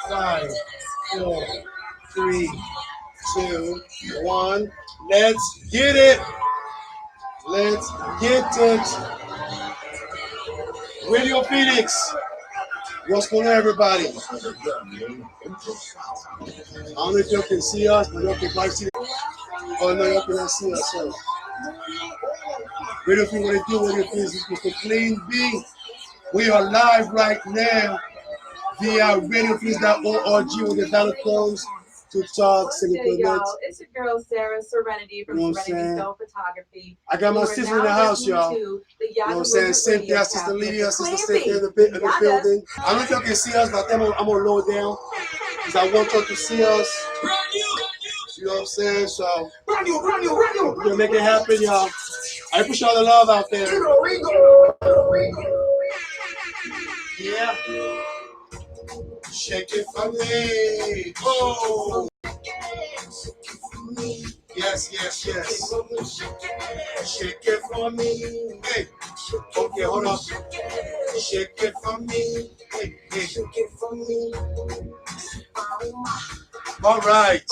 5, 4, 3, 2, 1. Let's get it. Let's get it. Radio Phoenix. What's going on, everybody? I don't know if y'all can see us, but y'all can probably see. Oh no, y'all cannot see us. So, Radio Phoenix, what it is, is Mr. Clean B. We are live right now via RadioPhoenix.org with the dollar codes to talk. Hey, y'all, it's your girl Sarah Serenity from Serenity Stone Photography. I got my sister in the house, y'all. You know what I'm saying? Cynthia, Sister Lydia, Sister Cynthia in the building. I don't know if y'all can see us, but I'm gonna lower it down because I want y'all to see us. You know what I'm saying? So we're gonna make it happen, y'all. I push all the love out there. Yeah. Shake it for me. Oh. Yes, yes, yes. Shake it for me. Hey. Okay, hold on. Shake it for me. Hey, hey. Shake it for me. All right.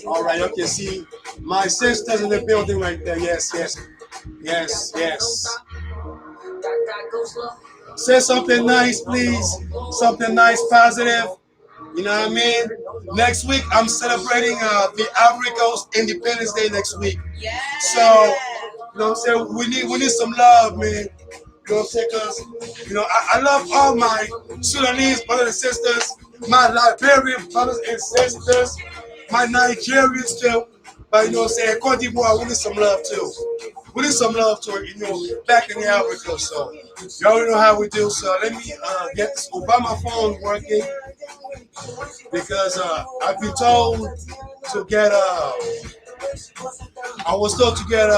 All right, you can see my sisters in the building right there. Yes, yes. Yes, yes. Say something nice, please. Something nice, positive. You know what I mean? Next week, I'm celebrating the Ivory Coast Independence Day next week. So, you know what I'm saying? We need some love, man. You know what I'm saying? Because, you know, I love all my Sudanese brothers and sisters, my Liberian brothers and sisters, my Nigerians too. But, you know what I'm saying? Cote d'Ivoire, we need some love too. We need some love to it, you know, back in the Ivory Coast. So, you already know how we do. So, let me get this Obama phone working because I've been told to get I was told to get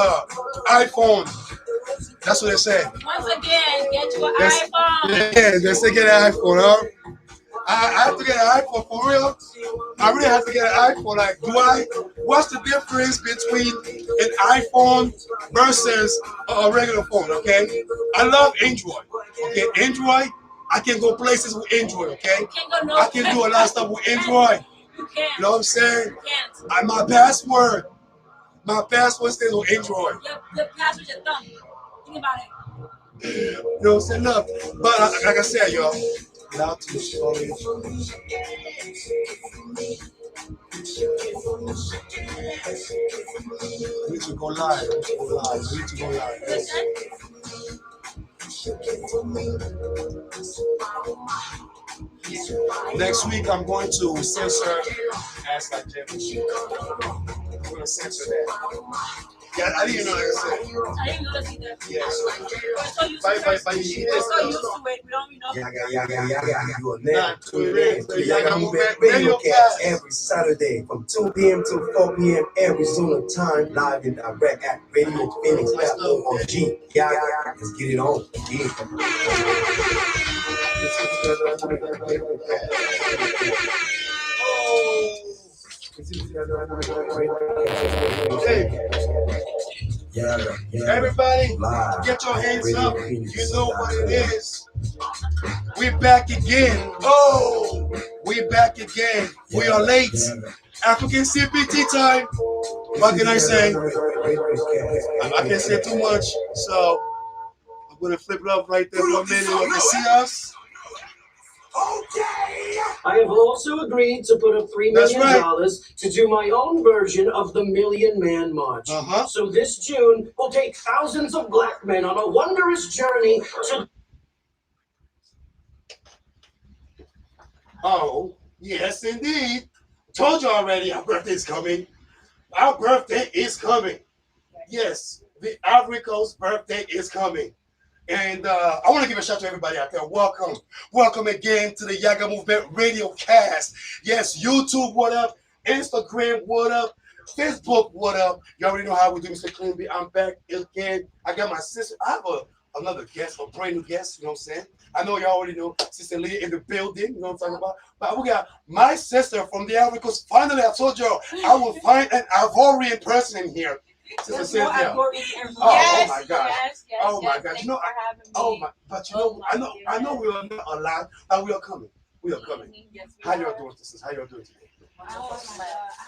iPhone. That's what they said. Once again, get your iPhone. Yeah, they say get an iPhone, huh? I have to get an iPhone for real. I really have to get an iPhone. Like, what's the difference between an iPhone versus a regular phone, okay? I love Android, okay? Android, I can go places with Android, okay? I can do a lot of stuff with Android. You know what I'm saying? My password stays on Android. Your password is your thumb. Think about it. You know what I'm saying? Look, but like I said, y'all, out to the storage. We need to go live. We need to go live. Next week, I'm going to censor Ask Like Jimmy. I'm going to censor that. Yeah, I didn't know that. I didn't know that either. Yes. We're so used to it. We don't know. Yaggah. You are now tuned in to Yaggah RadioCast every Saturday from 2 p.m. to 4 p.m. Arizona time, live and direct at RadioPhoenix.org. Yaggah, let's get it on. Yeah. Hey. Everybody, get your hands up. You know what it is. We're back again. Oh, we're back again. We are late. African CPT time. What can I say? I can't say too much. So I'm going to flip it up right there for a minute. You can see us. I have also agreed to put up $3 million to do my own version of the Million Man March. So this June, we'll take thousands of black men on a wondrous journey to... Oh, yes, indeed. Told you already, our birthday is coming. Our birthday is coming. Yes, the Ivory Coast birthday is coming. And I want to give a shout out to everybody out there. Welcome. Welcome again to the Yaggah Movement Radio Cast. Yes, YouTube, what up? Instagram, what up? Facebook, what up? You already know how we do, Mr. Clean B. I'm back again. I got my sister. I have another guest, a brand new guest, you know what I'm saying? I know y'all already know Sister Lydia in the building, you know what I'm talking about? But we got my sister from the Ivory Coast. Finally, I told y'all I will find an Ivorian person in here. Sister Cynthia. Oh, Yes, oh my God. Yes, yes, Oh my yes. God. Thank You know, for having me. oh my, but you know, I know we are not allowed, but we are coming. We are coming. Yes, we How are. y'all doing, sisters? How y'all doing today? Oh my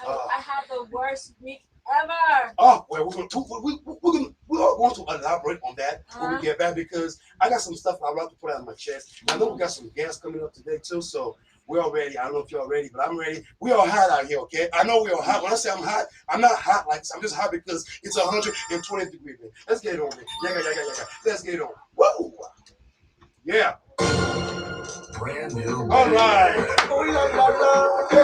God. I had the worst week ever. Oh, well, we are going to elaborate on that when we get back because I got some stuff I'd like to put out of my chest. I know we got some guests coming up today too, so we're all ready. I don't know if y'all ready, but I'm ready. We all hot out here, okay? I know we all hot. When I say I'm hot, I'm not hot like this. I'm just hot because it's 120 degrees. Let's get it on, man. Yeah. Let's get it on. Whoa! Yeah. Brand new. All right. Oh, la, la, la. Hey.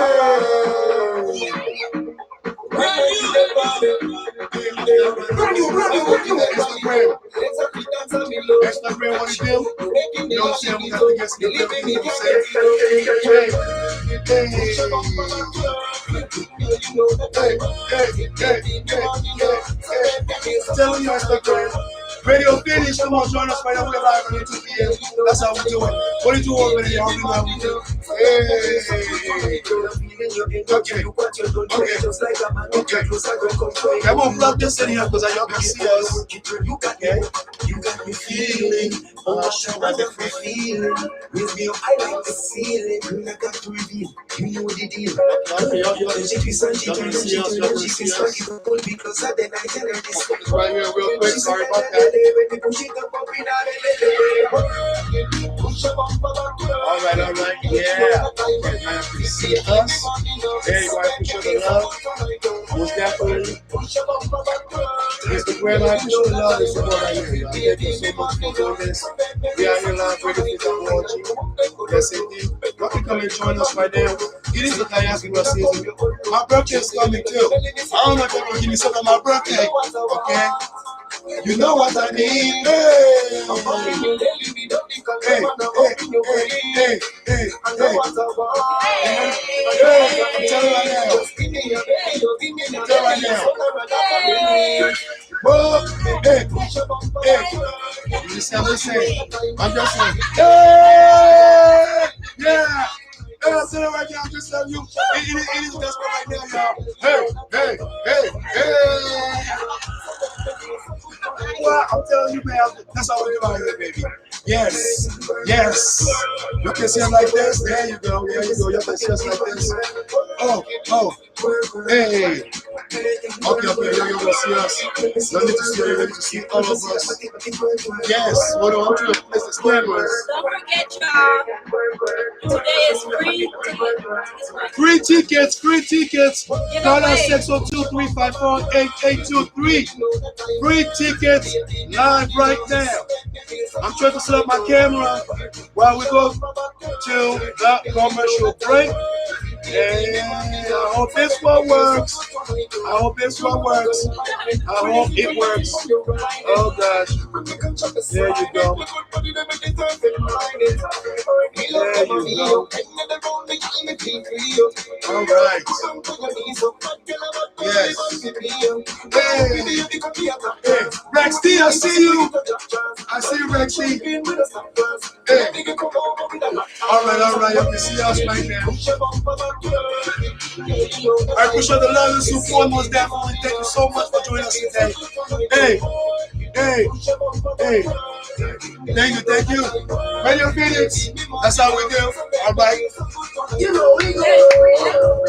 Instagram, what it do? You know what I'm saying? We got to get some good people. You know what I'm saying? Tell them your Instagram. Radio Finish, come on, join us right now. We're live on YouTube PM. That's how we do it. What do you do over there? Y'all know how we do. Okay. Come on, plug this in here because y'all can see us. Okay. You got me feeling, wonderful feeling. With me, I like the ceiling. I got to reveal, you know the deal. Because of the night and this. Right here, real quick. Sorry about that. All right. Yeah. Okay, now you can see us. Everybody, appreciate the love. Most definitely. Instagram, I appreciate the love. It's the one right here, y'all. Thank you so much for doing this. We are here live, ready for you. Yes, indeed. Y'all can come and join us right now. It is the diaspora season. My birthday is coming too. I don't know if you're going to give me something on my birthday. Okay? You know what I mean? Hey, I'm telling you right now. Whoa, hey. You see what I'm saying? I'm just saying. Hey, yeah. I'm telling you right now. I'm just telling you. It is just right now, y'all. Hey. Well, I'm telling you, man, that's how we do out here, baby. Yes. You can see it like this. There you go. You can see us like this. Oh. Hey. Okay. You will see us. Let me to see all of us. Yes. What do I do? Place the cameras. Don't forget, y'all. Today is free. Free tickets. Call us 602-354-8823. Free tickets live right now. I'm trying to set up my camera while we go to the commercial break. And I hope this one works. I hope it works. Oh gosh. There you go. All right. Yes. Hey, Rex D, I see you. Rex D. Hey. All right. You can see us right now. I appreciate the love and support, most definitely. Thank you so much for joining us today. Hey. Thank you. Radio Phoenix, that's how we do. All right. You know we go.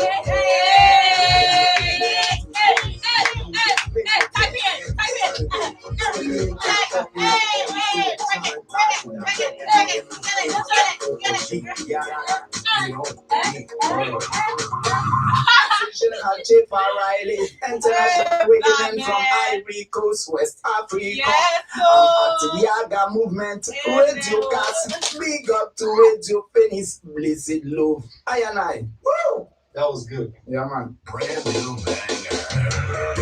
International women from Ivory Coast, West Africa. Yes, The Yaggah movement, RadioCast, big up to Radio Phoenix, blessed love. I. Woo! That was good. Yeah, man. Brand new banger.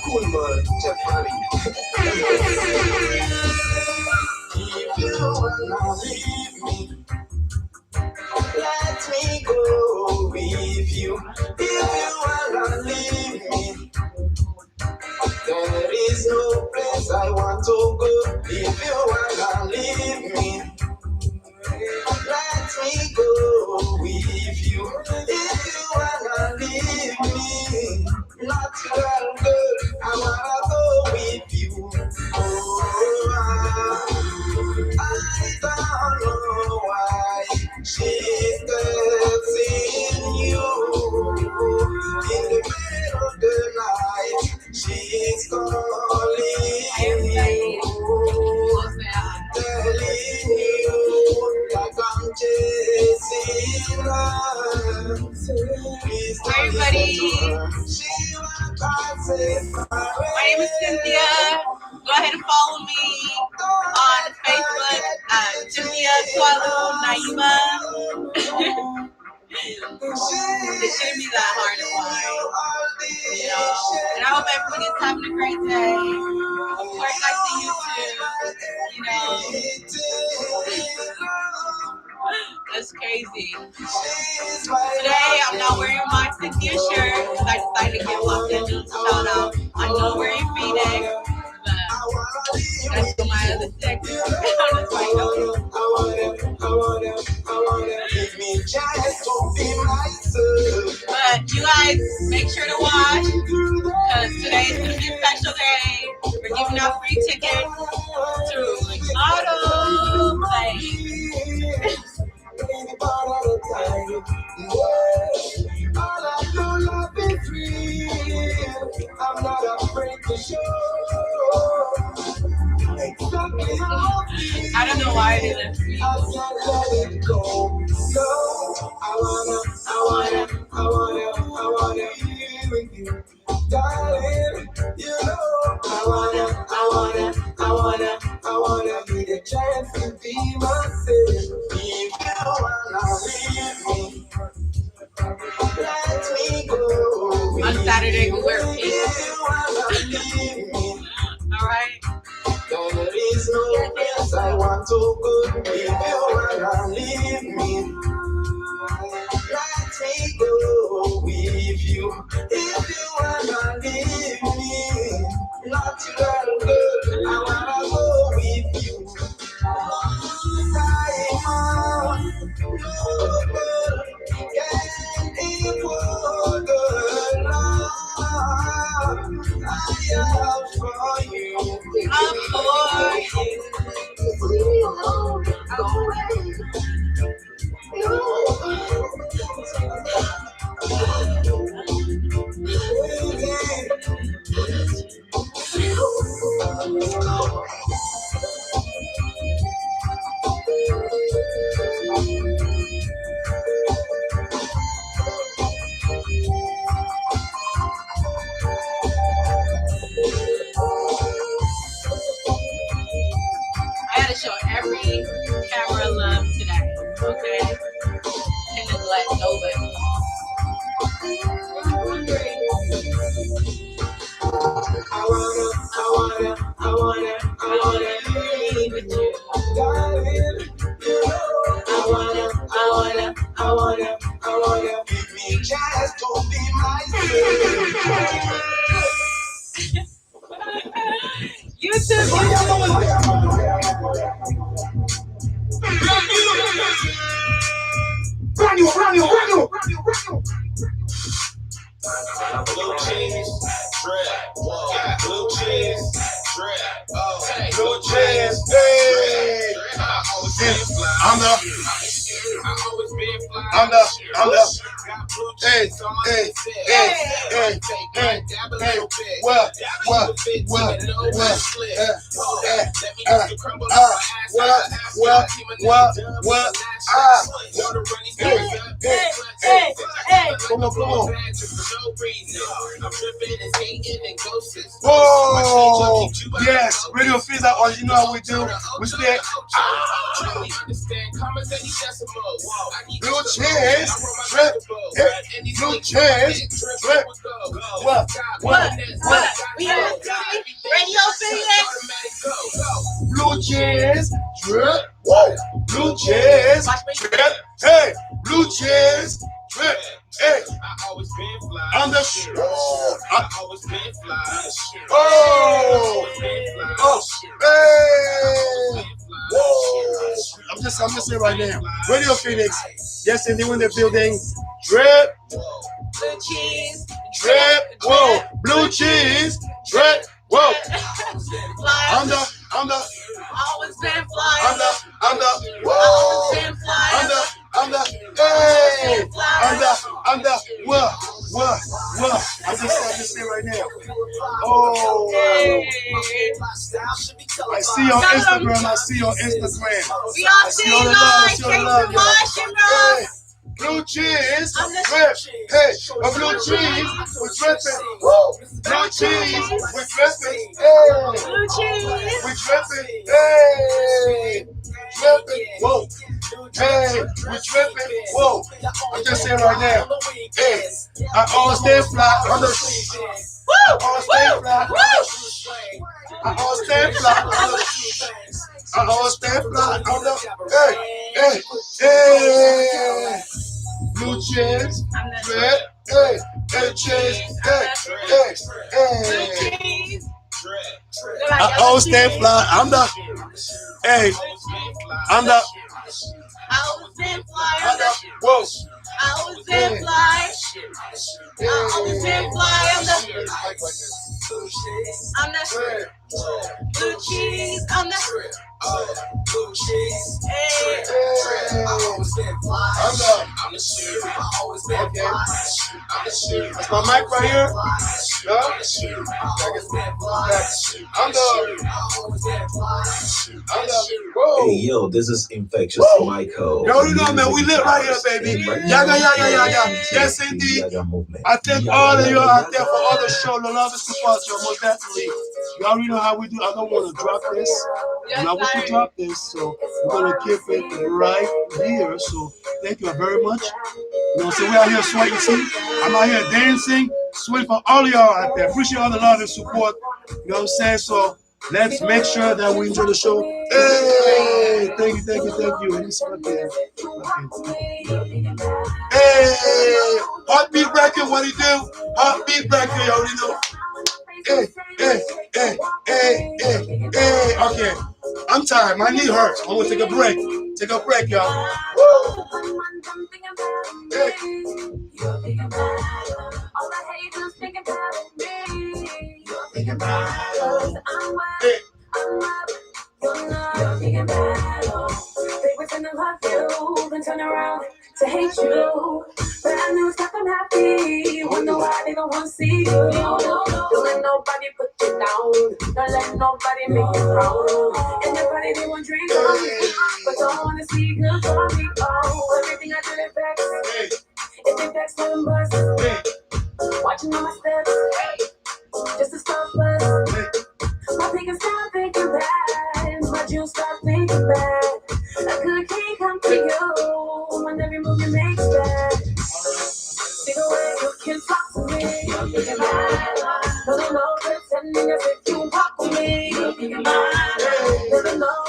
Cool bird, Jeff Harry. If you wanna leave me, let me go with you. If you wanna leave me, there is no place I want to go. If you wanna leave me, let me go My name is Cynthia. Go ahead and follow me on Facebook at Cynthia Tualu Naima. It shouldn't be that hard to find, you know. And I hope everybody's having a great day. Of course, I see you too, you know. That's crazy. Today, I'm not wearing my Cynthia shirt because I decided to give Los Angeles a shout out. I know we're in Phoenix, but that's for my other sexy. I'm just like, but you guys, make sure to watch because today is going to be a special day. We're giving out free tickets to Auto Play. I'm not afraid to show. I don't know why they left me. I can't let it go. So I wanna be with you, darling. You know, I wanna be the chance to be myself. If you wanna leave me, let me go. On Saturday, we wear pink. If you wanna leave me, all right. there is no place I want to go. If you wanna leave me, let me go with you. If you wanna leave me, not to let go. I wanna go with you. Diamond, can't equal the love I have for you. Of course. I gotta show every camera love today, okay? Can't neglect nobody. I wanna be with you, darling. You know, I wanna give me a chance to be myself. You too. Brand new. Blue cheese, drip, blue cheese, drip, blue cheese, Hey, I'm the Come on. Oh, yes, Radio Fizz, you know how we do. We stay. Blue cheese, drip, blue cheese, drip. What? We have Radio Phoenix. Blue cheese, drip. Blue cheese, drip. Hey, blue cheese, drip. Hey, on the show. Hey. I'm just saying right now. Radio Phoenix. Yes, and they in the building. Drip. Blue cheese. Drip. Whoa. Blue cheese. Drip. Whoa. I'm the. Always been flying. I'm the. Whoa. Always been flying. I'm the. Hey. I'm the. What? I'm just saying right now. Oh. Hey. I see you on Instagram. We all see you live. Thanks for watching, bro. Blue cheese, drip. Hey, a blue cheese with dripping. Woo! Blue cheese with dripping. Hey, Blue cheese. with dripping. Hey, dripping. Whoa. Hey, we tripping. Whoa. I'm just saying right now. Hey, I always stay fly on the. I always stay fly. I always stay fly on the. I always stay fly on the. Hey, hey, hey. Blue cheese, red, hey, hey, cheese, hey, hey, hey. I always stay fly. I'm the. Hey, I'm the. I was in fly. Whoa. I was in fly. I was in fly. I'm the blue cheese. I'm the blue cheese. Hey. I'm the shit. Okay. That's my mic right here. No? I'm the. Whoa. Hey yo, this is Infectious Michael. Yo, you know, man, we lit right here, baby. Yaggah. Yes, indeed. I thank all of you out there for all the show, the love and support, yo, most definitely. You already know how we do. I don't want to drop this. I'm not going to drop this, so we're going to keep it right here. So thank you very much. You know, so we're out here sweating, see? I'm out here dancing, sweating for all of y'all out there. Appreciate all the love and support. You know what I'm saying? So let's make sure that we enjoy the show. Hey, thank you. And it's right there. Hey, heartbeat record, what do you do? Heartbeat record, you already know. Hey. Okay, I'm tired. My knee hurts. I want to take a break. Take a break, y'all. Woo. Hey. Hey. They pretend to love you, then turn around to hate you. Bad news, got them happy. Wonder why they don't want to see you. Don't let nobody put you down. Don't let nobody make you proud. And your body, they want drink on me, but don't want to see you good for me. Oh, everything I do, it vex. It vex when bust. Watching all my steps, just to stop us. My thinking stop thinking bad, but you stop thinking bad. A good king come to you when every move you make bad. See the way you can talk to me, you're thinking bad. Don't know pretending as if you walk with me, you're thinking bad. Never know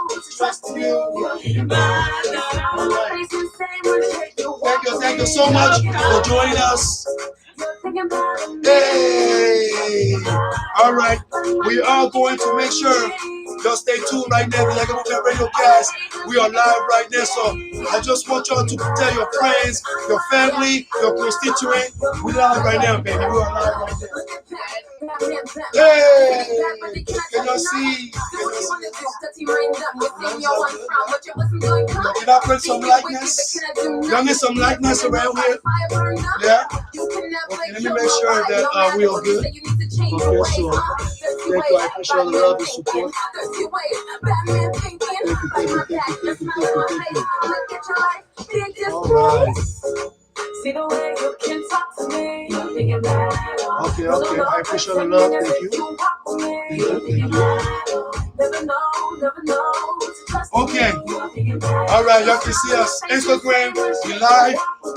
to trust you, you're thinking bad. Thank you so much for joining us. Hey, all right, we are going to make sure y'all stay tuned right now. The Yaggah Movement RadioCast. We are live right now, so I just want y'all to tell your friends, your family, your constituent. We live right now, baby. We are live right now. Hey, can y'all see? Can I print some likeness? Y'all need some likeness around here? Yeah? Okay, let me make sure that we are good. Okay, so thank you. I appreciate all the love and support. Thank you. All right. See the way you can talk to me. Okay. I appreciate the love. Thank you. Never know. Okay. All right, y'all can see us. Instagram, we live.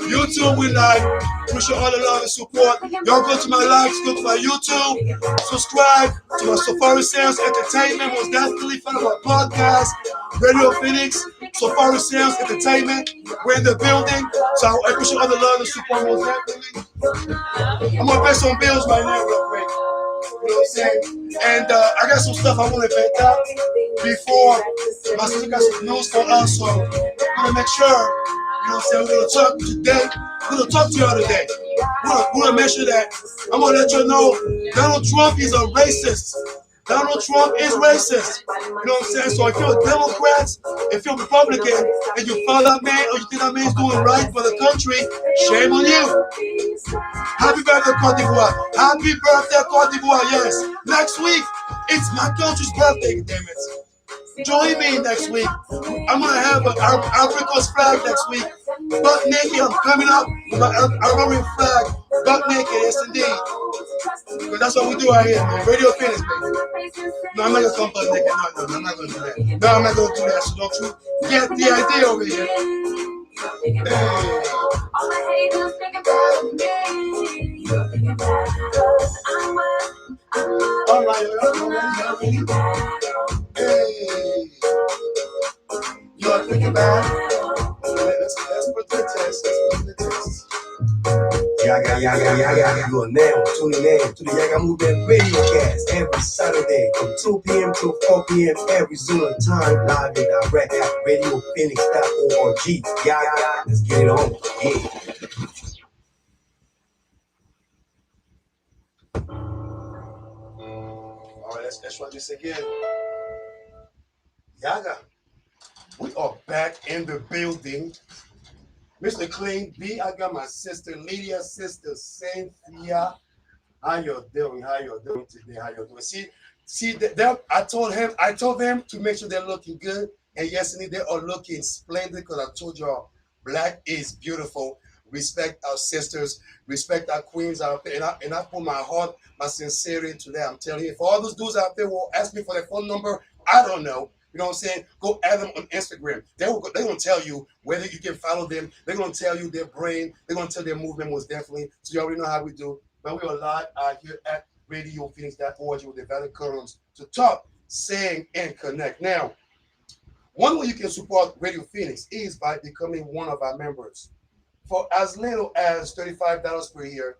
YouTube, we live. Appreciate all the love and support. Y'all go to my lives, go to my YouTube, subscribe to my SafariSoundzEnt Entertainment. Most definitely follow my podcast, Radio Phoenix, SafariSoundzEnt Entertainment. We're in the building, so I appreciate all the love and support. Most definitely. I'm gonna pay some bills right now, real quick. You know what I'm saying? And I got some stuff I want to vent out before my sister got some news for us. So I'm gonna make sure, you know what I'm saying, we're gonna talk today. We're gonna talk to y'all today. We're gonna make sure that I'm gonna let you know Donald Trump is a racist. Donald Trump is racist. You know what I'm saying? So if you're a Democrat, if you're a Republican, and you follow that man or you think that man's doing right for the country, shame on you. Happy birthday, Cote d'Ivoire. Happy birthday, Cote d'Ivoire. Yes. Next week, it's my country's birthday, damn it. Join me next week. I'm going to have an Africa's flag next week. Buck naked, I'm coming up with my Armenian flag. Buck naked, yes indeed. Because that's what we do out here, man. Radio Phoenix, baby. No, I'm not gonna come buck naked. No, I'm not gonna do that. No, I'm not gonna do that. So don't you get the idea over here. All the haters think about me. All right, you're thinking about. Let's put the test. Yaggah. You are now tuning in to the Yaggah Movement RadioCast every Saturday from 2 p.m. to 4 p.m. Arizona time, live and direct at RadioPhoenix.org. Yaggah, let's get it on. Yeah. All right, let's try this again. Yaggah, we are back in the building. Mr. Clean B, I got my sister Lydia, sister Cynthia. How you doing? How you doing today? How you doing? See, I told them to make sure they're looking good. And yesterday they are looking splendid because I told y'all black is beautiful. Respect our sisters, respect our queens out there. And I put my heart, my sincerity into that. I'm telling you, for all those dudes out there who will ask me for their phone number, I don't know. You know what I'm saying? Go add them on Instagram. They're going to tell you whether you can follow them. They're going to tell you their brain. They're going to tell their movement was definitely. So you already know how we do. But we are live here at RadioPhoenix.org with the valid columns to talk, sing, and connect. Now, one way you can support Radio Phoenix is by becoming one of our members. For as little as $35 per year,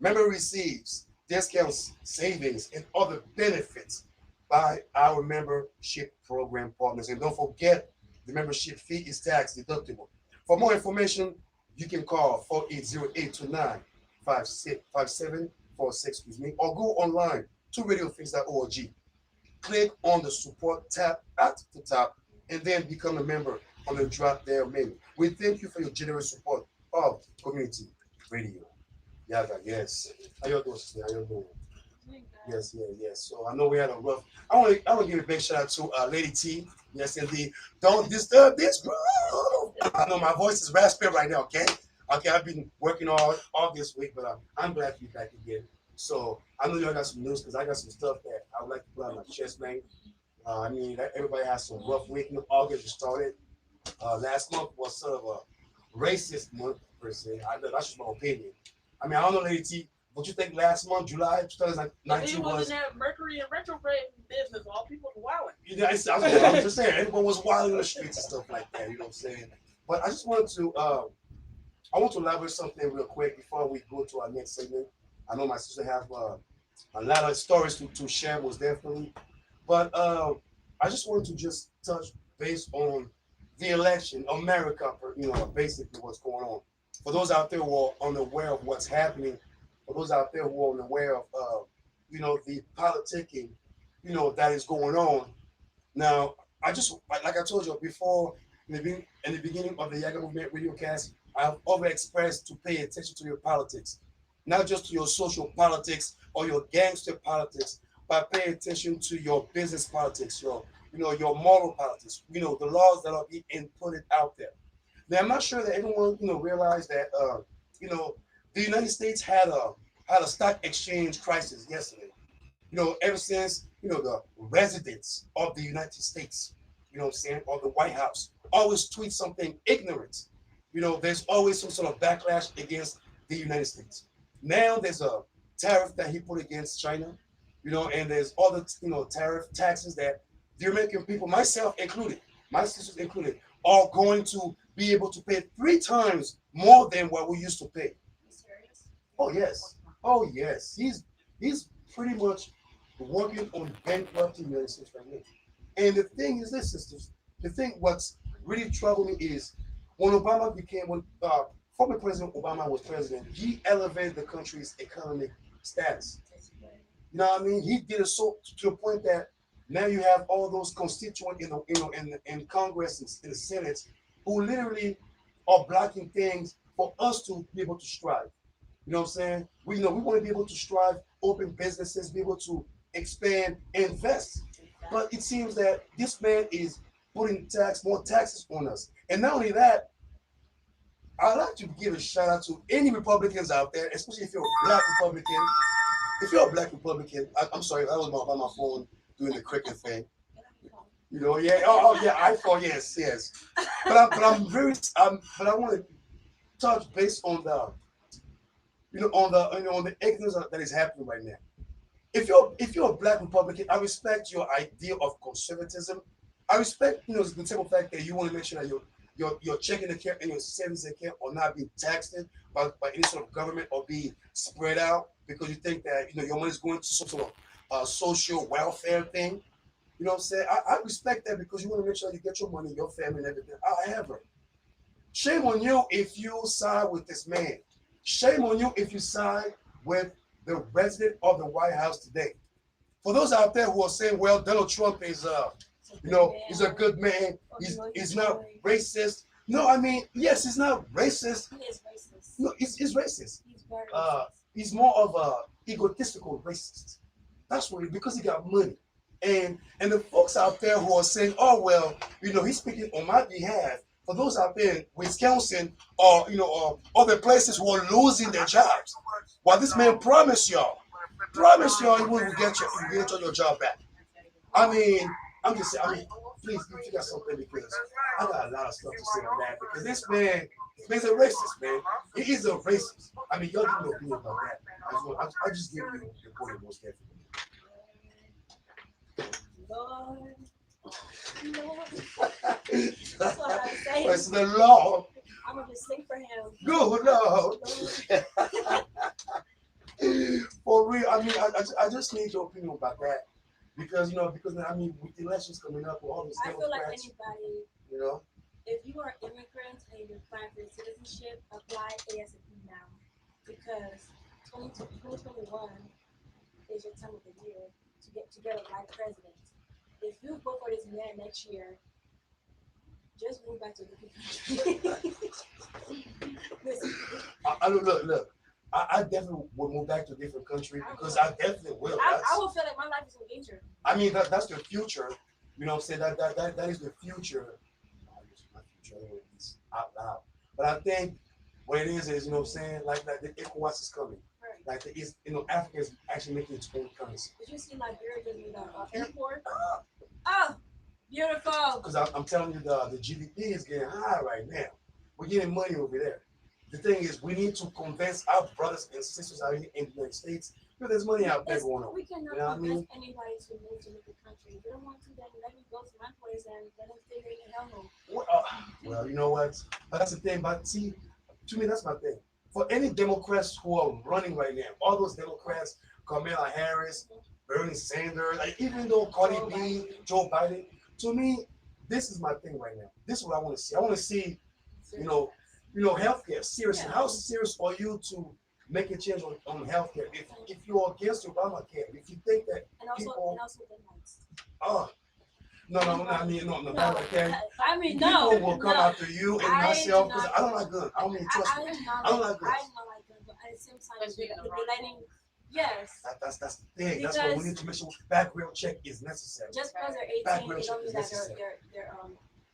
member receives discounts, savings, and other benefits by our membership program partners. And don't forget, the membership fee is tax deductible. For more information, you can call 480-829-5746 or go online to RadioPhoenix.org. Click on the support tab at the top and then become a member on the drop down menu. We thank you for your generous support of community radio. Yaggah, yes. How you doing today? How you doing? Yes. So I know we had a rough. I want to give a big shout out to Lady T. Yes, indeed. Don't disturb this groove. I know my voice is raspy right now. Okay. I've been working all this week, but I'm glad to be back again. So I know y'all got some news because I got some stuff that I would like to put on my chest, man. I mean, everybody has some rough week. August just started. Last month was sort of a racist month per se. That's just my opinion. I mean, I don't know, Lady T. What you think last month, July 2019 was? In that Mercury and retrograde business. All people were wilding. Yeah, I was just saying, everyone was wild in the streets and stuff like that. You know what I'm saying? But I just wanted to, I want to elaborate something real quick before we go to our next segment. I know my sister have a lot of stories to share, most definitely. But I just wanted to just touch base on the election, America, basically what's going on. For those out there who are unaware of what's happening, for those out there who are unaware of, the politicking, that is going on. Now, like I told you before, in the beginning of the Yaggah Movement RadioCast, I've overexpressed to pay attention to your politics, not just to your social politics or your gangster politics, but pay attention to your business politics, your moral politics, the laws that are being inputted out there. Now, I'm not sure that everyone, realized that, the United States had a stock exchange crisis yesterday. Ever since, the residents of the United States, what I'm saying, or the White House always tweet something ignorant. There's always some sort of backlash against the United States. Now there's a tariff that he put against China, and there's other, taxes that the American people, myself included, my sisters included, are going to be able to pay 3 times more than what we used to pay. Oh yes. He's pretty much working on bankrupting the United States right now. And the thing is this, sisters. What's really troubled me is when former President Obama was president, he elevated the country's economic status. You know what I mean? He did it so to a point that now you have all those constituents in Congress and in the Senate who literally are blocking things for us to be able to strive. You know what I'm saying? We want to be able to strive, open businesses, be able to expand, invest. But it seems that this man is putting more taxes on us. And not only that, I'd like to give a shout out to any Republicans out there, especially if you're a black Republican. If you're a black Republican, I'm sorry, I was on my phone doing the cricket thing. You know, yeah, yeah, iPhone, yes. But I want to touch based on the, on the ignorance that is happening right now. If you're a black Republican, I respect your idea of conservatism. I respect, the simple fact that you want to make sure that your checking account and your savings account are not being taxed by any sort of government or being spread out because you think that your money is going to some sort of social welfare thing. You know what I'm saying? I respect that because you want to make sure you get your money, your family, and everything. However, shame on you if you side with this man. Shame on you if you side with the resident of the White House today. For those out there who are saying, well, Donald Trump is, he's a good man. He's not racist. No, I mean, yes, he's not racist. He is racist. No, he's racist. He's very racist. He's more of a egotistical racist. That's what because he got money. And the folks out there who are saying, oh, well, he's speaking on my behalf. For those out there in Wisconsin or, or other places who are losing their jobs. While this man promised y'all he will get your job back. I mean, I'm just saying, please, if you got something, because I got a lot of stuff to say on that. Because this man's a racist, man. He is a racist. I mean, y'all give me an opinion about that. I just give you the point most definitely. Lord. That's what I'm saying. It's the law. I'm gonna just sing for him. Good Lord. For real, I mean, I just need your opinion about that because I mean, with the elections coming up, with all these I feel like anybody, if you are an immigrant and you're applying for citizenship, apply ASAP now because 2021 is your time of the year to get a white president. If you vote for this man next year, just move back to the country. Look. I definitely would move back to a different country because I definitely will. I will feel like my life is in danger. I mean, that's the future. You know what I'm saying? That is the future. My future is out loud. But I think what it is, you know what I'm saying? Like the ECOWAS is coming. Right. Like Africa is actually making its own currency. Did you see Liberia building the airport? Oh, beautiful. Because I'm telling you, the GDP is getting high right now. We're getting money over there. The thing is, we need to convince our brothers and sisters out here in the United States because there's money out there going on. We cannot convince anybody to move to the country. If they don't want to, then let me go to my place and let them stay in the hellhole. Well, you know what? But that's the thing. But see, to me, that's my thing. For any Democrats who are running right now, all those Democrats, Kamala Harris, Bernie Sanders, like even though Cardi B, Joe Biden, to me, this is my thing right now. This is what I want to see. I want to see, healthcare. Seriously, how serious are you to make a change on healthcare? If you're against Obamacare, if you think that people, no, Obamacare. I mean, people will come after you and myself because I don't like guns. I don't mean trust me. I don't like guns. I don't like guns, but at the same time, we're letting. Yes. That's the thing. That's what we need to make sure background check is necessary. Just because they're 18, it don't mean that they're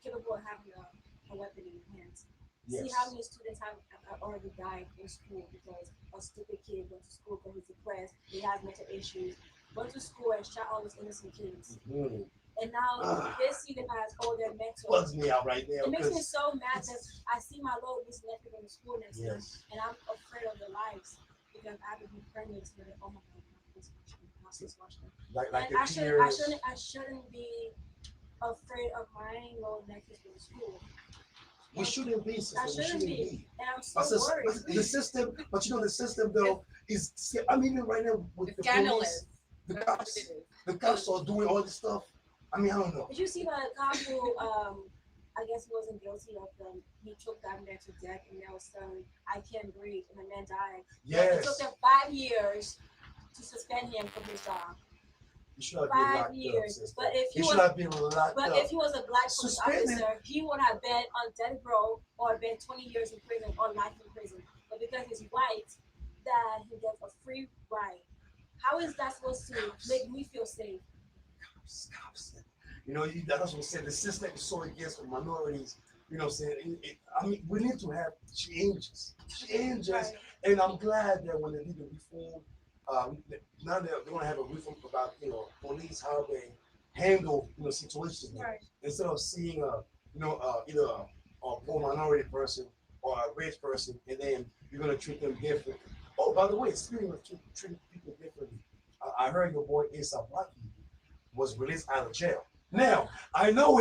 capable of having a weapon in their hands. Yes. See how many students have already died in school because a stupid kid went to school because he's depressed, he has mental issues, went to school and shot all those innocent kids. Mm-hmm. And now they see them as they're mental. Bugs me out right now. It makes me so mad that I see my little niece and nephew in the school next year, and I'm afraid of their lives. Because I would be pregnant with it. Oh my God, like I shouldn't be afraid of my little nephews in school. We shouldn't be, sister. I shouldn't be. And I'm so worried. The system, but the system though is. I mean, even right now with the police, the cops are doing all this stuff. I mean, I don't know. Did you see the cop who I guess he wasn't guilty of them. He choked that man to death, and now saying, "I can't breathe," and the man died. Yes. It took them 5 years to suspend him from his job. You should have 5 years. Up, but if he was a black police officer, he would have been on death row or been 20 years in prison or life in prison. But because he's white, that he gets a free ride. How is that supposed to make me feel safe? Stop. That's what I said. The system is so against the minorities. You know what I'm saying? I mean, we need to have changes, Right. and I'm glad that when they did the reform, now they're going to have a reform about police how they handle situations now. Right. Instead of seeing either a poor minority person or a rich person, and then you're going to treat them different. Oh, by the way, speaking of treating people differently, I heard your boy ASAP Rocky was released out of jail. Now I know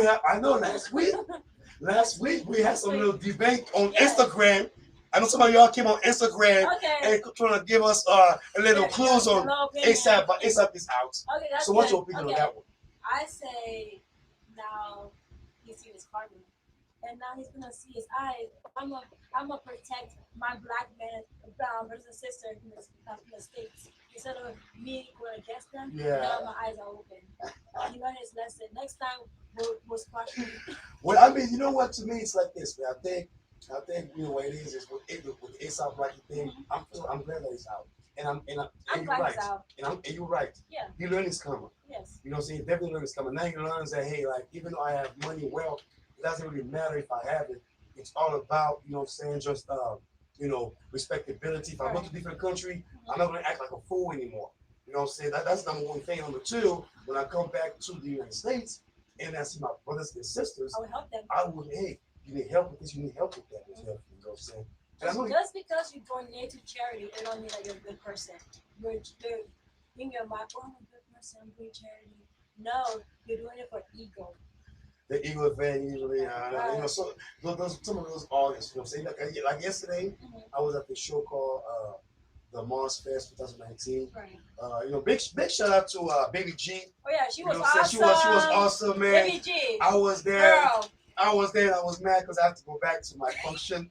last week we had some little debate on Instagram. I know some of y'all came on Instagram and trying to give us a little clues on ASAP, but ASAP is out. Okay, that's so what's good. your opinion on that one? I say now he's seen his karma, and now he's gonna see his eyes. I'm gonna protect my black man, brothers and sisters in the states. Instead of me going against them, now my eyes are open. He learned his lesson. Next time we'll squash him. Well, I mean, you know what? To me, it's like this, man. I think what it is with the ASAP Rocky thing. I'm glad that he's out, and you're right. And you're right. Yeah. He learned his karma. Yes. You know what I'm saying? He definitely learned his karma. Now he learns that hey, like even though I have money, wealth, it doesn't really matter if I have it. It's all about what I'm saying, just respectability. If I go to a different country, I'm not gonna act like a fool anymore. You know what I'm saying? That's number one thing. Number two, when I come back to the United States and I see my brothers and sisters, I will help them. I would, hey, you need help with this, you need help with that. You know what I'm saying? Just because you donate to charity, it don't mean that you're a good person. You're in your mind, oh, I'm a good person, I'm doing charity. No, you're doing it for ego. The ego thing usually, so some of those artists, you know what I'm saying? Like yesterday, I was at the show called the Mars Fest 2019. Right. Big shout out to Baby G. Oh yeah, she was awesome. She was awesome, man. Baby G. I was there. Girl. I was there. I was mad because I have to go back to my function.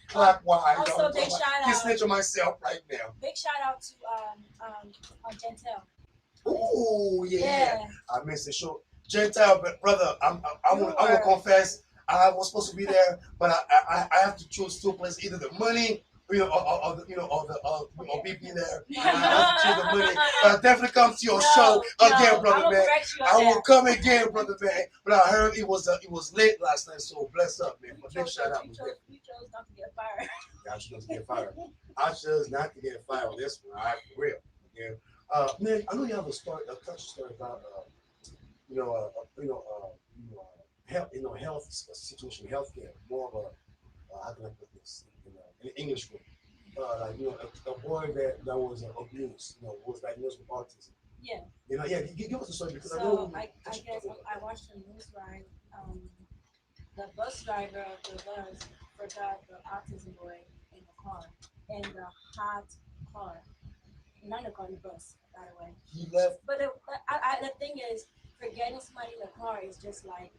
Clockwise. Also, big shout out. I snitch on myself right now. Big shout out to Gentel. Ooh yeah. I missed the show. Gentel, but brother, I'm gonna confess. I was supposed to be there, but I have to choose two places: either the money, or BP there. I have to choose the money. But I definitely come to your show again, brother man. I will come again, brother man. But I heard it was late last night, so bless up, man. But big shout out. You chose not to get fired. I chose not to get fired. I chose not to get fired on this one. All right, for real. Yeah. Man, I know you have a country story about health situation, healthcare, more of a how can I put this in English word, a boy that was abused, was diagnosed with autism. Yeah. Give us a story because I guess I watched the news ride. The bus driver of the bus forgot the autism boy in the car, in the hot car, not the car, in the bus, by the way. He left. But the thing is, forgetting somebody in the car is just like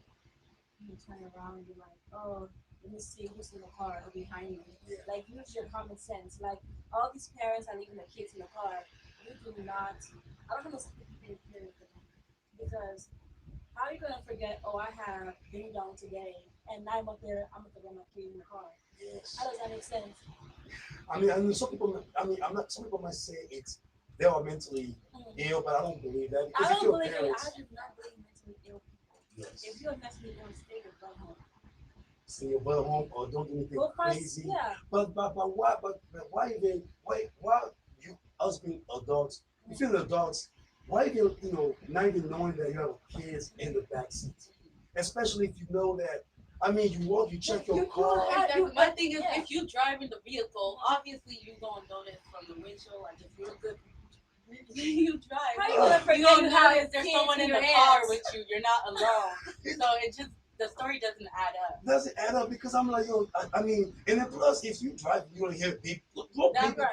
you turn around and you're like, oh, let me see who's in the car or behind me. Yeah. Like, use your common sense. Like, all these parents are leaving their kids in the car. You do not. I don't know because how are you gonna forget? Oh, I have ding dong today, and 9 months later, I'm gonna forget my kid in the car. Yes. How does that make sense? I mean, some people. I'm not. Some people might say they are mentally ill, but I don't believe that. I don't believe it. I do not believe mentally ill people. Yes. If you're mentally ill, stay your butt home. Stay your butt home, or don't do anything crazy. Yeah. But why? But why even? Why you us being adults? You feel adults. Why even not even knowing that you have kids in the back seat, especially if you know that. I mean, you check your car. My thing is, if you drive in the vehicle, obviously you're gonna notice from the windshield, like if you're good. You drive. How you gonna forget you notice there's someone in the car with you. You're not alone. So it just the story doesn't add up. Doesn't add up because I'm like, I mean, and then plus, if you drive, you're gonna hear big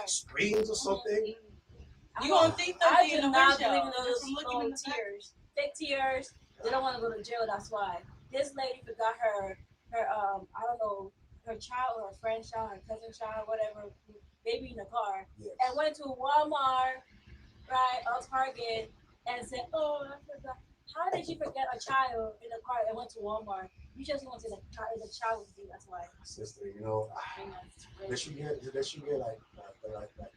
screams or something. You gonna think something in the windshield. Those tears, fake tears. They don't want to go to jail. That's why this lady forgot her I don't know, her child or her friend's child, her cousin's child, whatever, baby in the car, and went to Walmart, right, or Target, and said, oh, I forgot. How did you forget a child in the car and went to Walmart? You just wanted the child with you. That's why. Sister, they should get like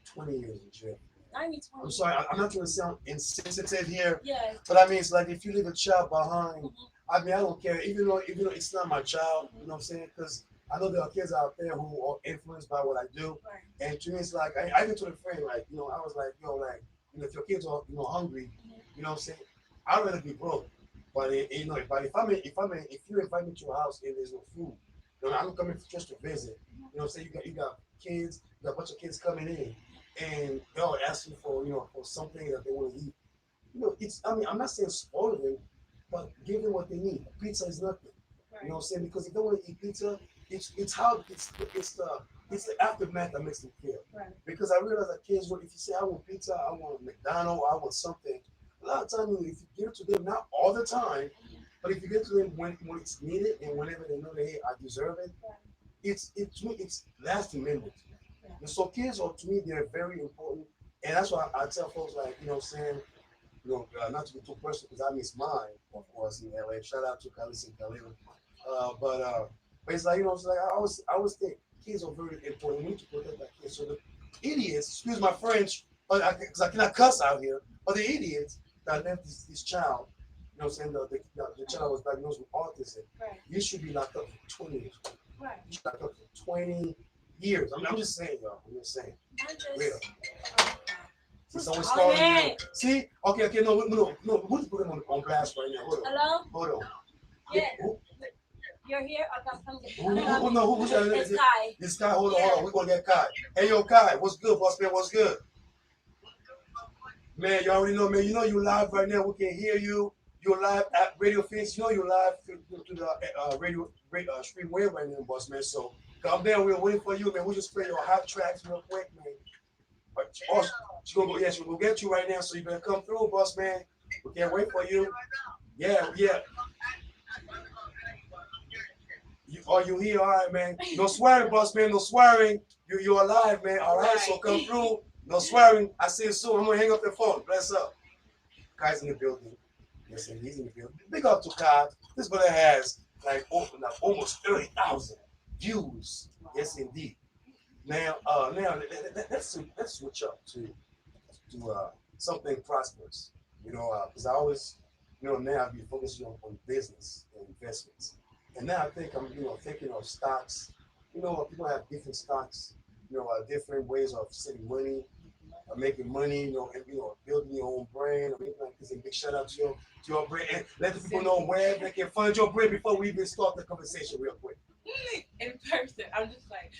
20 years in jail. I'm sorry, I'm not trying to sound insensitive here. Yeah. But I mean, it's like if you leave a child behind I mean, I don't care, even though it's not my child, you know what I'm saying? Because I know there are kids out there who are influenced by what I do, and to me, it's like I even told a friend, like, I was like, if your kids are, hungry, you know what I'm saying? I'd rather be broke, but but if you invite me to your house and there's no food, I'm coming just to visit. You know what I'm saying? You got kids, you got a bunch of kids coming in, and they're asking for for something that they want to eat. It's, I mean, I'm not saying spoil them, but give them what they need. Pizza is nothing. You know what I'm saying? Because if they want to eat pizza, it's the aftermath that makes them feel. Right. Because I realize that kids, if you say I want pizza, I want McDonald's, I want something, a lot of times if you give it to them, not all the time, but if you get to them when it's needed and whenever they know that, hey, I deserve it, it's lasting memories. And so kids are, to me, they're very important. And that's why I tell folks, like, saying, not to be too personal because I miss mine, of course, in LA. Shout out to Kalis and Khalil. But it's like, it's like I always think kids are very important. We need to protect our kids. So the idiots, excuse my French, because I cannot cuss out here, but the idiots that left this child, saying the child was diagnosed with autism, you should be locked up for 20 years. Right. You should be locked up for 20 years. I'm just saying, y'all. I'm just saying. Real. Someone's calling you. See? Okay, no. Who's putting on blast right now? Hold on. Yeah. You're here? Who's that? It's Kai. This Kai, hold on. We're going to get Kai. Hey, yo, Kai, what's good, boss man? What's good? Man, you already know, man. You live right now. We can hear you. You're live at Radio Phoenix. You're live to the radio stream wave right now, boss man. So come there. We're waiting for you, man. We'll just play your hot tracks real quick, man. But also, she's gonna get you right now. So you better come through, boss man. We can't wait for you. Yeah. Are you here? All right, man. No swearing, boss man. No swearing. You're alive, man. All right. So come through. No swearing. I see you soon. I'm gonna hang up the phone. Bless up. Kai's in the building. Yes, he's in the building. Big up to Kai. This brother has almost 30,000 views. Yes, indeed. Now, let's switch up to something prosperous. Because I always, now I've been focusing on business and investments. And now I think I'm, thinking of stocks. People have different stocks. Different ways of saving money, making money. And building your own brand. I mean, like this. A big shout out to your brand. And let the people know where they can find your brand before we even start the conversation real quick. In person, I'm just like,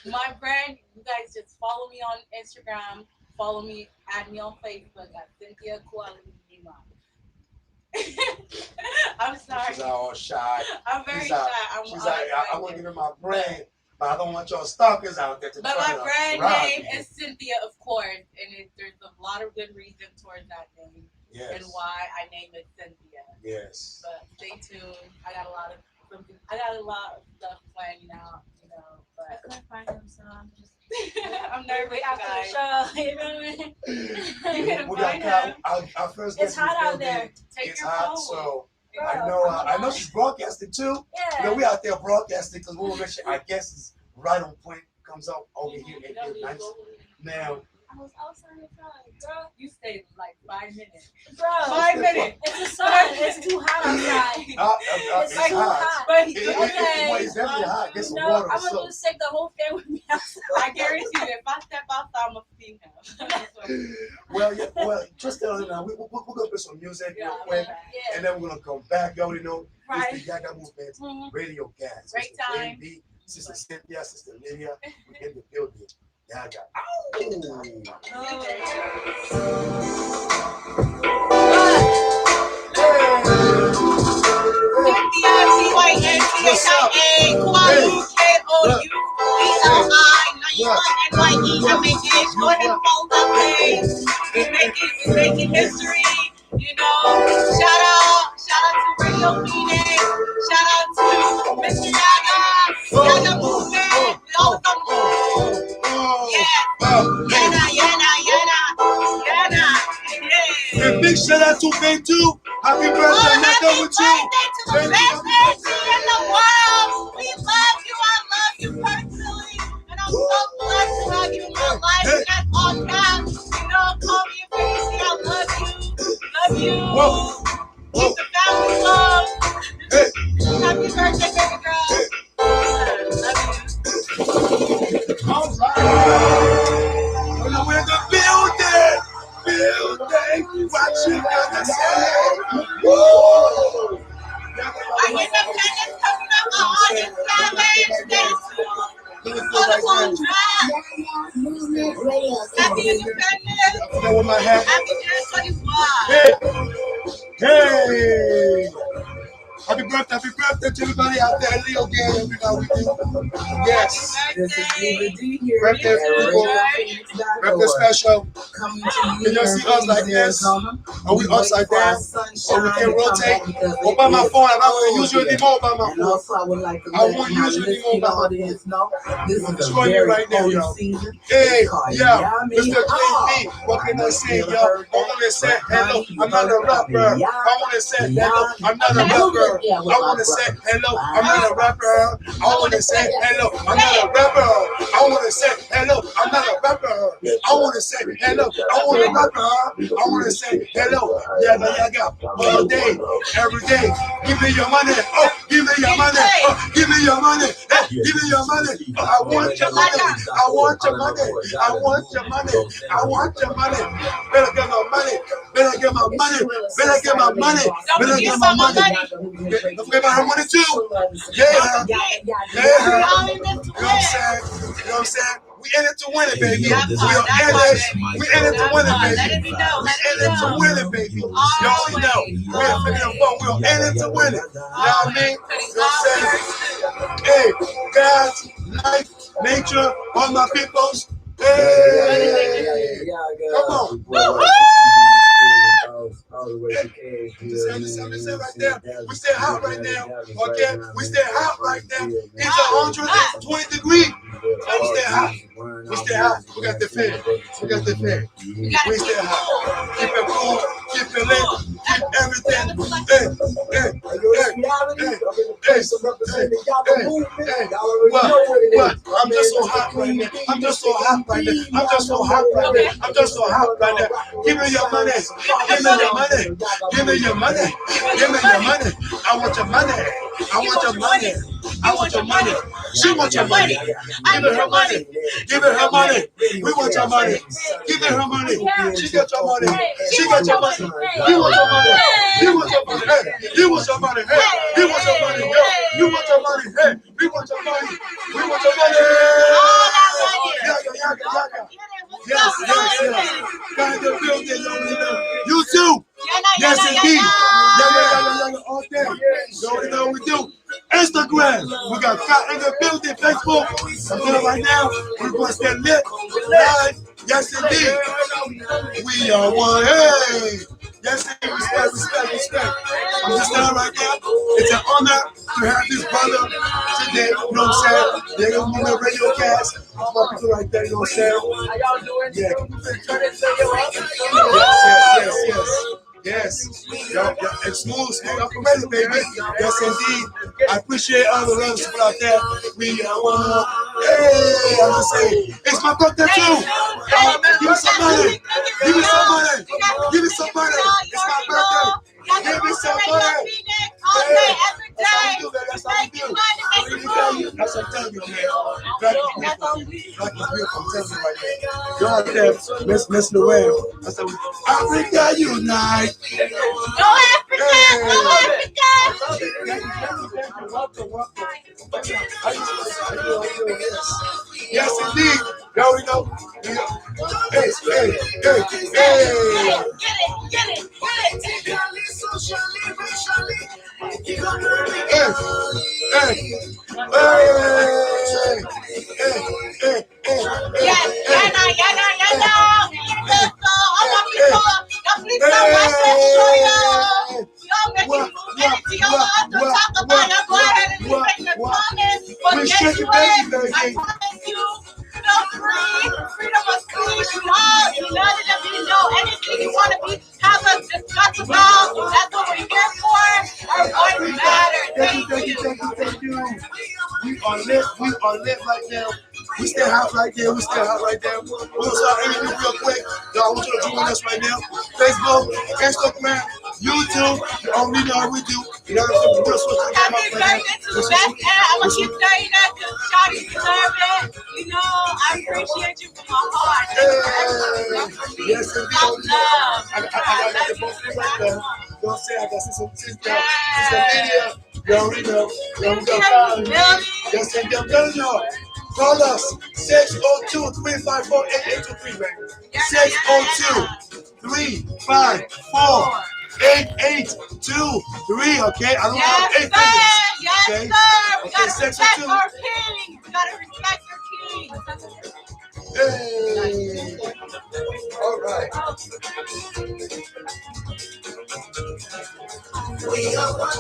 my brand. You guys just follow me on Instagram. Follow me. Add me on Facebook at Cynthia Quality Lima. I'm sorry. She's all shy. I'm very shy. She's like, I want to give her my brand, but I don't want your stalkers out there to But try my brand name is Cynthia, of course, and there's a lot of good reason towards that name and why I named it Cynthia. Yes. But stay tuned. I got a lot of stuff planned out, but I couldn't find him, so I'm just I'm nervous, after the show. You know what I mean? You can find him. Our first It's hot out there. Take It's your hot, phone. so Bro, I know she's broadcasting too. Yeah. We out there broadcasting because we want to make sure our guest is right on point. Comes out over here and nice. Now, I was outside the time, girl. You stayed like 5 minutes. Bro, 5 minutes. it's the sun. It's too hot outside. it's It's too hot. But It's definitely hot. Get some water. I'm So. gonna just take the whole thing with me outside. I guarantee you, if I step outside, I'm a female. Well, just tell her now. We're gonna play some music real quick, Yeah. and then we're gonna come back. You already know Right. it's the Yaggah Movement RadioCast. Great Sister time. JB, Sister Cynthia, Sister Lydia, we're in the building. Yaggah. We're making history, Shout out to Radio Phoenix. Shout out to Mr. Yaggah. Yaggah Movement. We all come. And big shout out to Bay 2. Happy birthday, Happy with you. birthday to the best MC in the world. We love you. I love you personally. And I'm so blessed to have you in my life. And that's all caps. Call me a baby. I love you. Love you. Whoa. Keep the family love. know with my hat. Happy Jan 21. Hey! Happy birthday to everybody out there. Leo gang, you know we do. Yes. This is Birthday people. Birthday special. Can you see us like this? Are we upside down? Or we can rotate? Or by my phone, I'm not going to use you anymore by my phone. I won't use you anymore by my phone. I'm showing you right now, y'all. Hey, yeah, Mr. Clean B. What can I say, y'all? I want to say hello. I'm not a rapper. I want to say hello. I'm not a rapper. I want to say hello. I'm not a rapper. I want to say hello. I'm not a rapper. I want to say hello. I'm not a rapper. I want to say hello. I want a rapper. I want to say hello. Yaggah. All day, every day. Give me your money. Oh, give me your money. Oh, give me your money. Hey, give me your money. Oh, I want your money. I want your money. I want your money. I want your money. Better get my money. Better get my money. Better get my money. Better get my money. Don't forget about her money too. Yeah. Yeah. You know what I'm saying? You know what I'm saying? We in it to win it, baby. We in it to win it, baby. We in it to win it, baby. You already know. We are flipping the phone. We're in it to win it. You know what I mean? You know what I'm saying? Hey, God's life, nature, all my peoples. Hey, come on. All the way to Cash. I'm just right there. We stay hot right now. Okay? We stay hot right now. It's 120 degrees. So we stay hot. We stay hot. We got the fan. We got the fan. We stay hot. Keep it cool. Keep it lit. Keep everything. What? I'm just so hot right now. I'm just so hot right now. I'm just so hot right now. I'm just so hot right now. Give me your money. Give me your money. Give me your money. Give me your money. I want your money. I want your money. I want your money. She wants your money. Give her her money. Give her her money. We want your money. Give her her money. She got your money. She got your money. You want your money. You want your money. Hey, you want your money. Hey, you want your money. Yo, you want your money. Hey, we want your money. We want your money. Yaggah. Yes. Got the building. You too. Yes, indeed. Yaggah all day. You know what we do. Instagram. We got Fat in the building. Facebook. I'm doing right now. We're going to stay lit. Live. Yes, indeed. We are one. Hey. Yes, indeed. Respect. I'm just telling right now. It's an honor to have this brother today. You know what I'm saying? They're going to be on RadioCast. My people right there. You know what I'm saying? Yeah. Yes. It's smooth up already, baby. Yes, indeed. I appreciate all the love people out there. We are one. Hey, I'm just saying, it's my birthday too. Give me some money. Give me some money. Give me some money. It's my birthday. Give me some money. Hey, that's how we do. That's what I'm telling you, man. Black is beautiful. I'm telling you right now. You're out there messing around. That's how we Africa unite. Go Africa! Go Africa! Yes, indeed. Now we know. Hey. Get it. Yes, freedom of speech, you know anything you want to be, have us discuss about, that's what we're here for, our voice matters. Thank you. We are lit right now. We stay hot right there. We're gonna start anything real quick. Y'all, I want you to join us right now. Facebook, Instagram, YouTube. You already know how we do. You know what I'm saying? Happy birthday to the best, and I'm gonna keep saying that because Shawty deserve it. You know, I appreciate you from my heart. Yes, indeed. Love. I got the both right there. You know what I'm saying? I got some media. You already know. Yes, indeed. I'm telling y'all. Call us 602-354-8823, man. 602 3, 5, 4, 8, 8, 2, 3. Okay, I don't have 8 fingers. Yes, Okay. sir. We Okay, gotta 6 and respect 2. our king. We gotta respect our king. Hey. All right. We are one.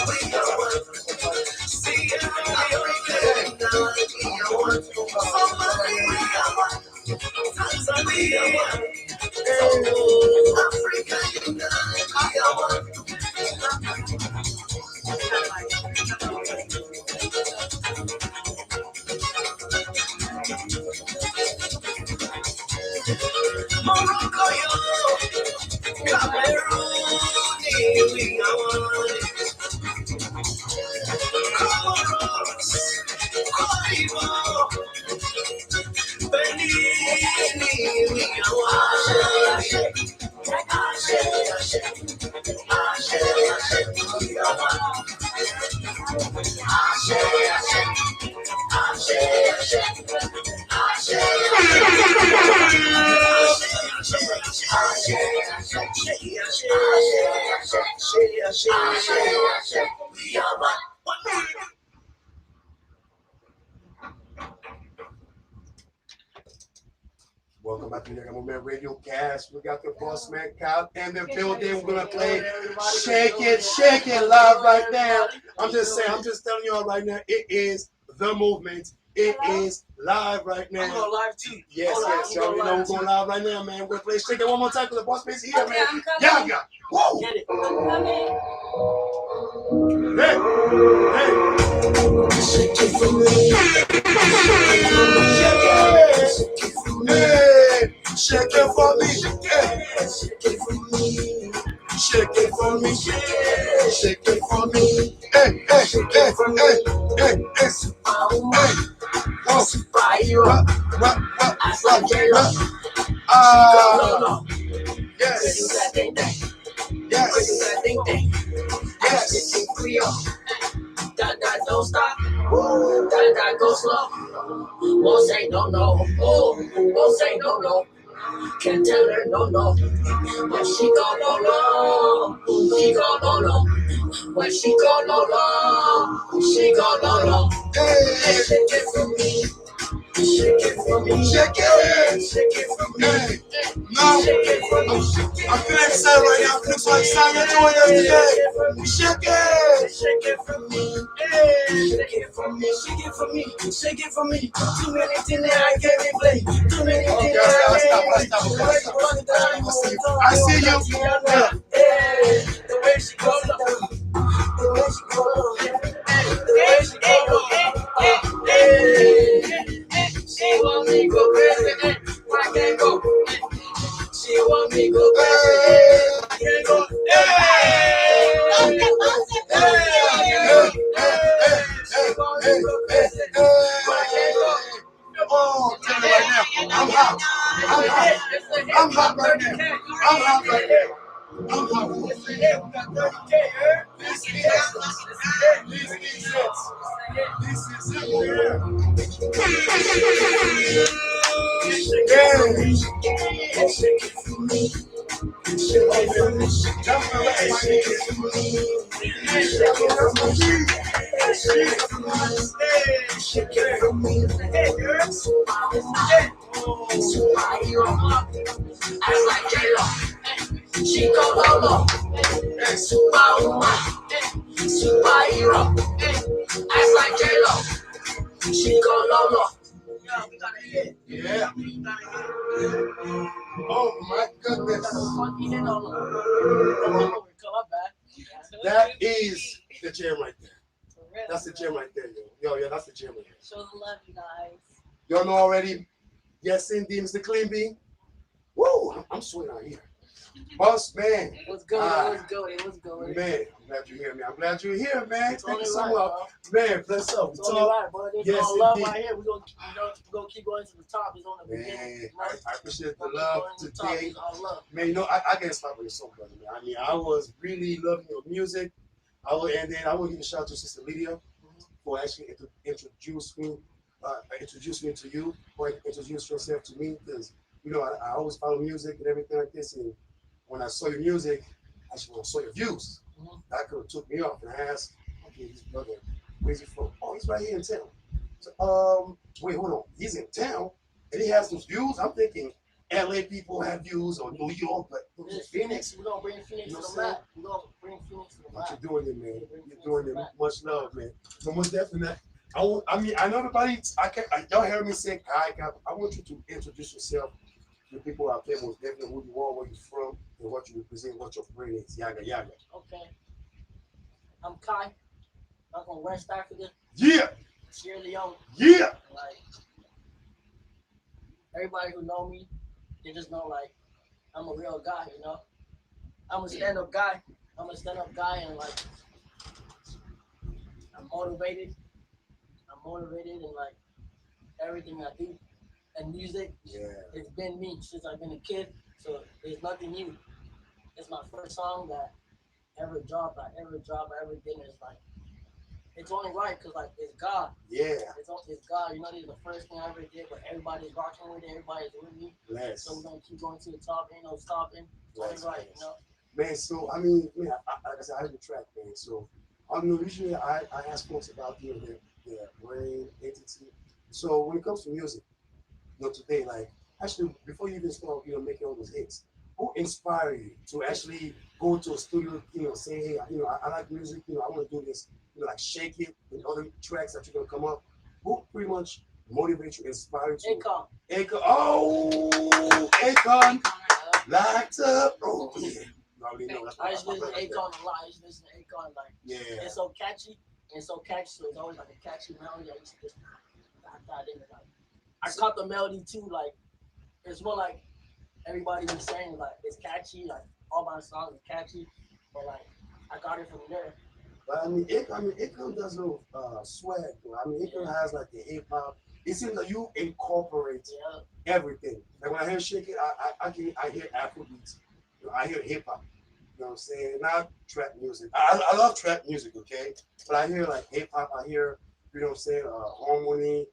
We are one. See everybody now. We are one. Somebody, we are one. Tanzania, one. Africa, unite. We are one. Morocco, yo. Cameroon, we are one. Comoros, Cote d'Ivoire, Benin, we are Welcome back to the Yaggah RadioCast. We got the boss man Kyle in the building. We're gonna play Shake It live right now. I'm just saying, I'm just telling you all right now, it is the movement. It is live right now. I'm going live too. Yes, y'all. You know we're going live right now, man. We're gonna play Shake It one more time because the boss man's here, Okay, man. I'm coming. Yaggah. Woo! Get it. I'm coming. Hey, hey. Shake it for me. Shake it. Hey, shake it for me. Hey. Shake it for me. Shake it for me. Hey, hey, hey, hey, hey, hey. Oh, what? Yes. Yes. Yes. That don't stop. That go slow. Won't say no. Oh, won't say no. Can't tell her no. When she go low, she go low. When she go low, she go low. Hey, Shake it for me. Shake it for me. shake it. Shake it for me. Hey, no, Shake it for me. I'm feeling excited right now. I'm feeling so excited to join us today. Shake it. Shake it for me. Shake it for me. Shake it for me. Shake it for me. Too many things that I can't replay. Too many things Okay, that I can't stop. I see you. Yeah. The way she goes up. The way she goes up. The way she goes up. She want me go crazy. I can't go. She want me go crazy. I can't go. Oh, I'm telling you right now, I'm hot right now. I'm hot right now. This is it. She go low, superhero, act like J-Lo. She go low. Yeah. Oh my goodness. That is the jam right there. That's the jam right there, yo. Yo, that's the jam right there. Show the love, you guys. Y'all know already. Yes, indeed, Mr. Clean B. Woo, I'm sweating out here. Boss man. What's going? Man, I'm glad you're here, man. I'm glad you're here, man. It's Thank only you so right, much. Man, bless up. It's only right, bro. There's Yes, no love indeed. right here. We're gonna keep going to the top. It's on the beginning. Man, I appreciate the love today. It's all love. Man, you know, I get inspired by your song, brother, man. I mean, I was really loving your music. And then I will give a shout out to Sister Lydia for actually introducing me to you, or introduce yourself to me, because you know, I always follow music and everything like this. And when I saw your music, I just want to saw your views. That could have took me off, and I asked, okay, this brother, where's he from? Oh, he's right here in town. So, wait, hold on. He's in town, and he has those views. I'm thinking LA people have views, or New York, but Phoenix. We're gonna bring Phoenix to the map. We're gonna bring Phoenix to the map. What you're doing it, man. You're doing it. Much love, man. So most definitely. I mean, I know everybody. Y'all heard me say, I want you to introduce yourself to the people out there. Most definitely, who you are, where you're from, and what you represent, what your brand is. Yaggah, Yaggah. Okay. I'm Kai. I'm from West Africa. Yeah. Sierra Leone. Yeah. Like everybody who know me, they just know like I'm a real guy. You know, I'm a stand-up guy. And like I'm motivated. And like everything I do. And music, it's been me since I've been a kid. So there's nothing new. It's my first song that ever dropped. I ever did. It's like it's only right because like it's God. Yeah. It's God. You know, this is the first thing I ever did, but everybody's rocking with it. Everybody's with me. Bless. So we're gonna keep going to the top. Ain't no stopping. It's only right, you know. Man, so I mean, like I said, I heard the track, man. So usually I ask folks about their brain entity. So when it comes to music, you know, today, like actually before you even start, you know, making all those hits, who inspired you to actually go to a studio, you know, say, hey, you know, I like music, you know, I want to do this, you know, like Shake It and other tracks that you're gonna come up. Who pretty much motivates you, inspires you? Akon. Oh, Akon. Locked up. Oh, yeah. I just listen to Akon a lot. I just listen to Akon like, it's so catchy. So it's always like a catchy melody. I used to just that in it. Like, I caught the melody too. Like, it's more like everybody was saying like it's catchy. Like all my songs are catchy, but like I got it from there. But I mean, Akon does no swag. Though. I mean, Akon has like the hip hop. It seems like you incorporate everything. Like when I hear Shake It, I hear afrobeats. You know, I hear hip hop. You know what I'm saying? Not trap music. I love trap music, okay? But I hear like hip hop. I hear, you know what I'm saying, harmony.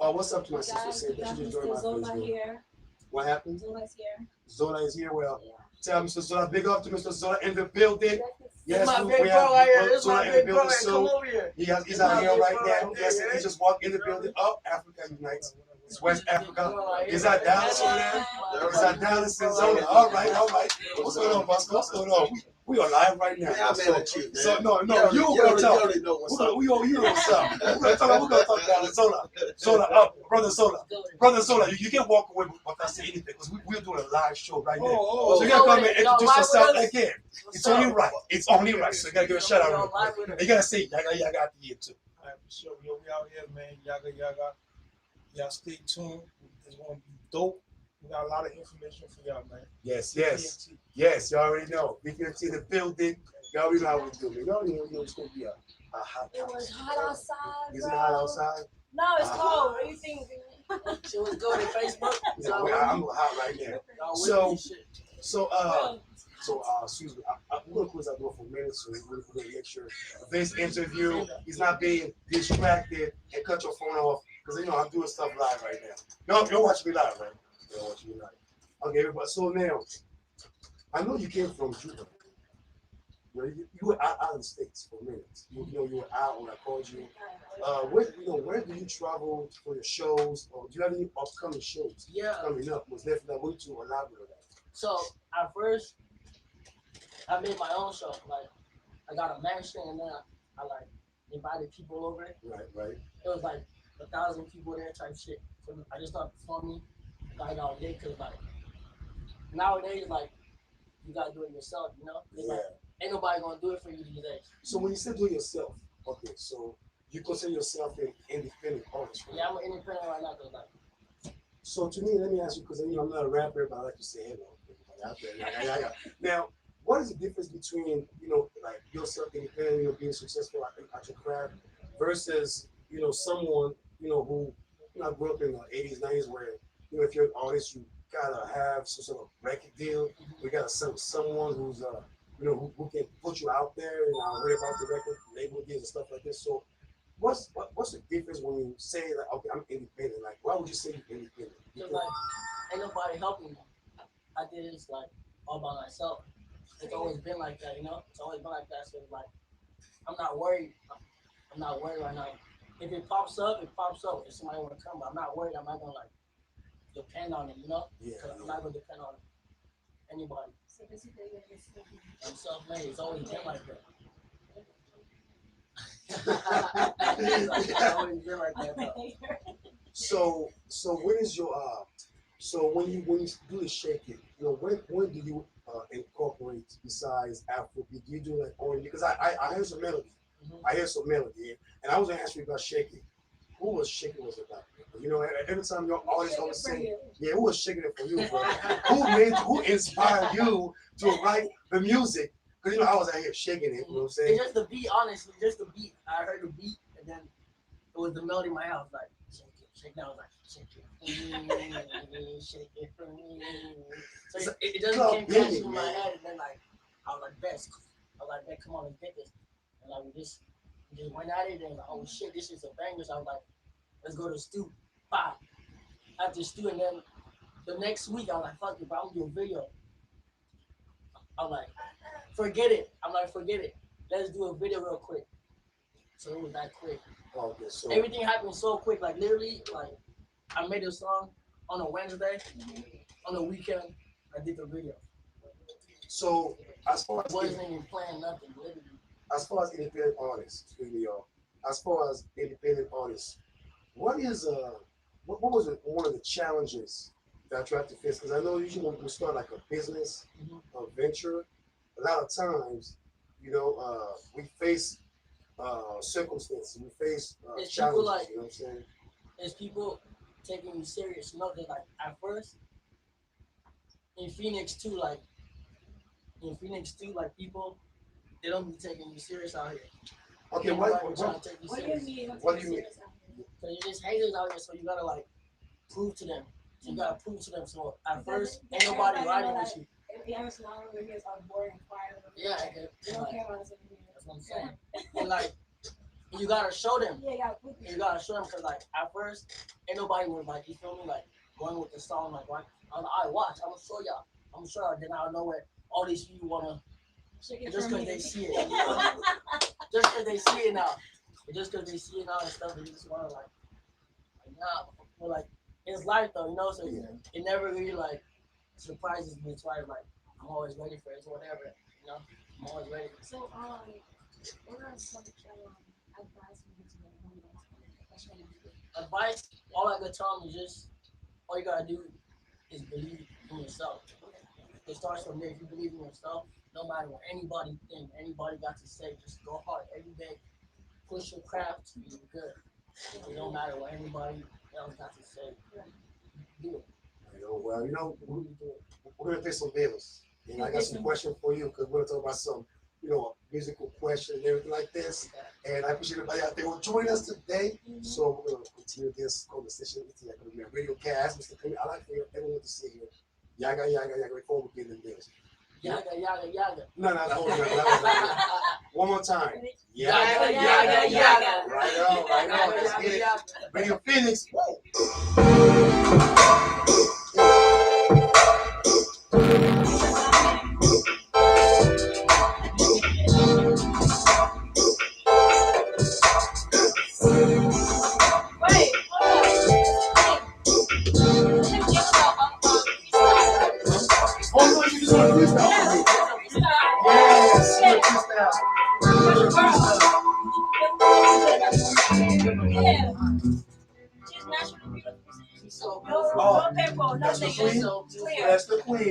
Oh, what's up to my sister? Saying that she just joined my Facebook. Here. What happened? Zola's here. Zola is here. Well, tell Mr. Zola, big up to Mr. Zola in the building. Yes, my big bro right here. This is my big brother. Come over here. He's out here right now. Yes, he just walked in the building. Up, Africa unites. It's West Africa. Is that Dallas over there? Is that Dallas and Zola? All right. What's going on, Bosco? What's going on? We are live right now. Yeah, so no, you gonna talk. You know what's up. We're gonna talk Dallas. Zola up, brother Zola. You can't walk away without saying anything because we're doing a live show right now. So you gotta come and introduce yourself again. It's only right. So you gotta give a shout out. You gotta say Yaggah Yaggah at the end too. All right, for sure. Yo, we out here, man. Yaggah Yaggah. Y'all stay tuned. It's gonna be dope. We got a lot of information for y'all, man. Yes. You already know. We can see the building. You already know how we do it. You already know it's gonna be a hot. It was hot outside. Is it hot outside? No, it's cold. What do you think? She was good on Facebook. I'm hot right now. So, excuse me. We're gonna close that door for a minute, so we're gonna make sure this interview is not being distracted and cut your phone off because you know I'm doing stuff live right now. You're watching me live, right? You're watching me live. Okay, everybody. So now, I know you came from Juba. You were out of the States for a minute. You were out when I called you. Where do you travel for your shows, or do you have any upcoming shows coming up? Was definitely I want to elaborate on that. So at first, I made my own show. Like I got a mansion, and then I like invited people over. Right. It was like 1,000 people there, type shit. So I just started performing. I got lit because like nowadays, like you gotta do it yourself, you know. Like, ain't nobody gonna do it for you these days. So when you say do it yourself, okay, so you consider yourself an independent artist, right? Yeah, I'm an independent right now. Cause like. So to me, let me ask you, because I'm not a rapper, but I like to say hello. Now, what is the difference between like yourself independent, being successful at your craft, versus someone who grew up in the 80s, 90s, where if you're an artist, you gotta have some sort of record deal. You gotta sell someone who's who can put you out there and worry about the record label deals and stuff like this. So what's the difference when you say like, okay, I'm independent? Like, why would you say you're independent? Because like ain't nobody helping me. I did this like all by myself. It's always been like that, you know. It's always been like that. So like, I'm not worried. I'm not worried right now. If it pops up, it pops up. If somebody want to come, but I'm not worried. I'm not gonna like depend on it, you know. Yeah. I'm not gonna depend on anybody. So basically, I'm self-made. It's always been like that. It's always been like that. Though. So when is your so when you do the shake it, you know, when do you incorporate besides Afrobeat? Do you do like only because I hear some melody. Mm-hmm. I hear some melody, and I was gonna ask you about shaking. Who was shaking was about? You know, every time your artist always say, yeah, who was shaking it for you, bro? who inspired you to write the music? Because you know I was out here shaking it. You know what I'm saying? It's just the beat, honestly, just the beat. I heard the beat, and then it was the melody in my house, like shake it, shake. Now I was like shake it, shake it for me. So it just came catching in my head, and then like I was like, best. I was like, man, come on, let's get this. And like we just went at it, and like, oh shit, this is a banger. So I was like, let's go to the stew. Bye. After the stew, and then the next week I was like, fuck it, bro, I'm gonna do a video. I'm like, forget it. I'm like, forget it. Let's do a video real quick. So it was that quick. Okay, so everything happened so quick. Like literally, like I made a song on a Wednesday. On the weekend, I did the video. So as far as wasn't even playing nothing, literally. As far as independent artists, as far as independent artists, what is what was one of the challenges that you have to face? Because I know usually when we start like a business, a venture, a lot of times, you know, we face circumstances, we face challenges. Like, you know what I'm saying? It's people taking you serious. You know, because like at first in Phoenix too, like people they don't be taking you serious out here. Okay, what do you mean? What do you mean? So you just haters out here, so you gotta like prove to them. So you gotta prove to them. So at first, ain't nobody riding with you. Yeah, it's not over here. It's all boring and quiet. Yeah, they don't care about us over here. That's what I'm saying. And like, you gotta show them. Yeah, you gotta show them because like at first, ain't nobody was like, you feel me, like going with the song, like what? I watch. I'm gonna show y'all. Then I know where all these people wanna. Just because they see it. Just because they see it now. Just because they see it now and stuff, they just wanna like nah. But like it's life though, you know. So it never really like surprises me. It's why like I'm always ready for it, whatever. You know, I'm always ready. So what are some advice you give to them? Advice, all I could tell them is just all you gotta do is believe in yourself. It starts from there. If you believe in yourself, no matter what anybody think, anybody got to say, just go hard every day. Push your craft, you're good. It don't matter what anybody else got to say. Do it. Well, you know, we're gonna pay some bills. And I got some questions for you because we're gonna talk about some, you know, musical questions and everything like this. And I appreciate everybody out there who joined us today. So we're gonna continue this conversation with you. We're gonna be a RadioCast, Mr. Clement. I like for everyone to see here. Yaggah, Yaggah, Yaggah, before we get into this. Yaggah, Yaggah, Yaggah. No. One more time. Yaggah, Yaggah, Yaggah. Right on. Let's get it. Radio Phoenix.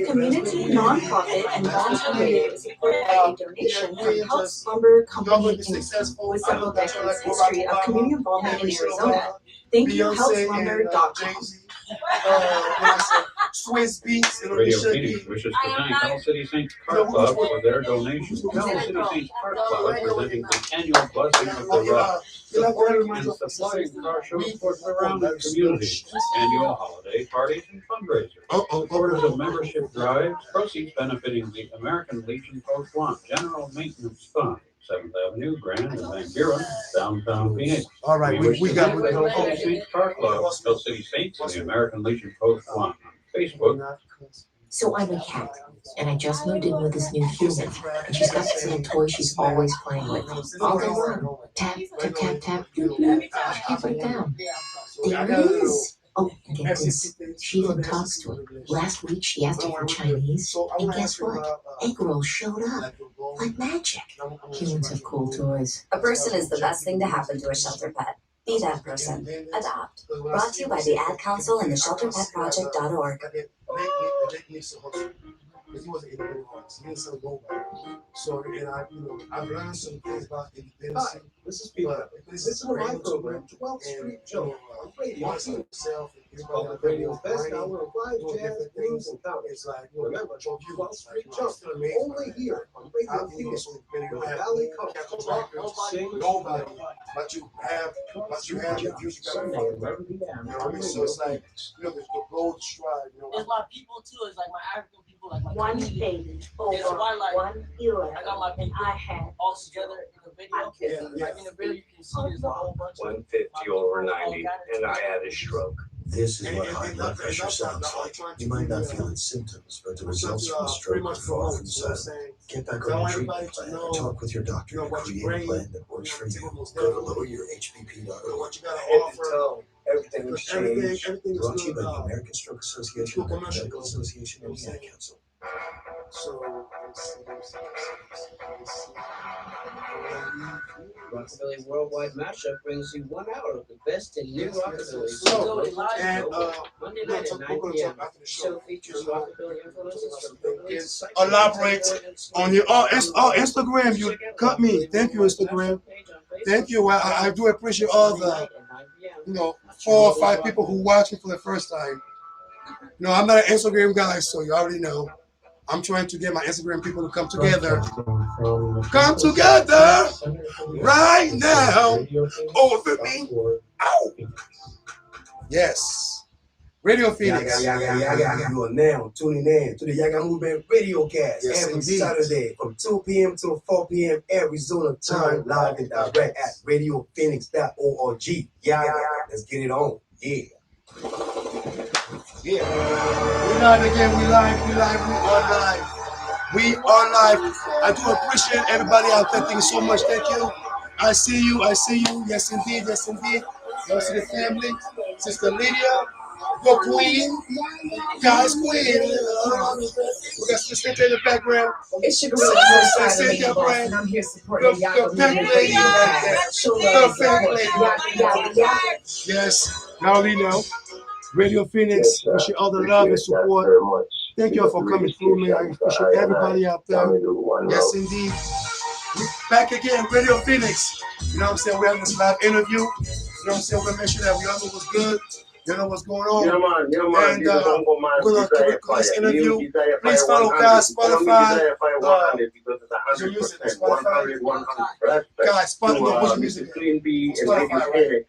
Community, nonprofit, and volunteer supported by a donation from Help Slumber Company Inc. With several decades history of community involvement in Arizona. Thank you, helpslumber.com. Swiss Beats and Radio Phoenix wishes to thank All City Saints Car Club for their donation. The All City Saints Car Club presenting the annual Blessing of the Rock, supporting and supplying car shows for surrounding communities, annual holiday parties and fundraisers. Orders of membership drives, proceeds benefiting the American Legion Post 1 General Maintenance Fund, 7th Avenue, Grand and Van Buren, downtown Phoenix. All right, we got All City Saints Car Club, Hill City Saints, and the American Legion Post 1. Facebook. So I'm a cat, and I just moved in with this new human, and she's got this little toy she's always playing with. All day long. Tap, tap, tap, tap. She can't put it down. There it is. Oh, and get this. She even talks to it. Last week, she asked it for Chinese, and guess what? Egg rolls showed up. Like magic. Humans have cool toys. A person is the best thing to happen to a shelter pet. Be that person. Adopt. Brought to you by the Ad Council and the ShelterPetProject.org. He wasn't independent artist. He didn't sell nobody. So, and I've learned some things about independence. Hi, this is Peter. Listen to my program, 12th Street Joe, on Radio himself and Public Radio's best hour of live jazz, blues, and comedy. It's like, Remember, 12th Street Joe, only here on Radio Phoenix, Valley Country. Nobody, but you have the views you got to follow. You know what I mean? So it's like, the gold stride. It's my people too. It's like my African people, like my one community. faith over It's why, like, one era. I got my people I had all together in the video. Like in the video, you can see there's a whole bunch of 150 over 90, and I had a stroke. This is what high blood pressure sounds like. You might not feel its symptoms, but the results from a stroke are far from sudden. Get back on your treatment plan and talk with your doctor to create a plan that works for you. Go to loweryourhpp.org. Everything was changed. Brought to you by the American Stroke Association, the Medical Association, and the Ad Council. Rockabilly Worldwide Mashup brings you 1 hour of the best in new rockabilly. Monday night at 9 p.m. The show features rockabilly influences from Brooklyn's Elaborate on your Instagram. You cut me. Thank you, Instagram. Thank you. I do appreciate all the 4 or 5 people who watch me for the first time. I'm not an Instagram guy, so you already know. I'm trying to get my Instagram people to come together. Come together right now over me. Ow. Yes. Radio Phoenix. You are now tuning in to the Yaggah Movement RadioCast every Saturday from 2 p.m. to 4 p.m. Arizona time, live and direct at radiophoenix.org. Let's get it on. We're live again. We are live. We are live. I do appreciate everybody out there. Thank you so much. Thank you. I see you. Yes, indeed. Yes, indeed. Love to the family. Sister Lydia. Your queen. Guys, queen. We got Sister in the background. It's your girl, and I'm here supporting Yaggah. Yes, now we know. Radio Phoenix, appreciate all the love and support. Thank you all for coming through, man. I appreciate everybody out there. Yes, indeed. We're back again, Radio Phoenix. You know what I'm saying? We're having this live interview. You know what I'm saying? We're going to make sure that we all know what's good. You know what's going on. And we're going to keep this interview. Please follow guys, Spotify. Your music, Spotify. Guys, Spotify, what's your music? Spotify.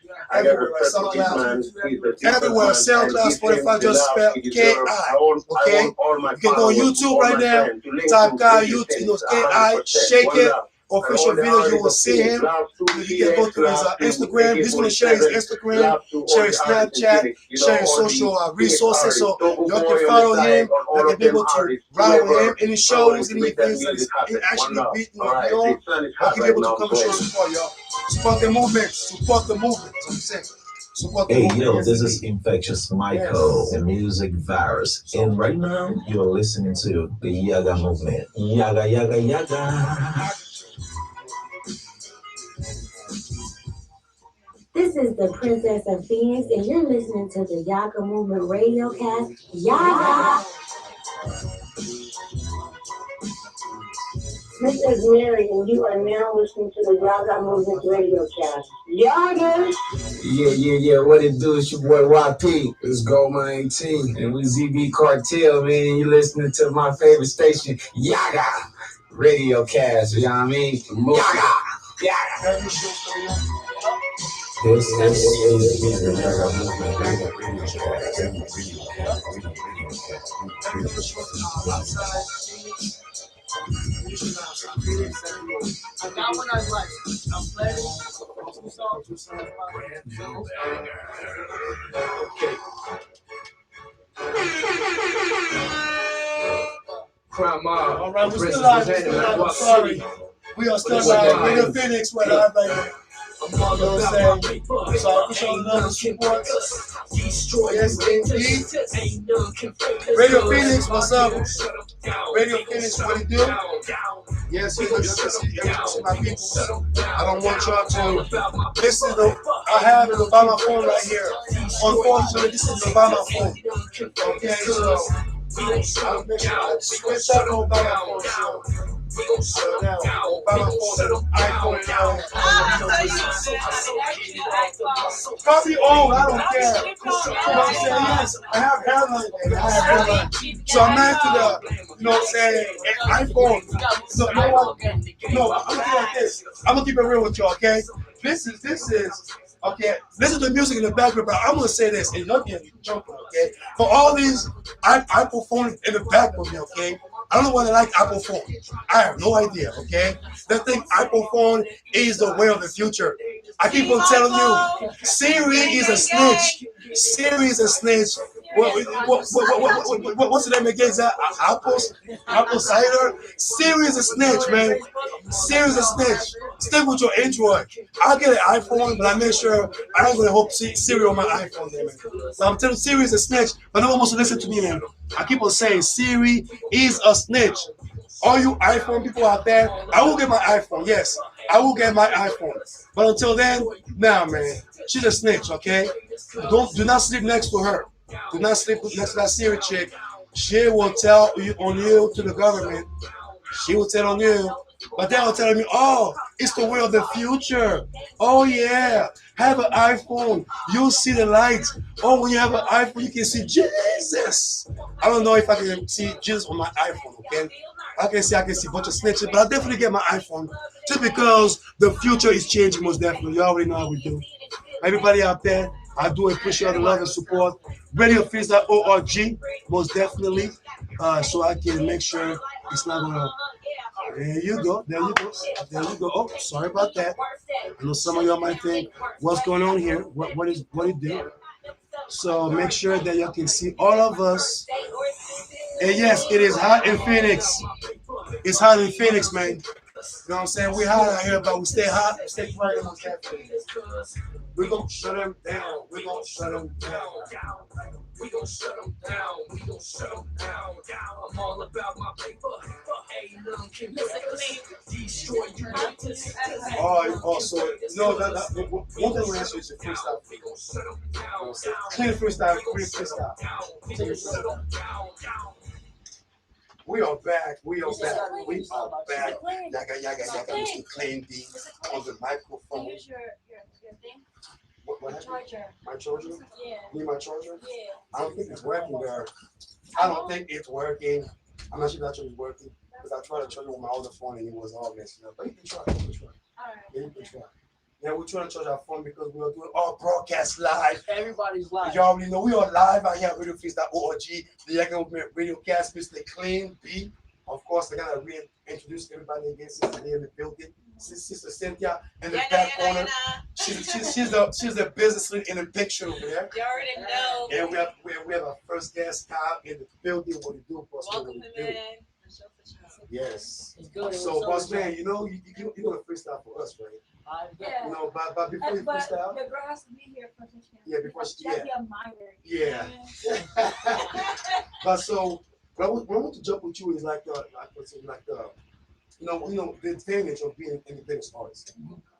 Everywhere, SoundCloud, Spotify, just spell K-I. Okay? You can go on YouTube right now. Type Kai, YouTube, K-I, shake it. Official video, you will see him. You can go to his Instagram. He's going to share his Instagram, share his Snapchat, share his social resources. So y'all can follow him. Y'all can be able to ride with him. Any shows, any events that is actually beating on, y'all can be able to come and show support, y'all. Support the movement. Support the movement. That's what I'm saying. Hey, yo, this is Infectious Michael, the music virus. And right now, you're listening to the Yaggah Movement. Yaggah, Yaggah, Yaggah. This is the Princess of Phoenix, and you're listening to the Yaggah Movement RadioCast. Yaggah! This is Mary, and you are now listening to the Yaggah Movement RadioCast. Yaggah! Yeah. What it do? It's your boy YP. It's Goldman 18. And we ZB Cartel, man. You listening to my favorite station, Yaggah RadioCast. You know what I mean? Yaggah! This is the Yaggah Movement I got one I like. I'm playing 2 songs. Okay. Crime Mob. All right, we're still live. We're still live. I'm sorry. We are still live. Radio Phoenix, we're live right now. You know what I'm saying? So I appreciate all the love and support. Yes, indeed. Radio Phoenix, what's up? Radio Phoenix, what it do? Yes, you can see my people. I don't want y'all to listen to. I have it by my phone right here. Unfortunately, this is by my phone. Okay, so I'll make sure I switch up on by my phone. So now, by my phone, iPhone. Probably old, I don't care. You know what I'm saying? Yes, I have hairline. I have hairline. So I'm not to the, you know what I'm saying, iPhone. So you know what? No, I'm gonna do like this. I'm gonna keep it real with y'all, okay? This is, okay, listen to the music in the background, but I'm gonna say this, and y'all can jump on, okay? For all these Apple phones in the back of me, okay? I don't know why they like Apple phone. I have no idea, okay? They think Apple phone is the way of the future. I keep on telling you, Siri is a snitch. Siri is a snitch. What's the name again? Is that Apple cider? Siri is a snitch, man. Siri is a snitch. Stick with your Android. I'll get an iPhone, but I make sure I ain't gonna hope Siri on my iPhone there, man. So I'm telling you, Siri is a snitch, but no one wants to listen to me, man. I keep on saying Siri is a snitch. All you iPhone people out there, I will get my iPhone. Yes, I will get my iPhone. But until then, nah, man. She's a snitch, okay? Do not sleep next to her. Do not sleep next to that Siri chick. She will tell you on you to the government. She will tell on you. But they are telling me, oh, it's the way of the future. Oh, yeah. Have an iPhone. You'll see the lights. Oh, when you have an iPhone, you can see Jesus. I don't know if I can see Jesus on my iPhone, okay? I can see a bunch of snitches, but I'll definitely get my iPhone just because the future is changing most definitely. You already know how we do. Everybody out there, I do appreciate the love and support. RadioFeeds.org, most definitely, so I can make sure it's not going to. There you go. There you go. There you go. Oh, sorry about that. I know some of y'all might think, what's going on here? What it do? So make sure that you can see all of us. And yes, it is hot in Phoenix. It's hot in Phoenix, man. You know what I'm saying? We hot out here, but we stay hot, stay quiet on campus. We're going to shut them down. We're going to shut them down. We gon' shut them down. We gon' shut them down. I'm all about my paper. Ain't nothing can destroy you. Oh, so no, one thing we answer is your freestyle. We gon' shut them down. Clean freestyle, clean freestyle. Take it freestyle. We are back. We are back. We are back. Yaggah, Mr. Clean D on the microphone. Here's your thing. What Charger. My charger? Yeah. Need my charger? Yeah. I don't think it's working there. I don't think it's working. I'm not sure that charger is working because I tried to charge it with my other phone and it was all messing up. But you can try. You can try. All right. Yeah, you can try. Yeah, we're trying to charge our phone because we are doing our broadcast live. Everybody's live. You already know we are live out here at RadioFeeds.org. The Yaggah Movement RadioCast, Mr. Clean B. Of course, I gotta reintroduce everybody again since they're in the building. Sister Cynthia in the back corner. She's the business lead in the picture over there. You already know. And we have our first guest Kyle in the building. What do you do for us? Welcome him in. Yes. It's good. So, boss man, you know you're gonna freestyle for us, right? Yeah. You know, but before you freestyle. The girl has to be here for this. Yeah, before she. That'd be a minor. Yeah. But so, what I want to jump with you is like the the advantage of being an independent artist,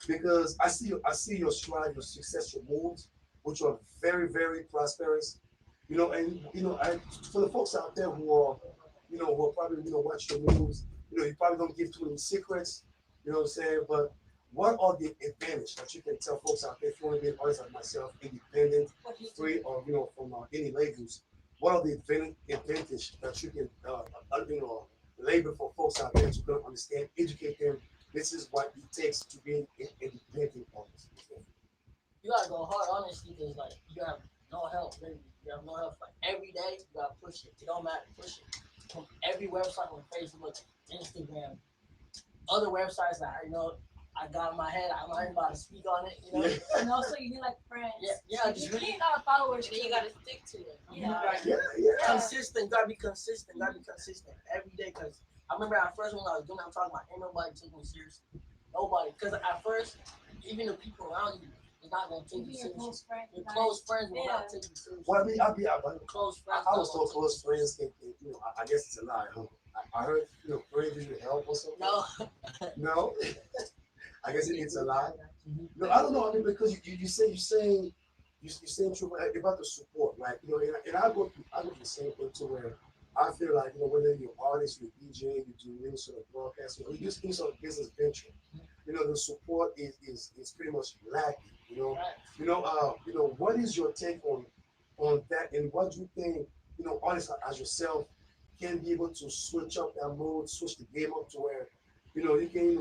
because I see your stride, your success, your moves, which are very, very prosperous. And for the folks out there who are probably watch your moves, you probably don't give too many secrets, you know what I'm saying? But what are the advantages that you can tell folks out there if you want to be an artist like myself, independent, free, or from any labels? What are the advantages that you can labor for folks out there to understand, educate them? This is what it takes to be an independent artist. You gotta go hard, honestly, because you have no help. Really. You have no help. Every day, you gotta push it. It don't matter. Push it. From every website on Facebook, Instagram, other websites that I got in my head. I learned about to speak on it. You know. Yeah. And also, you need like friends. Yeah. Just really need a lot of followers. Then you gotta stick to it. Consistent. Gotta be consistent. Every day. Cause I remember at first when I was doing, I'm talking about, ain't nobody took me seriously. Nobody. Cause at first, even the people around you, they're not gonna take you seriously. Your close friends will not take you seriously. Well, I mean, close friends. I was told close friends can, you know, I guess it's a lie, huh? I heard, you know, friends usually help or something. No. I guess it's a lie. No, I don't know. I mean, because you're saying true about the support, right? You know, and I go through the same thing to where I feel like, you know, whether you're an artist, you're a DJ, you do any sort of broadcasting, or you just do some business venture, you know, the support is pretty much lacking. You know, what is your take on that, and what do you think, you know, artists as yourself can be able to switch up that mode, switch the game up to where, you know, you can,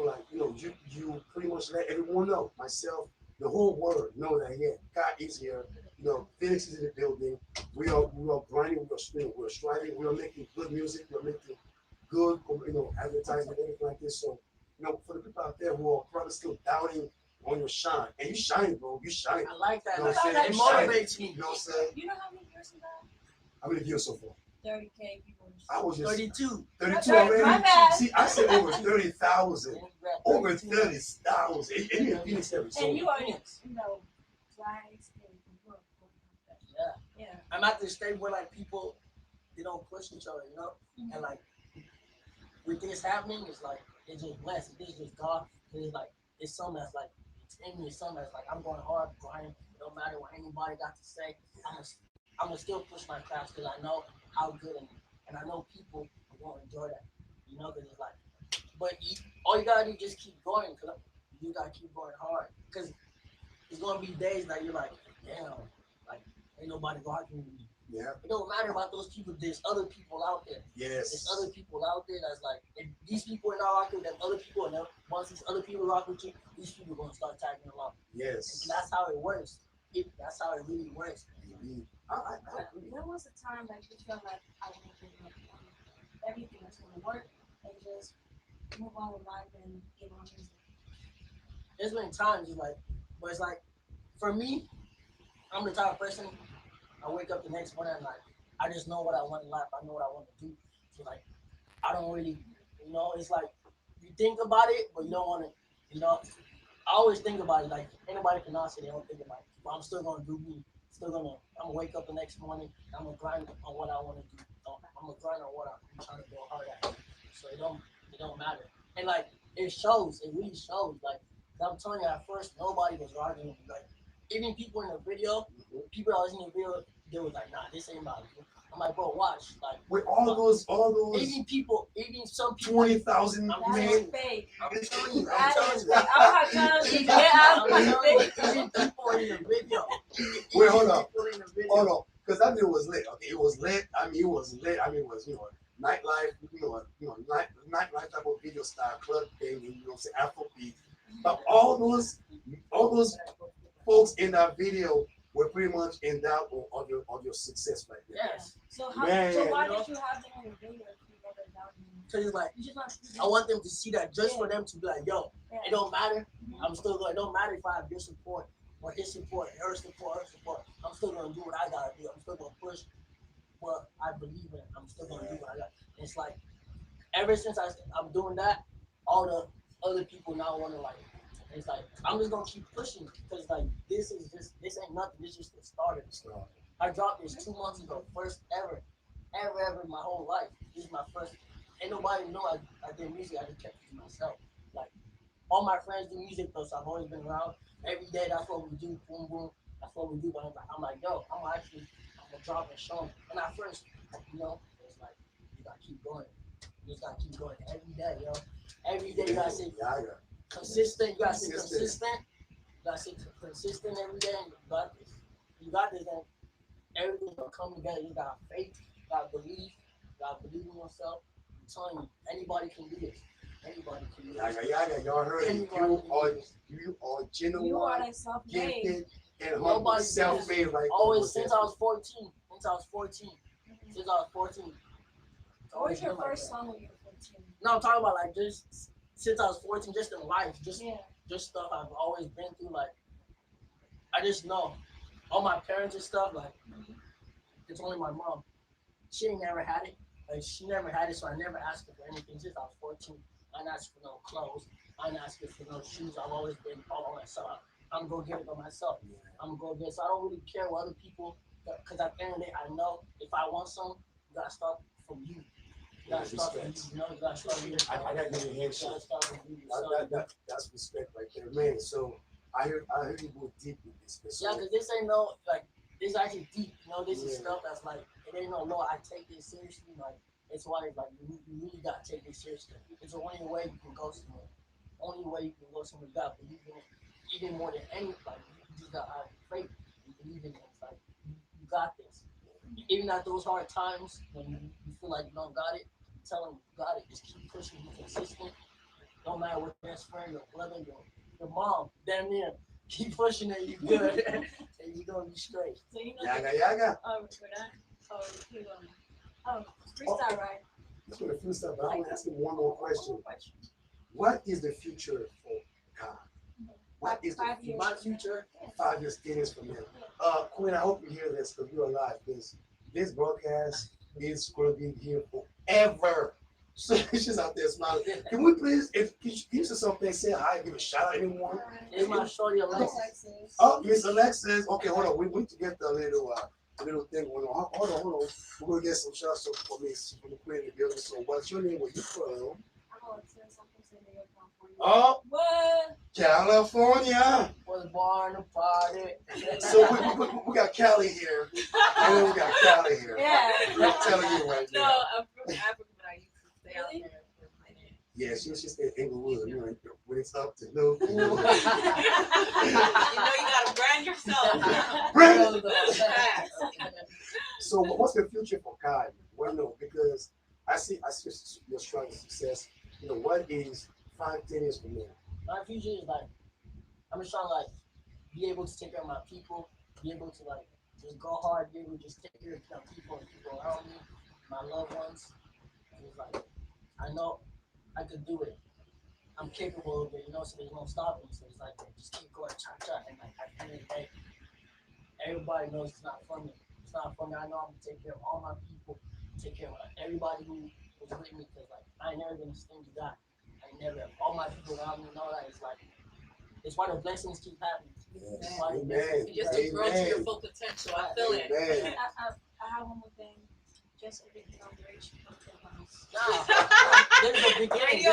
you pretty much let everyone know, myself, the whole world know that, yeah, God is here, you know, Phoenix is in the building, we are grinding, we're striving, we are making good music, we're making good, you know, advertising, anything like this. So, you know, for the people out there who are probably still doubting on your shine, and you shine, bro, you shine. I like that. You know what I'm saying? It motivates me. You know what I'm saying? You know how many years you got? How many views so far? 30K viewers. I was just 32. 32 already. My bad. See, I said over 30,000. Over 30,000. And you Phoenix every so and you are, you know, flags and yeah. I'm at this stage where like people, they don't push each other, you know, and like with this happening, it's like it's just blessed. It's just God. It's like it's something that's like it's in me. It's something that's like I'm going hard, grinding. It don't matter what anybody got to say. I'm gonna still push my craft because I know how good and I know people are gonna enjoy that. You know, because it's like, but all you gotta do is just keep going. Cause you gotta keep going hard. Cause there's gonna be days that you're like, damn, like ain't nobody rocking with me. Yeah. It don't matter about those people. There's other people out there. Yes. There's other people out there that's like, if these people are not rocking with them other people, and once these other people rock with you, these people are gonna start tagging along. Yes. And that's how it works. That's how it really works. I agree. When was the time that you felt like I want to give up everything that's going to work and just move on with life and get on music? There's been times like, but it's like, for me, I'm the type of person. I wake up the next morning and like, I just know what I want in life. I know what I want to do. So like, I don't really, you know, it's like you think about it, but you don't want to, you know. I always think about it. Like anybody can not say they don't think about it, but I'm still gonna do me. I'm gonna wake up the next morning. I'm gonna grind on what I want to do. I'm gonna grind on what I'm trying to go hard at. So it don't matter. And like it shows. It really shows. Like I'm telling you, at first nobody was rocking with me. Like even people in the video, people that was in the video, they was like, nah, this ain't about you. I'm like, bro, watch. Like with all those even some people 20,000 men. Fake. I'm telling you. I'm telling you, get out of my face. Even people in the video. Wait, hold on. Because that video was lit. Okay, it was lit. I mean, it was lit. I mean, it was, you know, nightlife, nightlife type of video style, club thing, you know, say Afrobeat. But all those folks in that video were pretty much in doubt of your success right there. Yes. So why did you have them in your video? Because it's like, I want them to see that just for them to be like, yo, it don't matter. I'm still going. It don't matter if I have your support or his support, her support. I'm still going to do what I got to do. I'm still going to push what I believe in. I'm still going to do what I got. It's like, ever since I'm doing that, all the other people now want to like, it's like, I'm just going to keep pushing because like, this ain't nothing. This is just the start of the story. I dropped this 2 months ago, first ever in my whole life. This is my first. Ain't nobody know I did music. I just kept it to myself. Like all my friends do music though, so I've always been around. Every day, that's what we do. Boom, boom. That's what we do. But I'm like, yo, I'm gonna drop and show them. And at first, you know, it's like you gotta keep going. You just gotta keep going every day, yo. Every day you gotta say consistent. You gotta say consistent. You gotta say consistent every day. And you got this. And everything's gonna come together. You got faith. You gotta believe. You gotta believe in yourself. I'm telling you, anybody can do this. Anybody can do this. Yaggah, y'all heard it. You are genuine, you are like self-made. gifted, and humble, self-made. Like always since I was 14. Since I was 14. What was your first song when you were 14? No, I'm talking about like just since I was 14, just in life, just stuff I've always been through. Like, I just know all my parents and stuff. Like, it's only my mom. She ain't never had it. Like, she never had it, so I never asked her for anything since I was 14. I didn't ask for no clothes. I didn't ask her for no shoes. I've always been all on myself. I'm gonna get it by myself. I'm gonna get it. So I don't really care what other people, because at the end of the day, I know if I want something, you gotta start from you. You gotta start from you. You know, you gotta start from you. I got to give you a handshake. That's respect right there, man. So I heard you go deep with this. Yeah, because this ain't no, like, this is actually deep. You know, this is stuff that's like, it ain't no, I take this seriously. Like, it's why, like, you really gotta take this seriously. It's the only way you can go somewhere. Only way you can go somewhere. You gotta believe in it. Even more than any, like, you just gotta have faith. You believe in it. It's like, you got this. Even at those hard times when you feel like you don't got it, tell them you got it. Just keep pushing, be consistent. No matter what your best friend, your brother, your mom, damn near, keep pushing it, you good. And you're gonna be straight. So you know Yaggah. For that, freestyle, right? Let's go to freestyle, but I want to ask you one more question. What is the future for God? What is my future? 5 years, 10 years from now. Queen, I hope you hear this because you're alive. This broadcast is going to be here forever. So she's out there smiling. Can we please, if you say something, say hi, give a shout out anyone? It's my shorty Alexis. Oh, Miss Alexis. Okay, hold on. We need to get the little thing going on. Hold on. We're going to get some shout outs for Miss from the Queen in the building. So what's your name? Where you from? Oh, what? California. Was born to party. So we got Cali here. And then we got Cali here. Yeah. I'm telling you right now. No, I'm from Africa, but I used to stay out there for a minute. Yeah, she stayed in Inglewood. You know, when it's up to no. You know you gotta brand yourself. Brand. So what's the future for God? Well, no, because I see your strong success. You know, what is 5, 10 years from now? My future is like, I'm just trying to like be able to take care of my people, be able to like just go hard, be able to just take care of people and people around me, my loved ones. And it's like, I know I could do it. I'm capable of it, you know, so there's no stopping. So it's like, just keep going, cha-cha. And like, at the end of the day, everybody knows it's not for me. It's not for me. I know I'm going to take care of all my people, take care of everybody who was with me, because like, I ain't never been a stingy guy. All my people around me know that. It's like, it's why the blessings keep happening. Yes. Amen. Just to grow to your full potential. I feel it. I have one more thing. Just a big inauguration of the house. There's a beginning.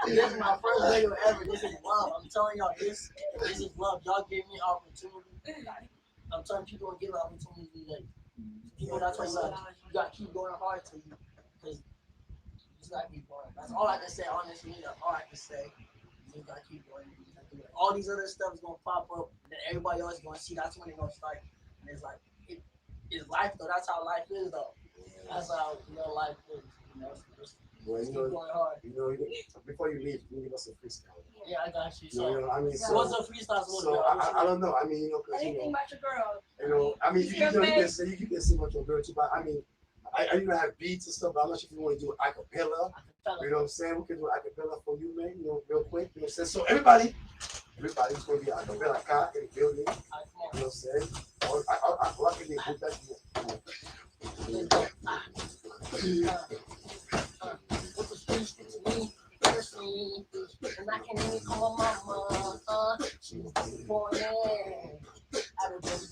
This is my first video ever. This is love. I'm telling y'all, this is love. Y'all gave me an opportunity. I'm telling people to give an opportunity. Like, people, that's why you gotta keep going hard to you. Because you just gotta keep going. That's all I can say, honestly. That's all I can say. You just gotta keep going. All these other stuff is gonna pop up, and then everybody else is gonna see. That's when it's gonna start. And it's like, it's life though. That's how life is though. That's how life is. You know, just keep going hard. You know, before you leave, you give us a freestyle. Yeah, I got you. So, I mean, what's a freestyle? So I don't know. I mean, you know, anything about your girl. You know, I mean, you can sing about your girl too, but I mean. I you know have beats and stuff, but I'm not sure if you want to do acapella. You know what I'm saying? We can do acapella for you, man. You know, real quick. You know what I'm saying? So everybody's going to be acapella car in the building. You know what I'm saying? I can do that. And I can even call my mama. She's born in. I was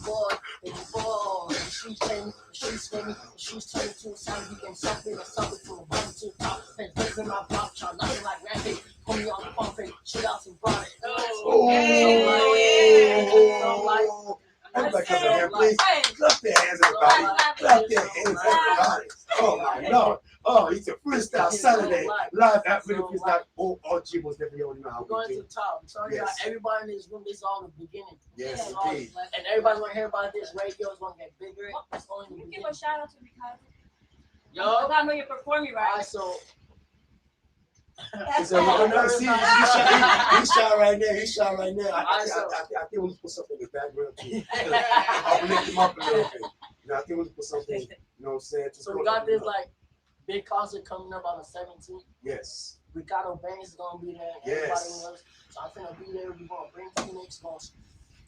baby boy. She's turning to a sound. You can something or something to a bump to the top. And face in my block, child, nothing like rapping. Put me on the pump and shoot out some brought it. Everybody come in here, please. Clap their hands, everybody. Clap their hands, everybody. Oh my Lord. Oh, it's a freestyle Saturday. Live at Radio Freestyle. Oh, G was definitely on now. We're going to the top. I'm sorry, everybody in this room, this is all the beginning. Yes, indeed. And everybody's going to hear about this. Radio is going to get bigger. It's only the You beginning. give a shout out to because Yo. I know you're performing right. All right, so. He's shot right there. He's shot right there. I think we'll put something in the background too. I'll lift him up a little bit. You know, I think we'll put something, you know what I'm saying? So we got this like big concert coming up on the 17th. Yes. Ricardo Banks is gonna be there. Yes. Everybody else. So I'm gonna be there. We're gonna bring Phoenix. And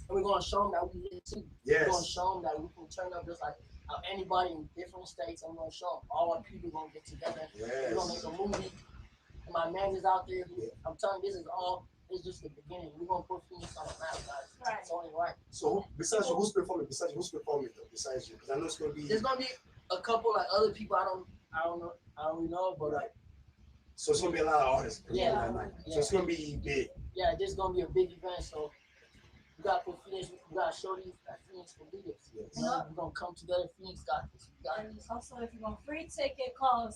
we're gonna show them that we live too. Yes. We're gonna show them that we can turn up just like anybody in different states. I'm gonna show them all our people gonna get together. Yes. We're gonna make a movie. And my man is out there. I'm telling you, it's just the beginning. We're gonna put Phoenix on the map, guys. Right. It's only right. So besides you, who's performing? Besides you, who's performing though? Besides you, because I know it's gonna be. There's gonna be a couple like other people I don't really know, but like. So it's gonna be a lot of artists. Yeah. That night. So it's gonna be big. Yeah, this is gonna be a big event. So we gotta put Phoenix. We gotta show these that Phoenix can do this. Yes. We're gonna come together. Phoenix got this. We got And this. also, if you want free ticket, call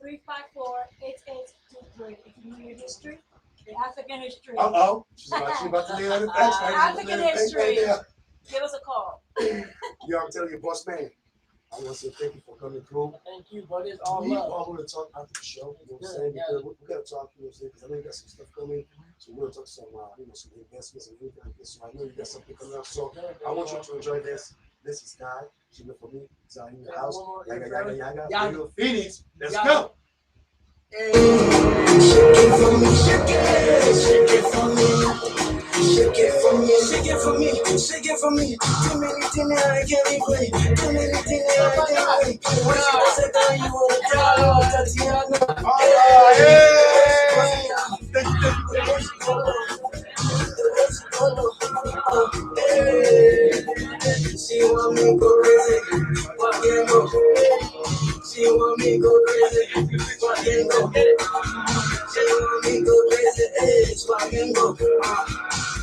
602-354-8823. If you know your history, your African history. She's about to lay on the facts. African history. Give us a call. Yo, I'm telling you, boss man. I want to say thank you for coming through. Thank you, but it's all We love. all want to talk after the show. You know what I'm saying? Because we got to talk, you know what I'm saying? Because I know you got some stuff coming. So we're going to talk some, some investments and everything like this. So I know you got something coming up. So I want you to enjoy this. This is Guy. She for me. It's out in the house. Yaggah. Radio Phoenix. Let's go. Shake it for me, shake it for me, shake it for me, shake it for me, shake it for me. Too many things I can't replay. Too many things I can't wait. When she was a guy, you wanna tell Tatiana. She want me go crazy, she want me go crazy, she want me go crazy, Swagendo.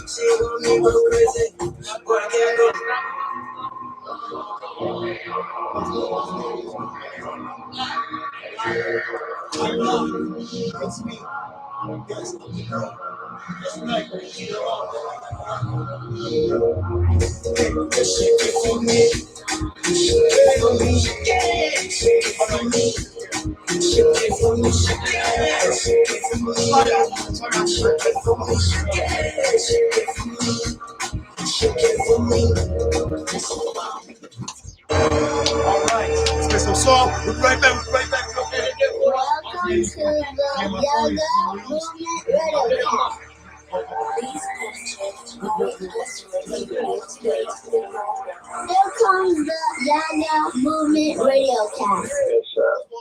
She want me go crazy, Swagendo. It's me. Yes, it's night. Shake it for me. Shake it for me. Shake it for me. Shake it for me. Shake it for me. Shake it for me. Shake it for me. All right, let's get some song. We'll be right back. Welcome to the Yaggah Movement RadioCast. Please here comes the Yaggah Movement RadioCast. Yes,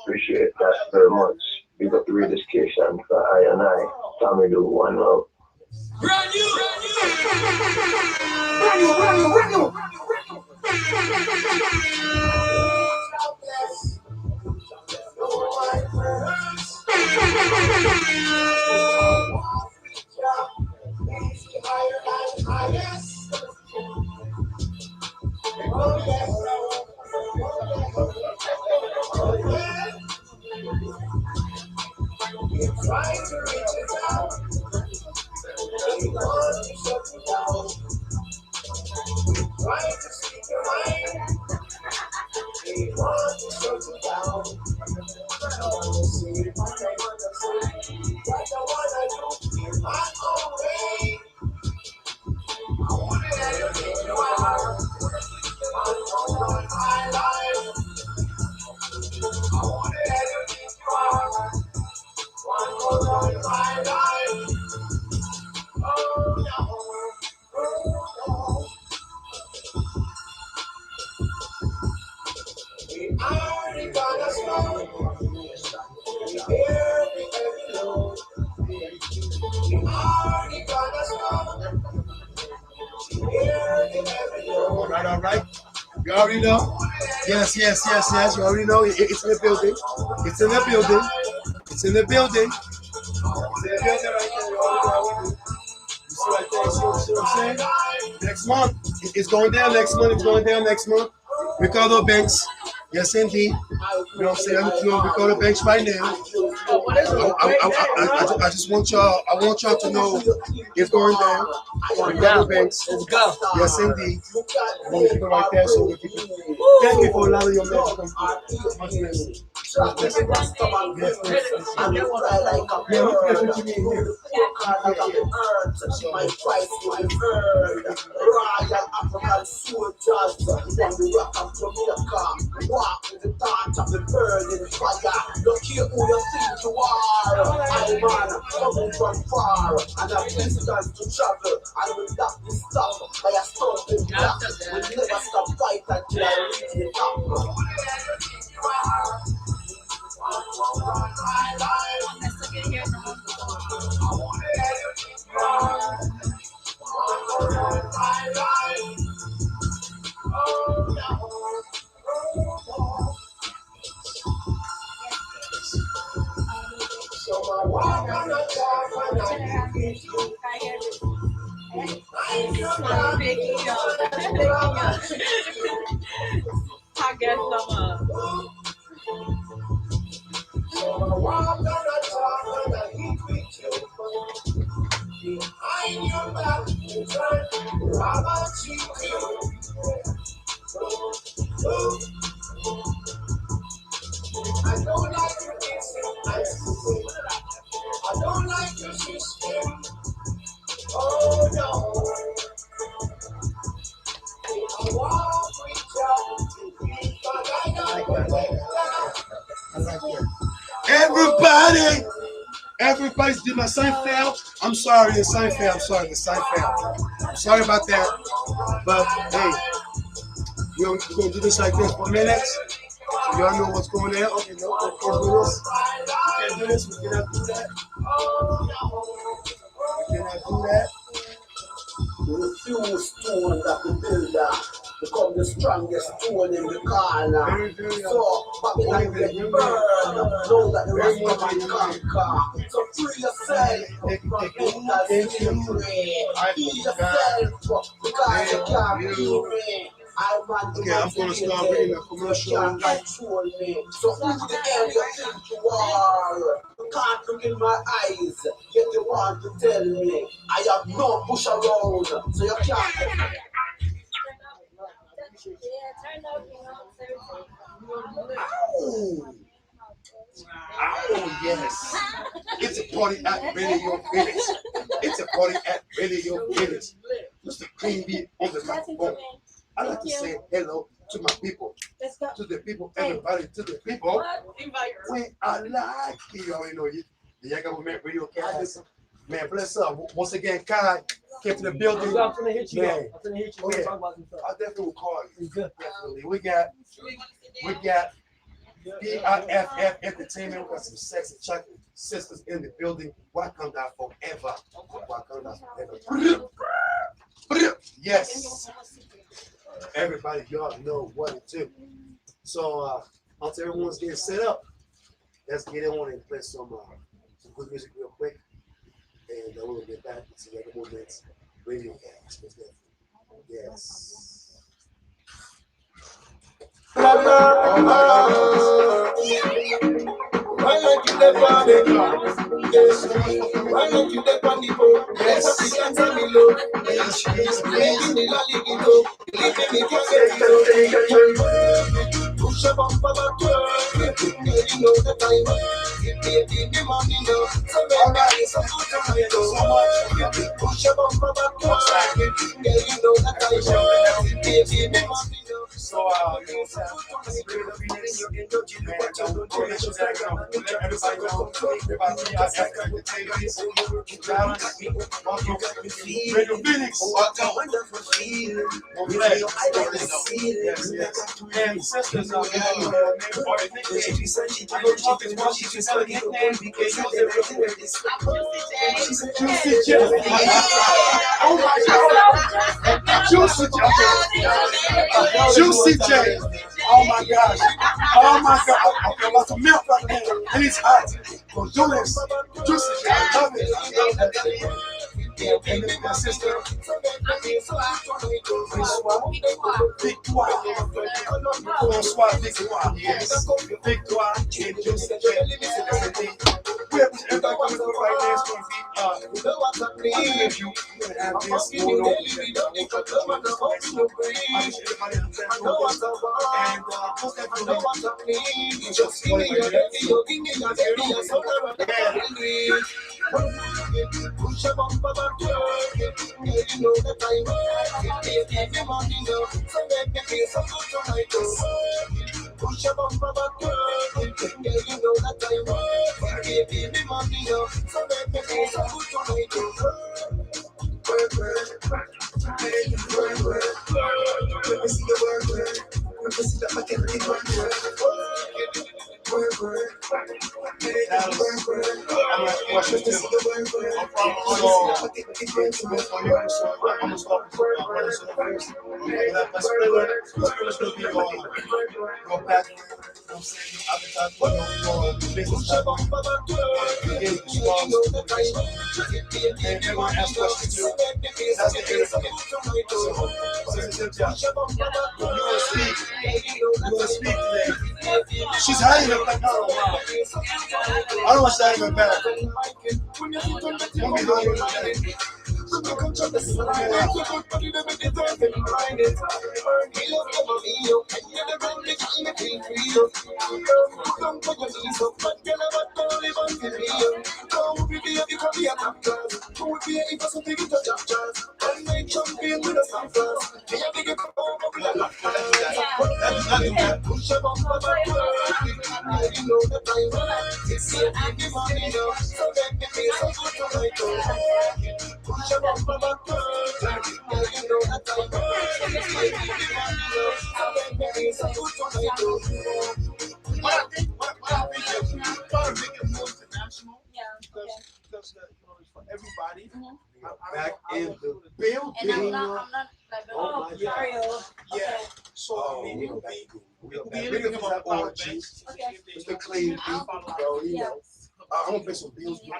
appreciate that very much. Big up the radio station for I and I. Tommy do one love. Brand new. Trying to reach it out. He wants to shut you down. Trying to speak your mind. He wants to shut you down. I wanna see what I wanna say. What I wanna do in my own way. I wanna let you think you are. I'm on my life. I wanna let you think you are. One more on my life. Oh no, oh no. We already got us wrong. We barely ever know. We already got us wrong. We barely ever know. All right. You already know? Yes. You already know. It's in the building. It's in the building. It's in the building. It's in the building right there. You already know what we do. You see right there? See what I'm saying? Next month. It's going down next month. It's going down next month. Ricardo Banks. Yes, indeed. You know what I'm saying? Ricardo Banks right now. I just want y'all. I want y'all to know it's going down. Ricardo Banks. Let's go. Yes, indeed. I want to keep it right there so we can. Thank you for allowing your man to come through. shot with the rasta man girl. And you fly like a bird. Rule the forecast of the earth. My price will be earned. Royal African soldiers from the rock of Jamaica. Walk with the torch of the burning fire. Look here who you think you are. I man coming from far. And a distance to travel. And will not be stopped by a stumbling block. We'll never stop fight until I reach the top. I guess I'm I don't like your I don't like your system. Oh no. I want to reach out, but I Everybody! Everybody's doing my Seinfeld. I'm sorry, the Seinfeld. The Seinfeld. I'm sorry about that. But hey, we're going to do this like this for minutes. So y'all know what's going on. Okay, no, we can't do this. We can't do this. We cannot do that. We cannot do that. The few stone that the builder become the strongest stone in the corner. So Babylon get burned. Know that the rest of my conquer. So free yourself from mental slavery. Heal yourself because you can't heal me. Okay, I'm going to start reading a commercial. Control me. So who the hell you think you are? You can't look in my eyes, yet you want to tell me I have no push around, so you can't. Oh, yes. It's a party at Radio Village. It's a party at Radio Village. Mr. Queen Bee on the microphone. I like to say hello to my people, to the people, everybody, to the people. We are like, you already know you. The Yaggah Movement RadioCast. Man, bless up. Once again, Kai came to the building. I'm going to hit you. Man. I'm going to hit you. Yeah. Talk about some stuff. I definitely will call you. Definitely. We got BIFF Entertainment. We got some sexy chocolate sisters in the building. Wakanda forever. Wakanda forever. Yes. Everybody, y'all know what to do. So, until everyone's getting set up, let's get on and play some good music real quick. And we'll get back to the Yaggah Movement RadioCast. Yes. Why not you the party? Yes. Why not you the party? Yes. You can tell me low. Yes. Making the lolly go. Leaving me can't get it. Push up on my girl. You know the time. Baby, the money now. So baby, so good. Push up on my girl. You know the time. Baby, the money now. So, Radio Phoenix. And sisters, Juicy J. Oh my God. Juicy J. Juicy J. Oh my gosh. Oh my God. I feel like some milk right now. And it's hot. Go do this. Juicy J. I love it. I love that. And then my sister. Victoire. Bonsoir, Victoire. Yes. Victoire. And Juicy J. Everybody coming through right now is going to be you. We're going to have this going on. And what's that? Just give me your baby, you give me your baby, your soul around the world. Push your bumper back, girl, you know that I work it. Give me money now, so make me feel so good tonight. Push your bumper back, girl, you know that I work it. Give me money now, so make me feel so good tonight. Work, let me see the work, let me see that I can keep work, I'm gonna question too. I'm gonna start with running so first. Let's play with it. Let's be go back. I'm saying advertise for your business. Again, strong. And they're gonna ask questions too. That's the area. You wanna speak? You wanna speak today? She's hiding up like I don't know. I don't want to say anything back. Don't be hiding today. Because you know, it's for everybody. Back in the building. And I'm not like, yeah. So I mean, we'll be anything about orgies. It's the clean beat, bro. You know. I'm gonna pay some bills. I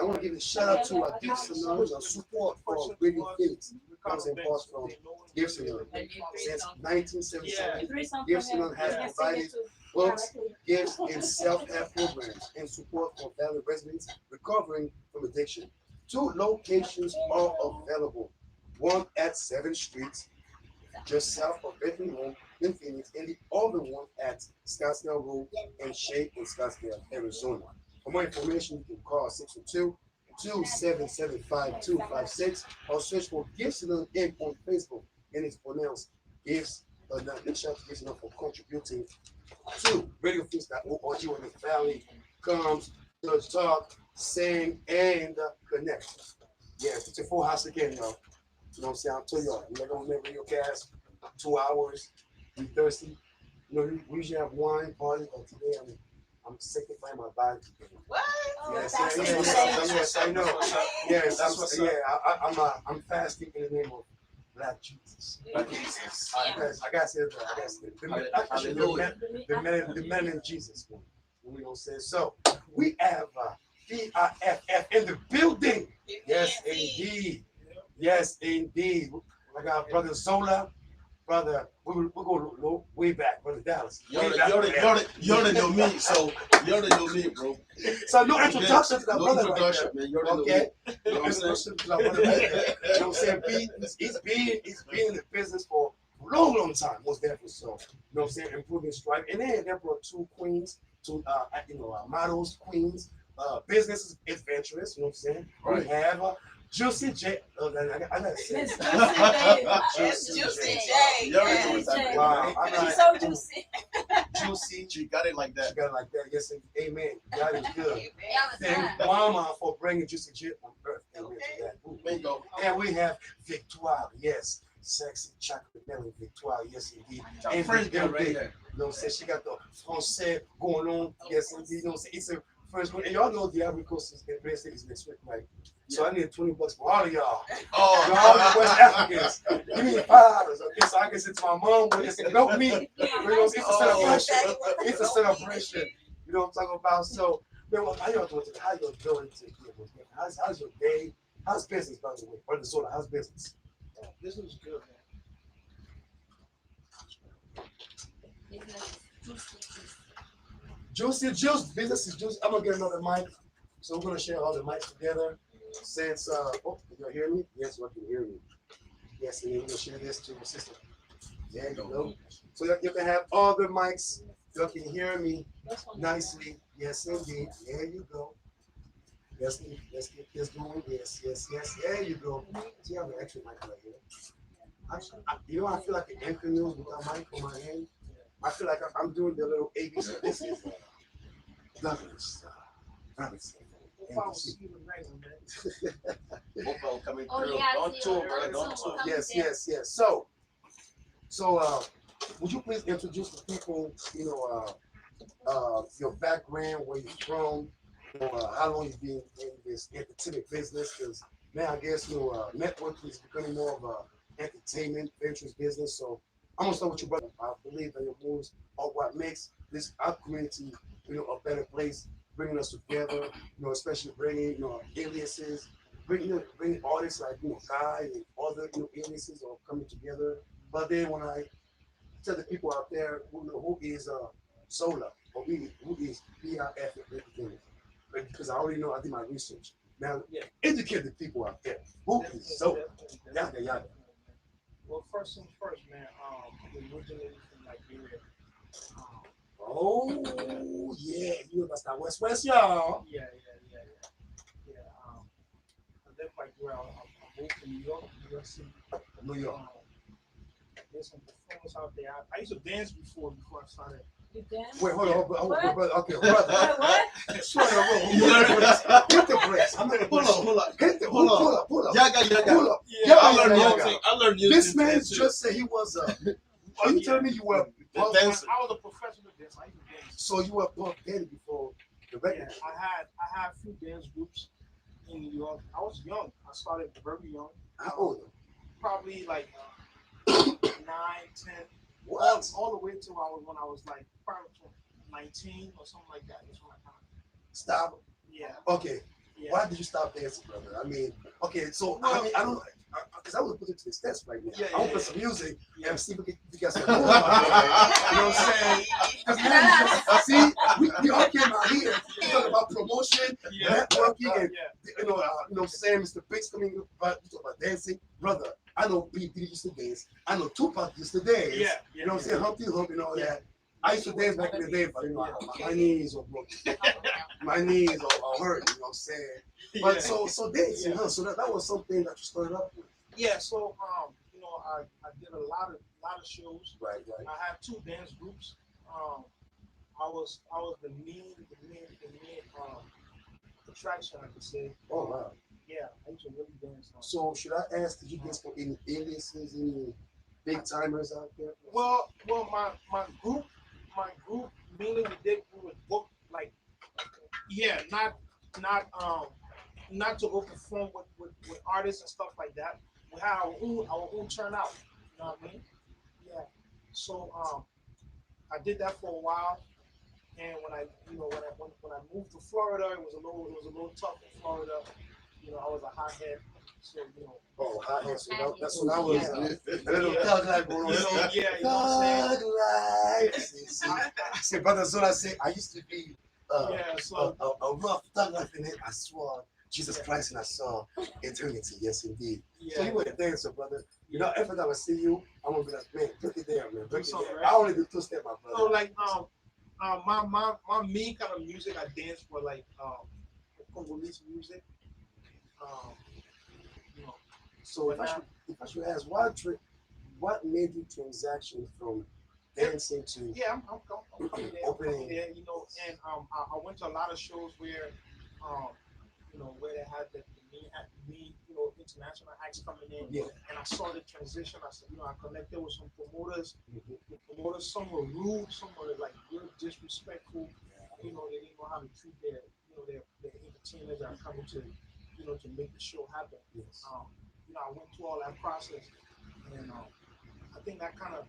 want to give a shout out to Gibson support for Radio Phoenix. Comes in part from Gibson since 1977. Gibson has provided books, gifts, and self-help programs in support for Valley residents recovering from addiction. 2 locations are available. One at 7th Street, just south of Benton Road in Phoenix, and the other one at Scottsdale Road and Shea in Scottsdale, Arizona. For more information, you can call 602-2775-256 or search for Gibson Inc. on Facebook, and it's pronounced Gives. Big shout out to Gibson for contributing to RadioFix.org when the family comes to talk, sing, and connect. Yeah, it's a full house again, y'all. You know what I'm saying? I'll tell y'all, we're gonna make RadioCast 2 hours. We thirsty. You know, we usually have wine party, but today I'm sanctifying my body. What? Yes, yes, I know. Yes, that's what's up. I'm fasting in the name of Black Jesus. Black Jesus. I gotta say that. The man in Jesus. We don't say so. We have BIFF in the building. Yes, indeed. Yes, indeed. I got Brother Zola. Brother, we go way back, Brother Dallas. You already know me, so you already know me, bro. So no introduction to that no brother introduction, right man. You already okay. know me. You know what I'm saying? To that brother right there. You know what I'm saying? He's been in the business for a long time, most definitely. So, you know what I'm saying? Improving stripe. And then they brought 2 queens, 2 models, queens, business adventurous, you know what I'm saying? Right. We have Juicy J. I gotta say Juicy J. Wow, She's so juicy. Juicy. She got it like that. She got it like that. Yes, amen. God is good. Thank Mama for bringing Juicy J on earth. Amen to that. Bingo. And we have Victoire. Yes, sexy chocolate melon Victoire. Yes, indeed. And French girl right there. You know what I'm saying? She got the français going on. Yes, indeed. You know what I'm saying? It's a French one. And y'all know the Ivory Coast is next week, right? So I need $20 for all of y'all. Oh, y'all West Africans. Give me $5, okay? So I can sit to my mom with this and help me. You know, it's a celebration. It's a celebration. You know what I'm talking about? So, man, how y'all doing today? How y'all doing today? How's your day? How's business, by the way? Brother Soda, how's business? Business is good, man. Juicy Juice. Business is juicy. I'm going to get another mic. So we're going to share all the mics together. Since, can you hear me? Yes, you can hear me. Yes, and then we're going to share this to my sister. There you go. So you can have all the mics You can hear me nicely. Yes, indeed. There you go. Let's get this going. Yes. There you go. See, I have an extra mic right here. You know, I feel like an anchor news with that mic on my hand. I feel like I'm doing the little ABC. This is Douglas. Robinson. Football coming Oh, through. yeah, Don't tour, brother. Don't tour. Yes. So, would you please introduce the people? You know, your background, where you're from, how long you've been in this entertainment business? Because now I guess networking is becoming more of a entertainment ventures business. So I'm gonna start with you, brother. I believe that your moves are what makes this our community, a better place, bringing us together. Especially bringing aliases, bringing artists like Guy and other aliases are coming together. But then when I tell the people out there who is Sola or who is BIF representative, because I already know I did my research. Now, educate the people out there. Who is Sola? Yaggah. Well, first things first, man. Originally from Liberia. Oh yeah, you know that's that West, y'all. Yeah. I live where I moved to New York City. New York. There's some performance out there. I used to dance before I started. You dance? Wait, hold on, brother. Okay, brother. What? Slow down, hit the brakes. I'm not Hold on. pull up. Yaggah. Yeah, I learned music. This man just said he was are you telling me you were a dancer? I was a professional dancer. I used to dance. So you were Puff Daddy before the record? Yeah, I had a few dance groups in New York. I was young. I started very young. How old? Probably like 9, 10. What? All the way to when I was like probably 19 or something like that. That's when I kind of Stop. Yeah. Okay. Yeah. Why did you stop dancing, brother? I mean, okay, so I don't, because I would put it to this test right now. I want to put some music and see if we got some cool out there. You know what I'm saying? See, we all came out here to talk about promotion, networking, and saying Mr. Biggs coming, but you talk about dancing, brother. I know B used to dance. I know Tupac used to dance. You know what I'm saying? Humpty Hump and all that. I used to dance back in the day, but my knees are broken. My knees are hurting. You know what I'm saying? But so dancing, huh? So that was something that you started up with. Yeah. So I did a lot of shows. Right. I had 2 dance groups. I was the main attraction, I could say. Oh wow. Yeah, I used to really dance. So should I ask, did you dance for any aliases, any big timers out there? Well, my group mainly we would book not to go perform with artists and stuff like that. We had our own turnout. You know what I mean? Yeah. So I did that for a while, and when I moved to Florida, it was a little tough in Florida. I was a hothead. So, Oh, hothead. So that's when I was a little thug life going on. Yeah, you know what I'm saying? Thug life. See, brother, so I say I used to be a rough thug life, and then I saw Jesus Christ and I saw eternity. Yes, indeed. Yeah. So you were a dancer, brother. Every time I see you, I'm gonna be like, man, break it down, man. Break it down. Right? I only do 2-step, my brother. So my main kind of music, I dance for Congolese music. So if I should ask, what made you transaction from dancing to I'm opening? there, and I went to a lot of shows where where they had the international acts coming in, and I saw the transition. I said, I connected with some promoters. The promoters, some were rude, some were real disrespectful. They didn't know how to treat their entertainers that are coming to make the show happen. Yes. I went through all that process, and I think that kind of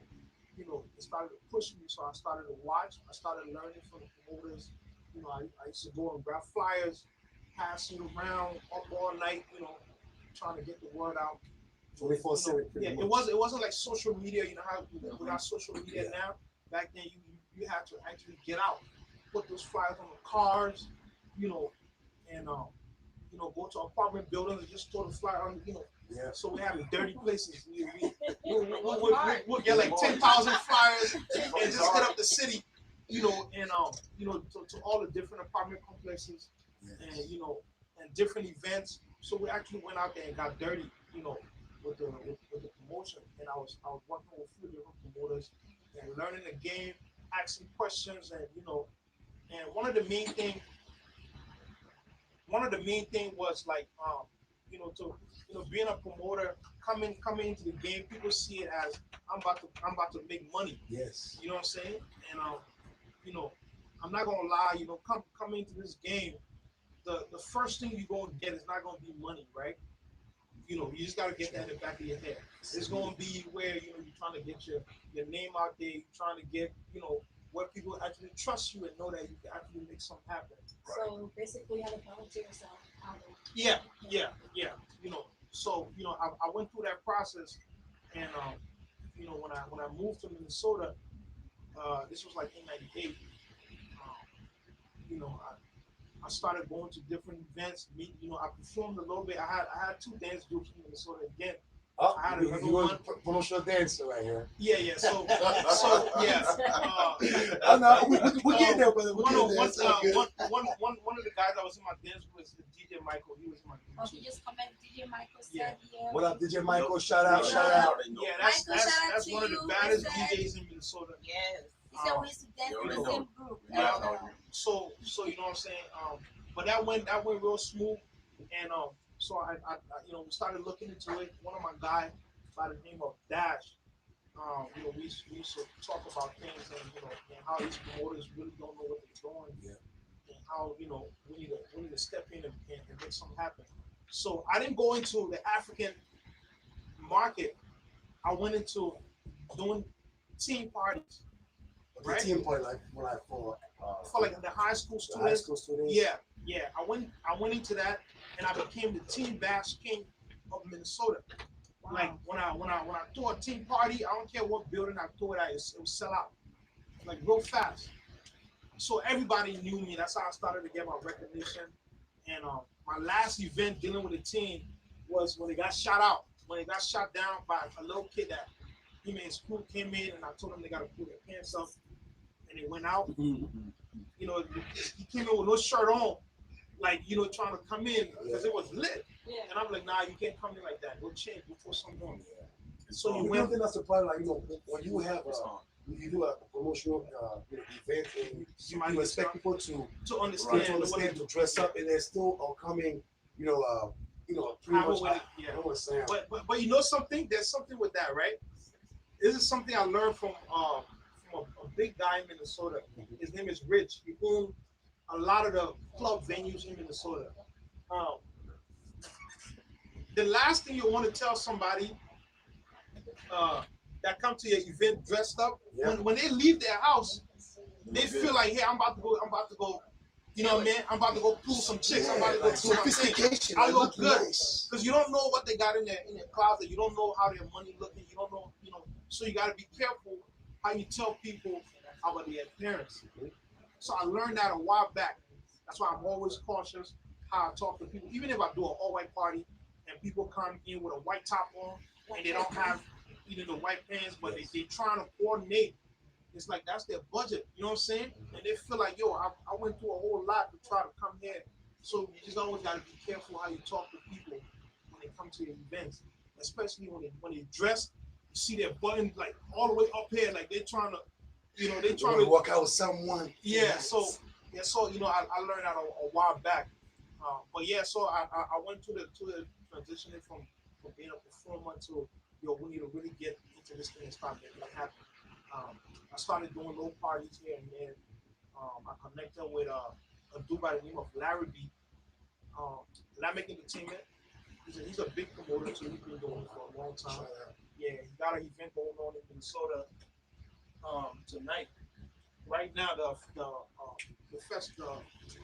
it started to push me. So I started to watch. I started learning from the promoters. I used to go and grab flyers, pass it around all night, trying to get the word out. 24/7. Yeah, it wasn't like social media. How we got social media now. Back then, you had to actually get out, put those flyers on the cars, and go to apartment buildings and just throw the flyer on, Yeah. So we have dirty places. We'll get like 10,000 flyers and just hit up the city. you know, and you know, to all the different apartment complexes, and you know, and different events. So we actually went out there and got dirty, you know, with the promotion. And I was working with a few different promoters and learning the game, asking questions, and you know, and one of the main thing was like you know, to you know, being a promoter, coming into the game, people see it as I'm about to make money. Yes. You know what I'm saying? And you know, I'm not gonna lie, you know, coming into this game, the first thing you're gonna get is not gonna be money, right? You know, you just gotta get that in the back of your head. It's gonna be where, you know, you're trying to get your name out there, you're trying to get, you know, where people actually trust you and know that you can actually make something happen. So basically, you have to volunteer yourself out there. Yeah. You know, so you know, I went through that process, and you know, when I moved to Minnesota, this was like in '98. You know, I started going to different events. You know, I performed a little bit. I had two dance groups in Minnesota again. Oh, I had you was a promotional dancer right here. Yeah. So yeah. I know we get there, brother. One of the guys that was in my dance group is DJ Michael. He was in my dance group. He just commented. DJ Michael said, yeah. What up, DJ Michael? Shout out. Yeah, that's one of the baddest DJs in Minnesota. Yes. He said we used to dance in the same group. So you know what I'm saying? But that went real smooth, and so I you know, we started looking into it. One of my guys by the name of Dash, you know, we used to talk about things, and you know, and how these promoters really don't know what they're doing, and how, you know, we need to step in and make something happen. So I didn't go into the African market. I went into doing team parties. Right? Team party like for like the high school students. Yeah. I went into that, and I became the team bash king of Minnesota. Wow. Like when I threw a team party, I don't care what building I threw it at, it would sell out like real fast. So everybody knew me. That's how I started to get my recognition. And my last event dealing with the team was when they got shot out. When they got shot down by a little kid that him and his crew came in, and I told them they got to pull their pants up. And they went out. You know, he came in with no shirt on, like, you know, trying to come in because it was lit. Yeah. And I'm like, nah, you can't come in like that. Go change before something on. So you went. Nothing that's surprising, like, you know, when you have you do a promotional you know, event, and you expect people to understand, to dress up, and they're still coming, you know, pretty much. But you know something? There's something with that, right? This is something I learned from a big guy in Minnesota. His name is Rich. He owned a lot of the club venues in Minnesota. The last thing you want to tell somebody that come to your event dressed up, when they leave their house, they feel like, hey, I'm about to go, you know what I mean? I'm about to go pull some chicks. I'm about to go do my thing. I look good. Because you don't know what they got in their closet. You don't know how their money looking. You don't know, you know. So you got to be careful how you tell people about their appearance. So I learned that a while back. That's why I'm always cautious how I talk to people. Even if I do an all-white party and people come in with a white top on and they don't have even the white pants, but they trying to coordinate. It's like that's their budget. You know what I'm saying? And they feel like, yo, I went through a whole lot to try to come here. So you just always got to be careful how you talk to people when they come to your events, especially when they dress. You see their button like all the way up here, like they're trying to, you know, they trying to walk out with someone. Yeah. So you know, I learned that a while back. But yeah, so I went to the transitioning from being a performer to, yo, we need to really get into this thing and start making it happen. I started doing little parties here and there. I connected with a dude by the name of Larry B. Lamek Entertainment. He's a big promoter too. He's been doing it for a long time. Yeah, he got an event going on in Minnesota tonight. Right now, the fest, the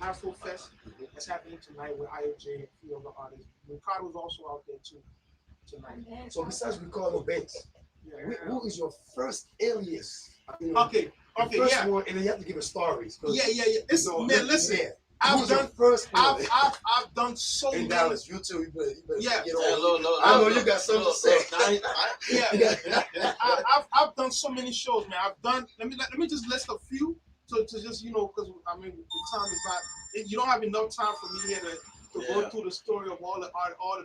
Afro Fest, that's happening tonight with IOJ and a few other artists. Ricardo's also out there too tonight. So besides Ricardo Bates, who is your first alias? Okay, first one, and then you have to give a stories. Yeah. It's, man, listen. I've done so many. In Dallas, you too. You better get on. I know you got something to say. I've done so many shows, man. Let me just list a few to just because I mean the time is not. You don't have enough time for me here to go through the story of all the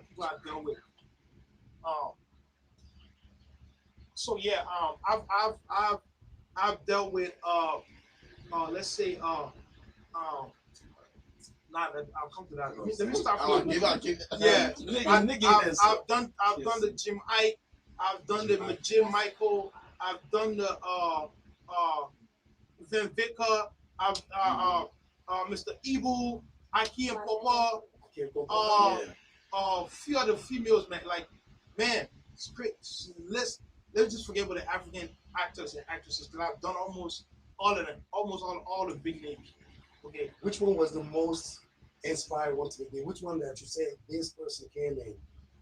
people I've dealt with. So yeah, I've dealt with let's say I'll come to that. Let me start from I've done the Jim Ike, I've done the Jim Michael, I've done the Van Vicker, I've Mr. Ebu, Aki and Papa, few other females, man. Like, man, it's great. Let's just forget about the African actors and actresses because I've done almost all of them, almost all the big names. Okay. Which one was the most inspired one to be? Which one that you said this person came in,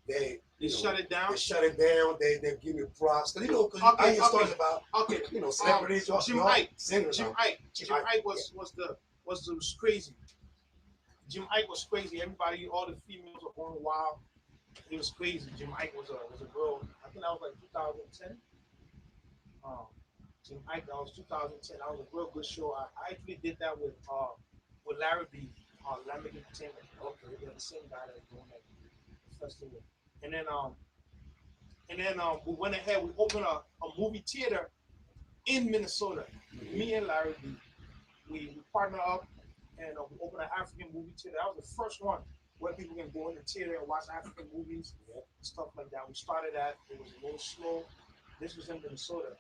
they shut it down. They shut it down. They give you props because I hear stories about celebrities. Jim Ike was crazy. Jim Ike was crazy. Everybody, all the females were going wild. It was crazy. Jim Ike was a girl. I think that was like 2010. Jim Ike, that was 2010. That was a real good show. I actually did that with Larry B. Lambic Entertainment. Okay, they're the same guy that's doing that festival. And then we went ahead. We opened a movie theater in Minnesota. Mm-hmm. Me and Larry B. We partnered up and we opened an African movie theater. That was the first one where people can go in the theater and watch African movies and stuff like that. We started that. It was a little slow. This was in Minnesota.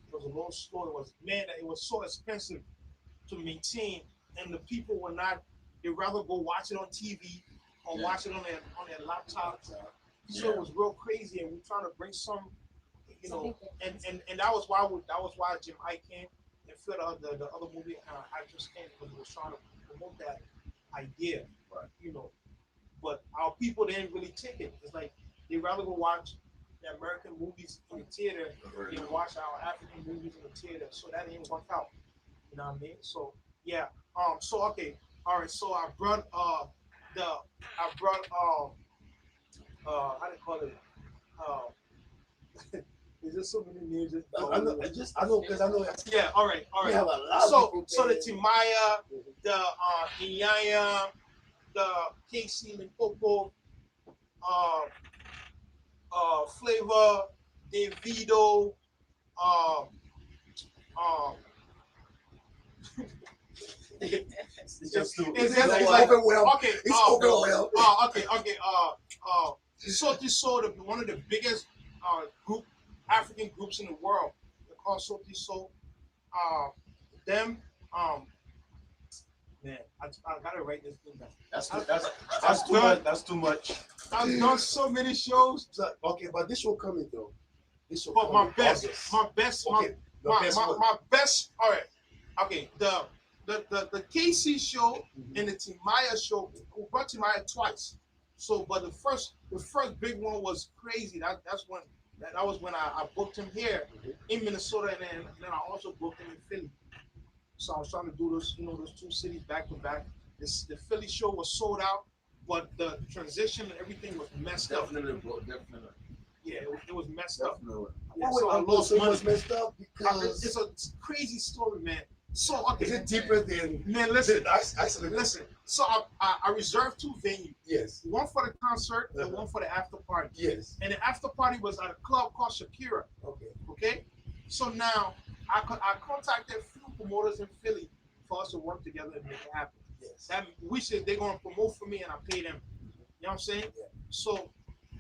It was a little slow. It was so expensive to maintain, and the people were not. They'd rather go watch it on TV or watch it on their laptop. So it was real crazy, and we're trying to bring some, and that was why Jim Ike came and the other movie actors came because we was trying to promote that idea, But our people didn't really take it. It's like they'd rather go watch the American movies in the theater than watch our African movies in the theater. So that didn't work out. You know what I mean? So yeah. So okay. All right. So I brought how do you call it? There's just so many names. I know because I know. Yeah. All right. We have a lot of so the Timaya, the Inyaya, the Casey Limpopo, Flavor, Davido, it's just overwhelmed. Okay. It's overwhelmed. Okay. Sauti Soul, one of the biggest African groups in the world. They're called Sauti Soul. Man, I gotta write this thing down. That's too much. I've done so many shows. Okay, but this will come in though. But my best. All right. Okay, the KC show and the Timaya show. We brought Timaya twice. So, but the first big one was crazy. That was when I booked him here in Minnesota, and then I also booked him in Philly. So I was trying to do those two cities back to back. The Philly show was sold out, but the transition and everything was messed up. Definitely. Yeah, it was messed up. Yeah, so I lost money. It was messed up because it's a crazy story, man. So okay. Is it deeper than? Man, listen. Listen. So I reserved 2 venues. Yes. One for the concert and one for the after party. Yes. And the after party was at a club called Shakira. Okay. So now I contacted a few promoters in Philly for us to work together and make it happen. Yes. They're gonna promote for me and I pay them. You know what I'm saying? Yeah. So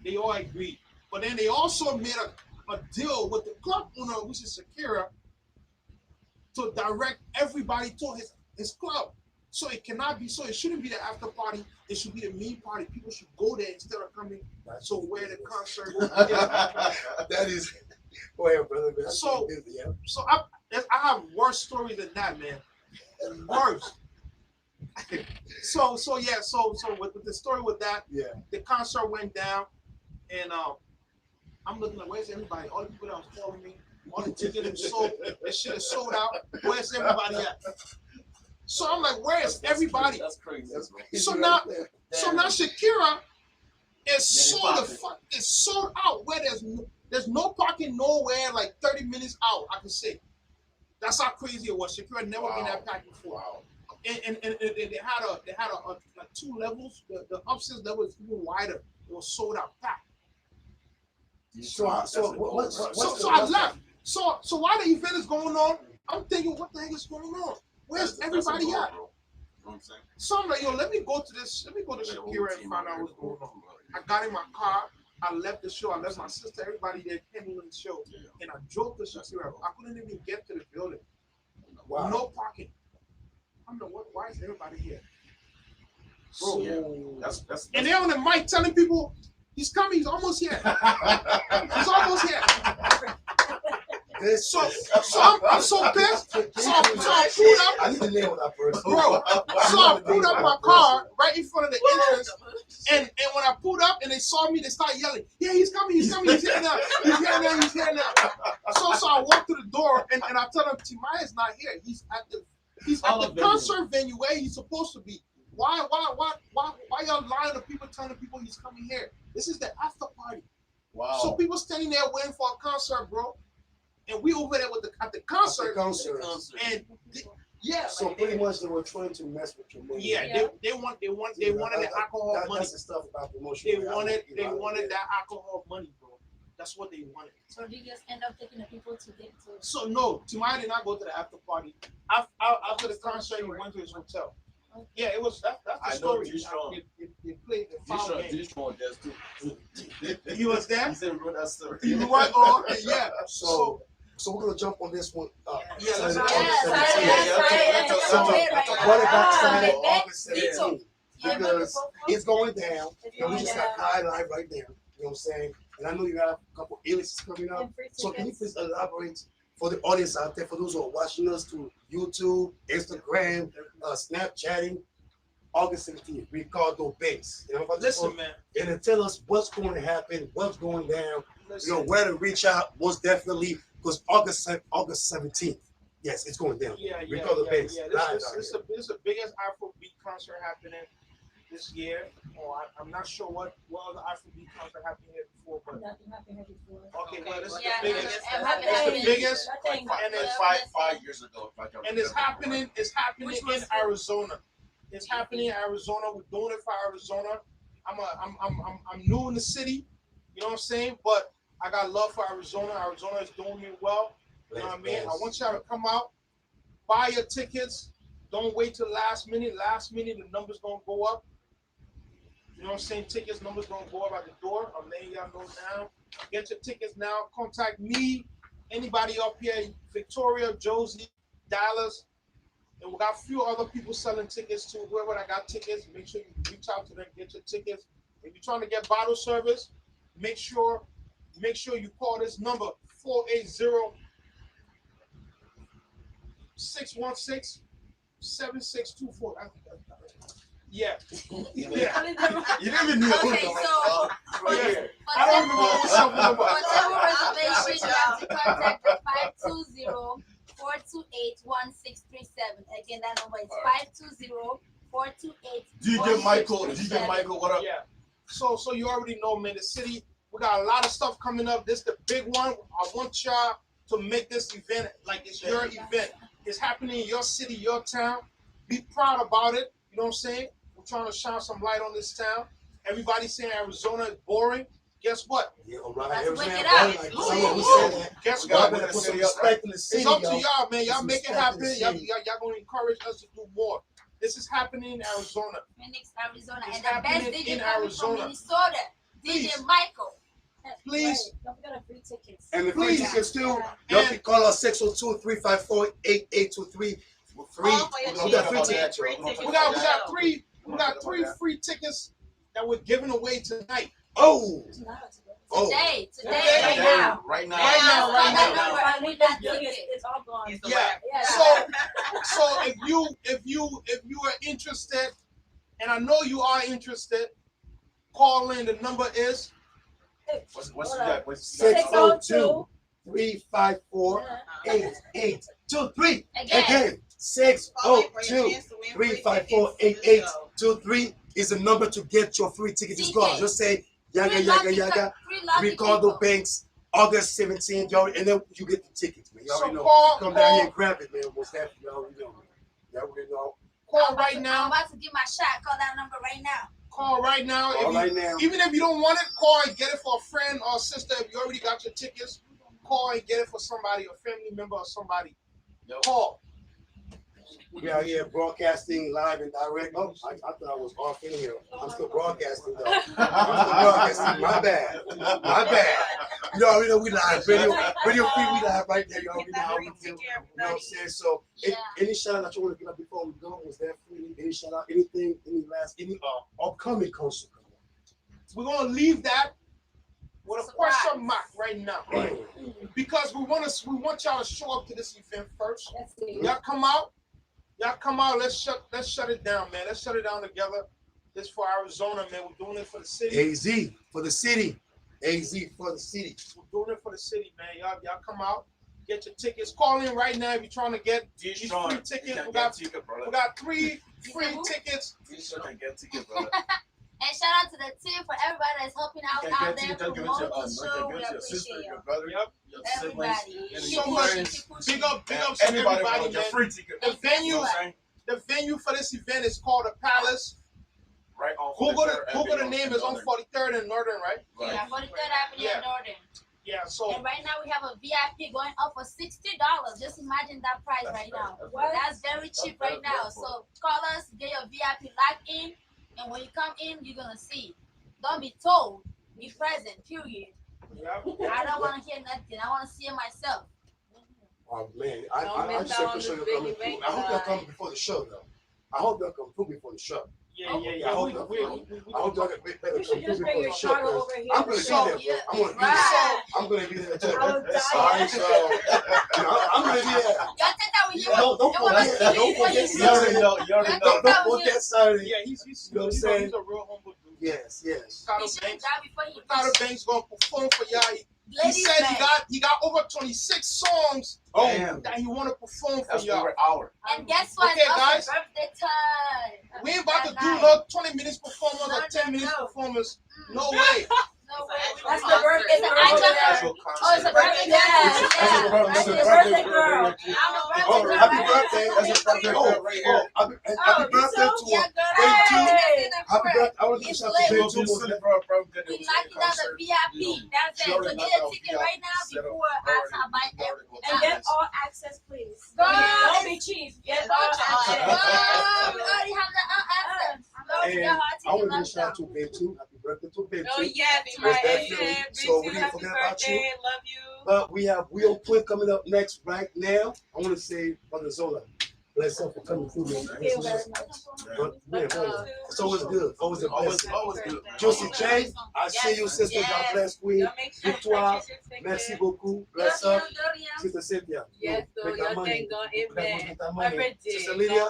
they all agreed. But then they also made a deal with the club owner, which is Shakira, to direct everybody to his club. So it shouldn't be the after party, it should be the main party. People should go there instead of coming to where the concert. That is go ahead, brother. Man. So I have worse stories than that, man. Worse. So with the story with that, the concert went down and I'm looking like, where's everybody? All the people that was calling me, all the tickets sold, that shit is sold out. Where's everybody at? So I'm like, where is everybody? That's crazy. So now Shakira is sold out where there's no parking nowhere, like 30 minutes out, I can say. That's how crazy it was. Shakira had never been that packed before. And they had a 2 levels. The upstairs level was even wider. It was sold out packed. So I left. So while the event is going on, I'm thinking, what the heck is going on? Where's everybody at? So I'm like, yo, let me go to Shakira and find out what's going on. I got in my car. I left the show. I left my sister, everybody there pending the show. And I drove to Shakira. I couldn't even get to the building. Wow. No parking. I'm like, why is everybody here? Bro, that's and they're on the mic telling people, he's coming, he's almost here. He's almost here. So I'm so pissed. So I pulled up. I need to name that person. Bro, so I pulled up my car right in front of the entrance. And when I pulled up and they saw me, they started yelling, yeah, he's coming, he's here now. He's here now. So I walked to the door and I tell them, Timaya's not here. He's at the concert venue where he's supposed to be. Why y'all lying to people, telling people he's coming here? This is the after party. Wow. So people standing there waiting for a concert, bro. And we over there at the concert. And yeah. So pretty much they were trying to mess with your money. Yeah, they wanted the alcohol money. That's the stuff about promotion. They wanted that alcohol money, bro. That's what they wanted. So did you just end up taking the people to get to? So no, Timaya did not go to the after party. After the concert, we went to his hotel. Okay. Yeah, it was that's the story. They played the foul game. He was there. He said we wrote that story. You right? Oh, okay, yeah. So we're gonna jump on this one. Let's what about Saturday, August 17th? Because it's going down, and we just got highlight right there. You know what I'm saying? And I know you have a couple aliases coming up. So can you please elaborate for the audience out there, for those who are watching us through YouTube, Instagram, Snapchatting, August 17th, Ricardo Banks. You know, listen, man. And then tell us what's going to happen, what's going down, you know, where to reach out, most definitely, because August 17th, yes, it's going down. Ricardo Banks. Yeah. This is the biggest Afrobeat concert happening this year. I'm not sure what other Afrobeat concert happened here before, but nothing happened here before. Okay, well, this is the biggest. It's the biggest, and it's 5 years ago. And it's happening. It's happening in Arizona. It's happening in Arizona. We're doing it for Arizona. I'm new in the city. You know what I'm saying? But I got love for Arizona. Arizona is doing me well. You know what I mean? I want y'all to come out, buy your tickets. Don't wait till last minute. Last minute, the numbers gonna go up. You know what I'm saying? Tickets numbers gonna go up at the door. I'm letting y'all know now. Get your tickets now. Contact me. Anybody up here, Victoria, Josie, Dallas. And we got a few other people selling tickets too. Whoever that got tickets, make sure you reach out to them, get your tickets. If you're trying to get bottle service, make sure you call this number 480-616-7624. Yeah. You didn't even know. Okay, so I don't remember what's up number. For table reservation, you have to contact the 520-428-1637. Again, that number is 520-428-1637. DJ Michael, what up? Yeah. So you already know, man, the city, we got a lot of stuff coming up. This is the big one. I want y'all to make this event like it's your event. It's happening in your city, your town. Be proud about it. You know what I'm saying? We're trying to shine some light on this town. Everybody's saying Arizona is boring. Guess what? Yeah, all right. Let's wake it up. Guess what? It's up to y'all, man. Y'all make it happen. Y'all going to encourage us to do more. This is happening in Arizona. Phoenix, Arizona. It's And the best happening DJ in coming Arizona. from Minnesota, DJ Michael. Please. Don't forget the free tickets. And the free tickets too. Y'all can call us 602-354-8823. Free. We got free tickets. We got three free tickets that we're giving away tonight. Oh. Today, right now. It's all gone. Yeah. So if you are interested, and I know you are interested, call in. The number is what's 602-354-8823. Again, 602-354-8823 is the number to get your free tickets. Just go. Just say Yaggah, Ricardo Banks, August 17th, y'all, and then you get the tickets, man. You already know. Paul, Come down here and grab it, man. Most definitely, y'all already know. Y'all already know. Call right now. I'm about to get my shot. Call that number right now. Call right now. Call right now. Even if you don't want it, call and get it for a friend or a sister. If you already got your tickets, call and get it for somebody, a family member or somebody. Call. We out here broadcasting live and direct. Oh, I thought I was off in here. I'm still broadcasting though. I'm still broadcasting. My bad. My bad. You already know we live. Radio free, we live right there. You already know how we do. You know what I'm saying? So any shout out that you want to get up before we go? Was that free? Any shout out? Anything? Any upcoming concert? We're gonna leave that with a question mark right now. Right. Because we want y'all to show up to this event first. Y'all come out. Let's shut it down, man. Let's shut it down together. This for Arizona, man. We're doing it for the city. AZ for the city. AZ for the city. We're doing it for the city, man. Y'all come out, get your tickets. Call in right now if you're trying to get these free tickets. We got 3 free tickets. And shout out to the team for everybody that's helping out there. Promote the show. We appreciate you. Everybody. So much. Big up to everybody, man. The venue for this event is called the Palace. Right on. Google the name is on 43rd and Northern, right? Yeah, 43rd Avenue and Northern. Yeah, so. And right now we have a VIP going up for $60. Just imagine that price right now. That's very cheap right now. So call us, get your VIP locked in. And when you come in, you're going to see. Don't be told. Be present, period. Yep. I don't want to hear nothing. I want to see it myself. Oh, man. I just said for sure you're coming through. I hope you're coming before the show, though. I hope you'll come through before the show. Yeah. I hope y'all get better come through before the show. I'm going to be there, bro. I'm going to be there, too. Sorry, so. I'm going to be there. Y'all think that was you? Don't forget Saturday. Don't forget Saturday. Yeah, he's you know what I'm saying? He's a real humble dude. Yes. Ricardo Banks gonna perform for y'all. He said he got over 26 songs that he want to perform for y'all. And guess what? Okay, guys. Birthday time. We ain't about to do no 20 minutes performance or 10 minutes performance. No way. That's the birthday. It's a birthday. That's a birthday girl. Oh, happy birthday. That's a birthday girl right here. Happy birthday to her. Happy birthday. I want to shout out to Bay 2. We locked it down the VIP. That's it. So get a ticket right now before I start buying everything. And get all access, please. Don't be cheap. Get all access. We already have the access. And I want to shout out to Bay 2. Happy birthday to Bay 2. Oh, yeah, to my Asian. So we didn't forget about you. Love you. But we have Real Quick coming up next right now. I want to say, Brother Zola, bless up for coming through, man. It's always good. Always a blessing. Always good. Josie J, I see you, sister. God bless, Queen. Victoire, merci beaucoup. Bless up. Sister Cynthia. Yes, so make that your money. thing going in, Money. Sister Lydia,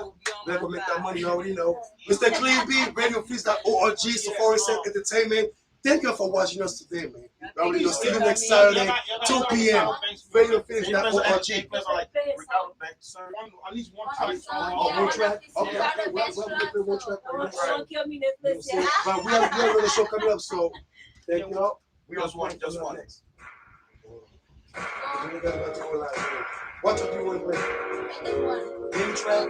let go make that money. You already know. Mr. Clean B, RadioFreeze.org, SafariSoundzEnt Entertainment. Thank you for watching us today, man. We'll see you next Saturday, 2 p.m. RadioFreeze.org. At least one track. One track? Okay. One track. But we have another show coming up, so thank you all. We just one next. What do you want to play? Any track?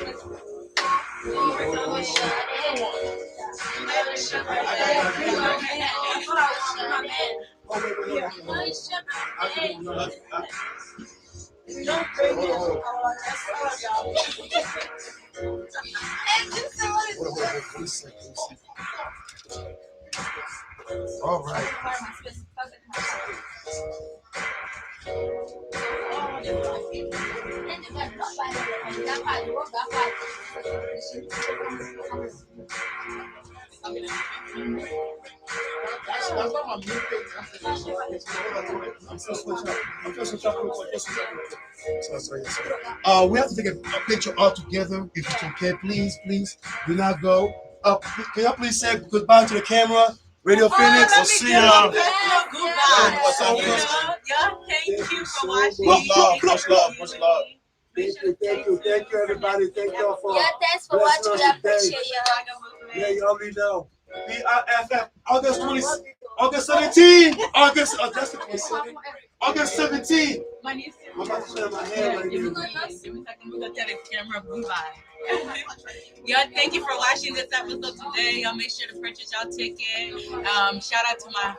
All right. That's not my main thing. We have to take a picture all together. If it's okay, please do not go. Can you please say goodbye to the camera? Radio Phoenix, I'll see ya. Thank you for watching. Much love. Thank you, everybody. Thank y'all for thanks for watching. I appreciate you. Yeah, you already know. BIFF, August 17th. August 27th. August 17th. My niece. I'm about to set up my hair right Give me now. a second. We're going to get a camera blue by. Y'all, thank you for watching this episode today. Y'all make sure to purchase y'all ticket. Shout out to my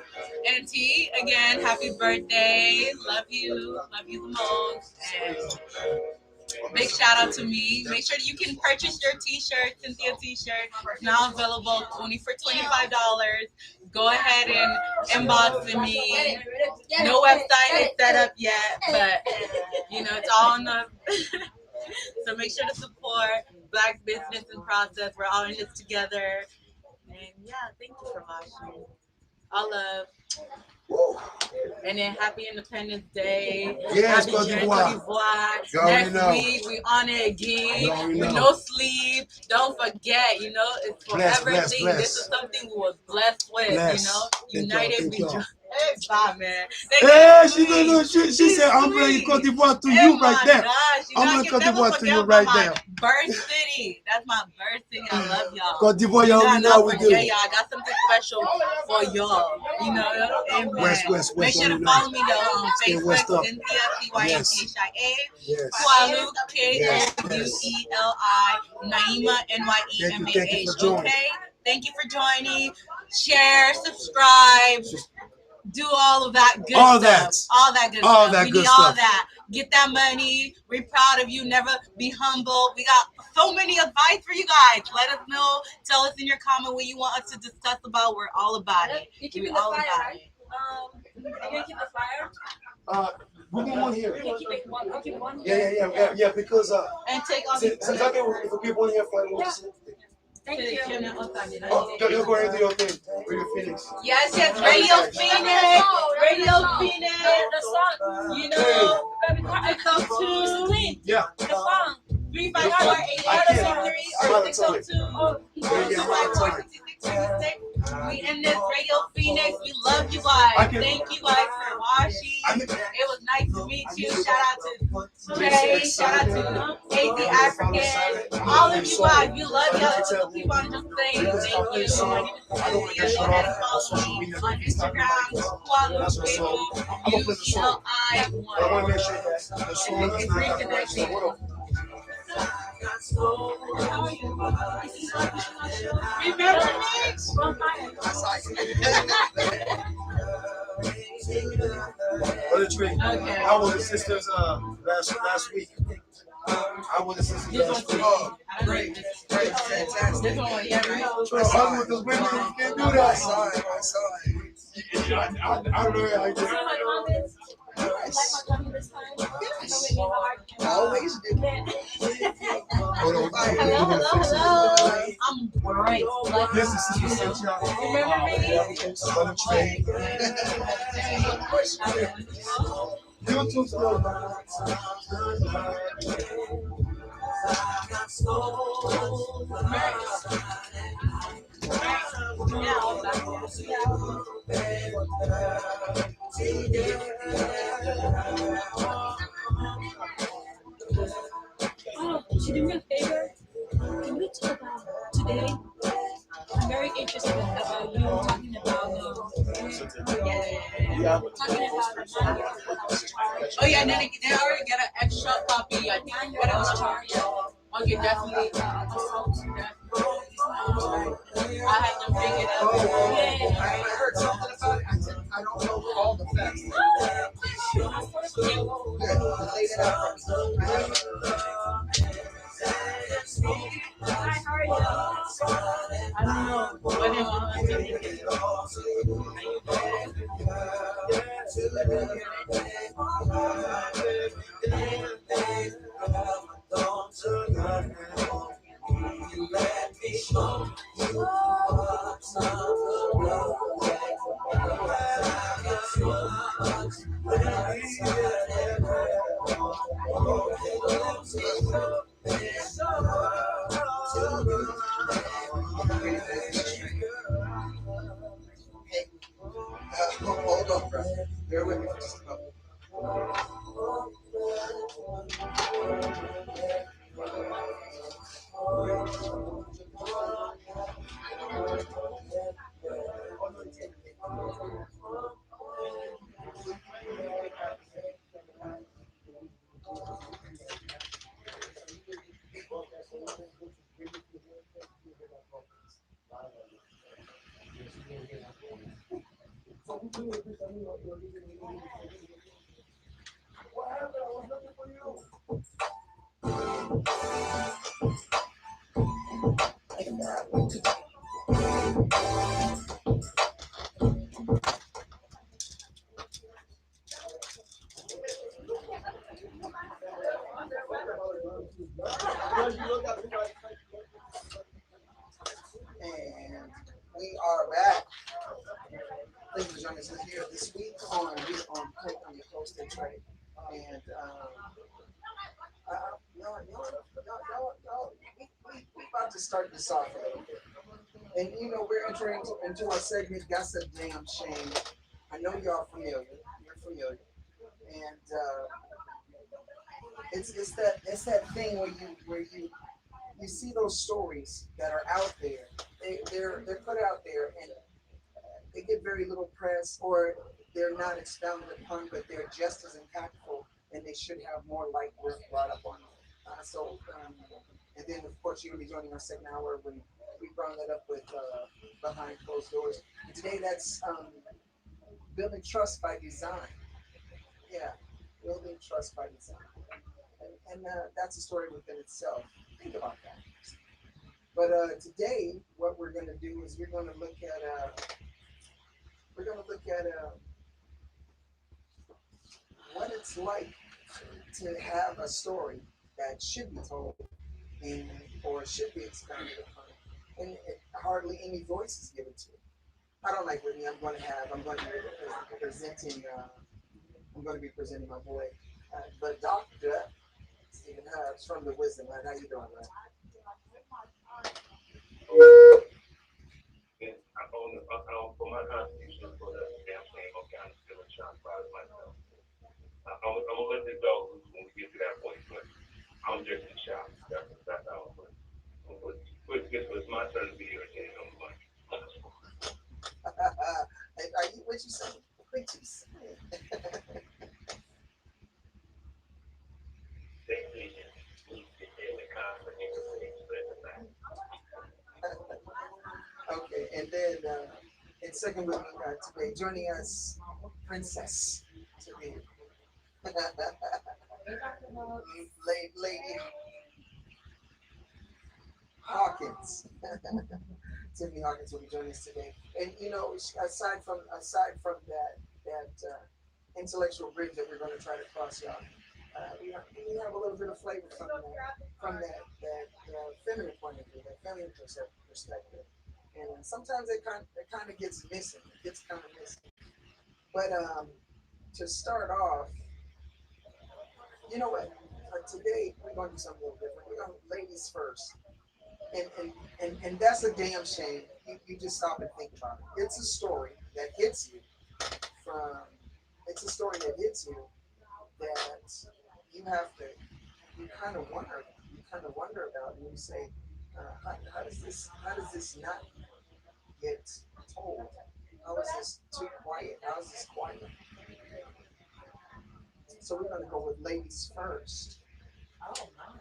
auntie again. Happy birthday. Love you the most. And big shout out to me. Make sure that you can purchase your t-shirt, Cynthia t-shirt. It's now available only for $25. Go ahead and inbox me. No website is set up yet, but you know, it's all on the so make sure to support Black business and process. We're all in this together. And yeah, thank you for watching. All love. And then happy Independence Day. Yes, happy Cote d'Ivoire. Next week we on it again. With no sleep. Don't forget, you know, it's forever thing. This is something we was blessed with, you know. United we join. Hey, bye, man. Hey, she said, I'm bringing Cote d'Ivoire to you right there. I'm bringing Cote d'Ivoire to you right there. Birth city. That's my birth city. I love y'all. Cote d'Ivoire, y'all already know we do. Yeah, I got something special for y'all. You know, amen. West, make sure to follow me on Facebook, Cynthia, CYNTHIA, Kualu, KUELI, Naima, NYEMAH. Okay? Thank you for joining. Share, subscribe. Do all of that good stuff. All that good stuff. We need all that. Get that money. We're proud of you. Never be humble. We got so many advice for you guys. Let us know. Tell us in your comment what you want us to discuss about. We're all about it. You keeping the fire, right? Are you gonna keep the fire? We need one here. You keep it one. I'll keep one. Yeah. Because and take off. Since I can, if we keep one here for like Thank you. Oh, you're going to do your thing. Radio Phoenix. Yes, Radio Phoenix. Radio Phoenix. The song. You know, it's up to yeah. The song. 354-8803 or 602. We in this Radio Phoenix. We love you guys. Thank you guys for watching. It was nice to meet you. Shout out to Jay. Shout out to AZ African. All of you guys. We love y'all. Keep on just saying thank you. Go ahead and follow me on Instagram. UELI1. I want to make sure that the song is not remember Brother Tree, how were the sisters last week? How were the sisters last week? Oh, great. Fantastic. This one, yeah, right? I'm with those women, you can't do that. I saw it. I don't know how you do it. Always do. Hello. I'm great. This is remember me? YouTube slow. Should you do me a favor? Can we talk about today? I'm very interested about you talking about Oh yeah, and then they already get an extra copy. I think what I was charged. Okay, definitely. I had them bring it up. I heard something about it. I don't know all the facts. Laid it out. Hi, how are you? I don't know what they want to do. Hold on, bro. Bear with me for just a moment. What happened? I was looking for you. And we are back. Thank you for joining us here this week on your host and Trey. And we about to start this off a little bit. And you know, we're entering into our segment, That's a Damn Shame. I know y'all familiar. You're familiar. And it's that thing where you see those stories that are out there. They're put out there and they get very little press, or they're not expounded upon, but they're just as impactful, and they should have more light brought up on them. And then of course you're gonna be joining our second hour when we brought that up with Behind Closed Doors. And today that's building trust by design. Yeah, building trust by design, and that's a story within itself. Think about that. But today, what we're going to do is we're going to look at what it's like to have a story that should be told and or should be expounded upon, and hardly any voice is given to it. I don't like with me. I'm going to be presenting my boy, the Doctor Stephen Hubbs from the Wisdom Line. How you doing, man? For my contribution for the damn thing, okay, I'm still in shock by myself. I'm gonna let this go when we get to that point, but I'm just in shock. That's how I'm put. It's my turn to be irritated on the mic. Are you what you saying? What you saying? Okay, and then in second with me today, joining us, Princess today, Lady Hawkins. Tiffany Hawkins will be joining us today, and you know, aside from that intellectual bridge that we're going to try to cross, y'all, we have a little bit of flavor from that feminine point of view, that feminine perspective, and sometimes it kind of gets missing. It gets kind of missing. But to start off, you know what? Today we're going to do something a little different. We're going to ladies first. And that's a damn shame. You just stop and think about it. It's a story that hits you that you have to, you kind of wonder about, and you say, how does this not get told? How is this too quiet? How is this quiet? So we're going to go with ladies first. Oh my.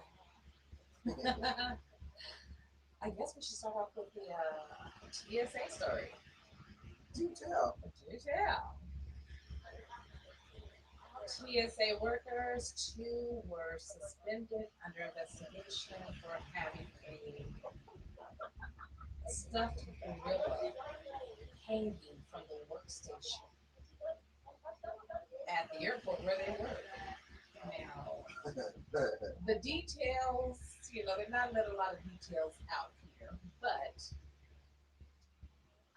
I guess we should start off with the TSA story. Do tell. TSA workers, 2 were suspended under investigation for having a stuffed gorilla hanging from the workstation at the airport where they work. Now, the details, they're not letting a lot of details out here, but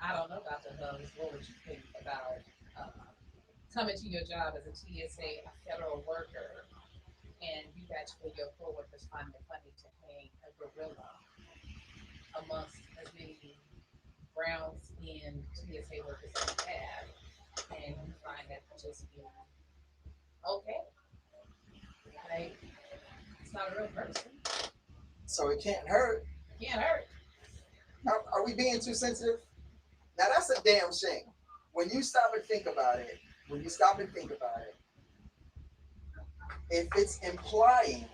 I don't know, Dr. Hubbs, what would you think about coming to your job as a TSA, a federal worker, and you got your coworkers finding it funny to hang a gorilla amongst as many brown-skinned TSA workers as you have, and you find that just being okay? Like, it's not a real person. So it can't hurt. Are we being too sensitive? Now that's a damn shame. When you stop and think about it, if it's implying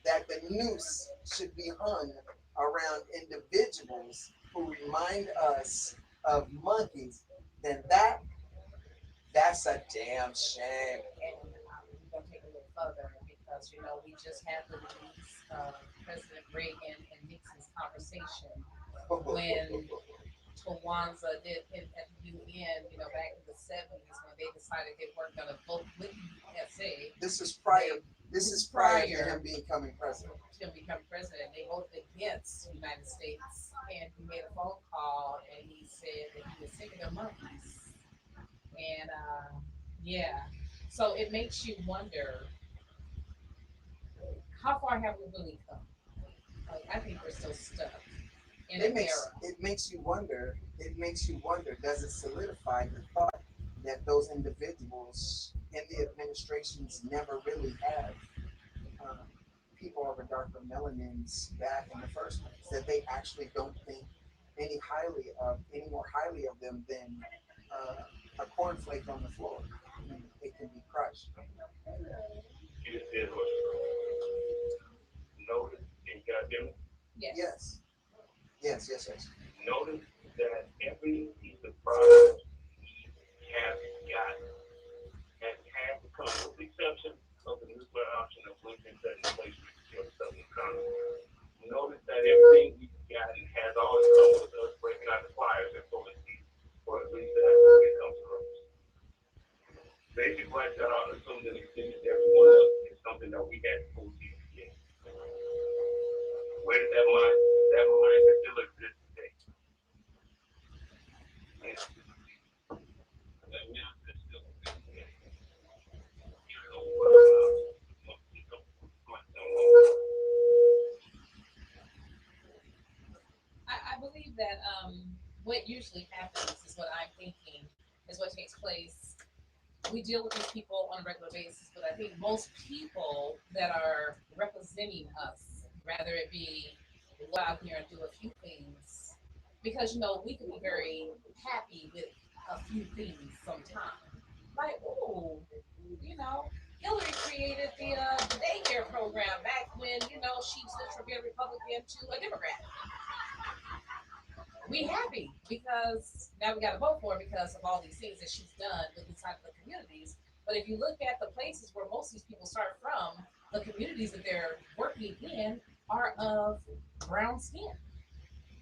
that the noose should be hung around individuals who remind us of monkeys, then that That's a damn shame. And we're going to take it a little further because, you know, we just had the release of President Reagan and Nixon's conversation when Tawanza did at the UN, you know, back in the 70s when they decided they weren't going to vote with the USA. This is prior to him becoming president. They voted against the United States, and he made a phone call and he said that he was sick of their monkeys. And yeah, so it makes you wonder, how far have we really come? Like, I think we're still stuck in an era. It makes you wonder. Does it solidify the thought that those individuals in the administrations never really have people of a darker melanins back in the first place? That they actually don't think any more highly of them than a cornflake on the floor. It can be crushed. Notice, can you guys hear me? Yes. Notice that every piece of product has to come, with the exception of the nuclear option of Lincoln set in place for the Southern economy. Notice that everything we've gotten has always come with us breaking out the flyers and so to speak, or at least that's the way it comes across. Basic rights that are assumed and extended to everyone else is something that we had full CPA. Where did that mindset still exist today? Yeah. That mindset still exists today. I believe that what usually happens is what I'm thinking is what takes place. We deal with these people on a regular basis, but I think most people that are representing us, rather it be go out here and do a few things, because you know we can be very happy with a few things sometimes. Like, oh, you know, Hillary created the daycare program back when you know she switched from being a Republican to a Democrat. We happy because now we got to vote for her because of all these things that she's done with inside of the communities. But if you look at the places where most of these people start from, the communities that they're working in are of brown skin.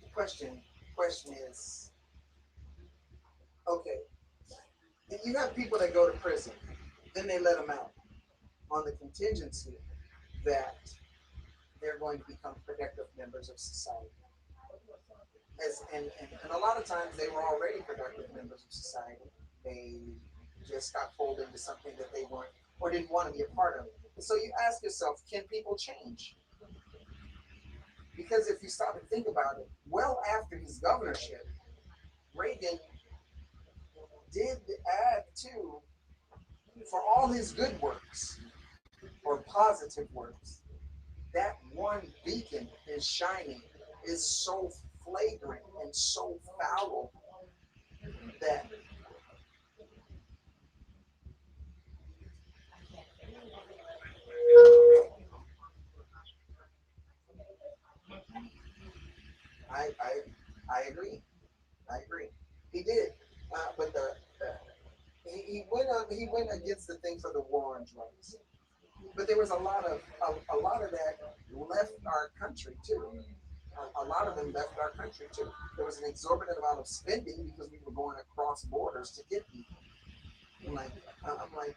The question is, okay, if you have people that go to prison, then they let them out on the contingency that they're going to become productive members of society. And a lot of times they were already productive members of society. They just got pulled into something that they weren't or didn't want to be a part of. And so you ask yourself, can people change? Because if you stop and think about it, well after his governorship, Reagan did add to, for all his good works or positive works, that one beacon is shining, is so flagrant and so foul that I agree. He did, but he went against the thing for the war on drugs. But there was a lot of that left our country too. A lot of them left our country too. There was an exorbitant amount of spending because we were going across borders to get people. I'm like,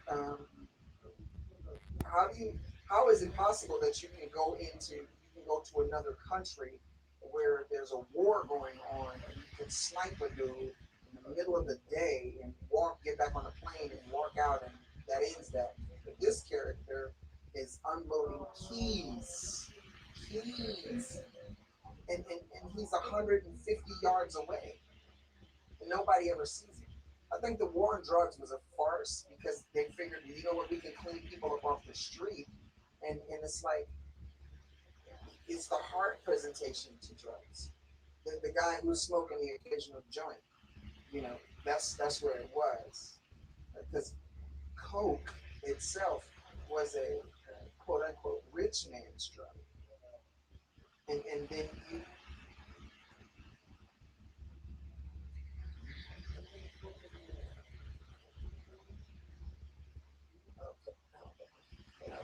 how is it possible that you can go to another country where there's a war going on and you can snipe a dude in the middle of the day and get back on a plane and walk out and that ends that. But this character is unloading keys, and he's 150 yards away, and nobody ever sees him. I think the war on drugs was a farce because they figured, you know what, we can clean people up off the street, and it's like, it's the heart presentation to drugs. The guy who's smoking the occasional joint, you know, that's where it was. Because coke itself was a quote unquote rich man's drug. And then you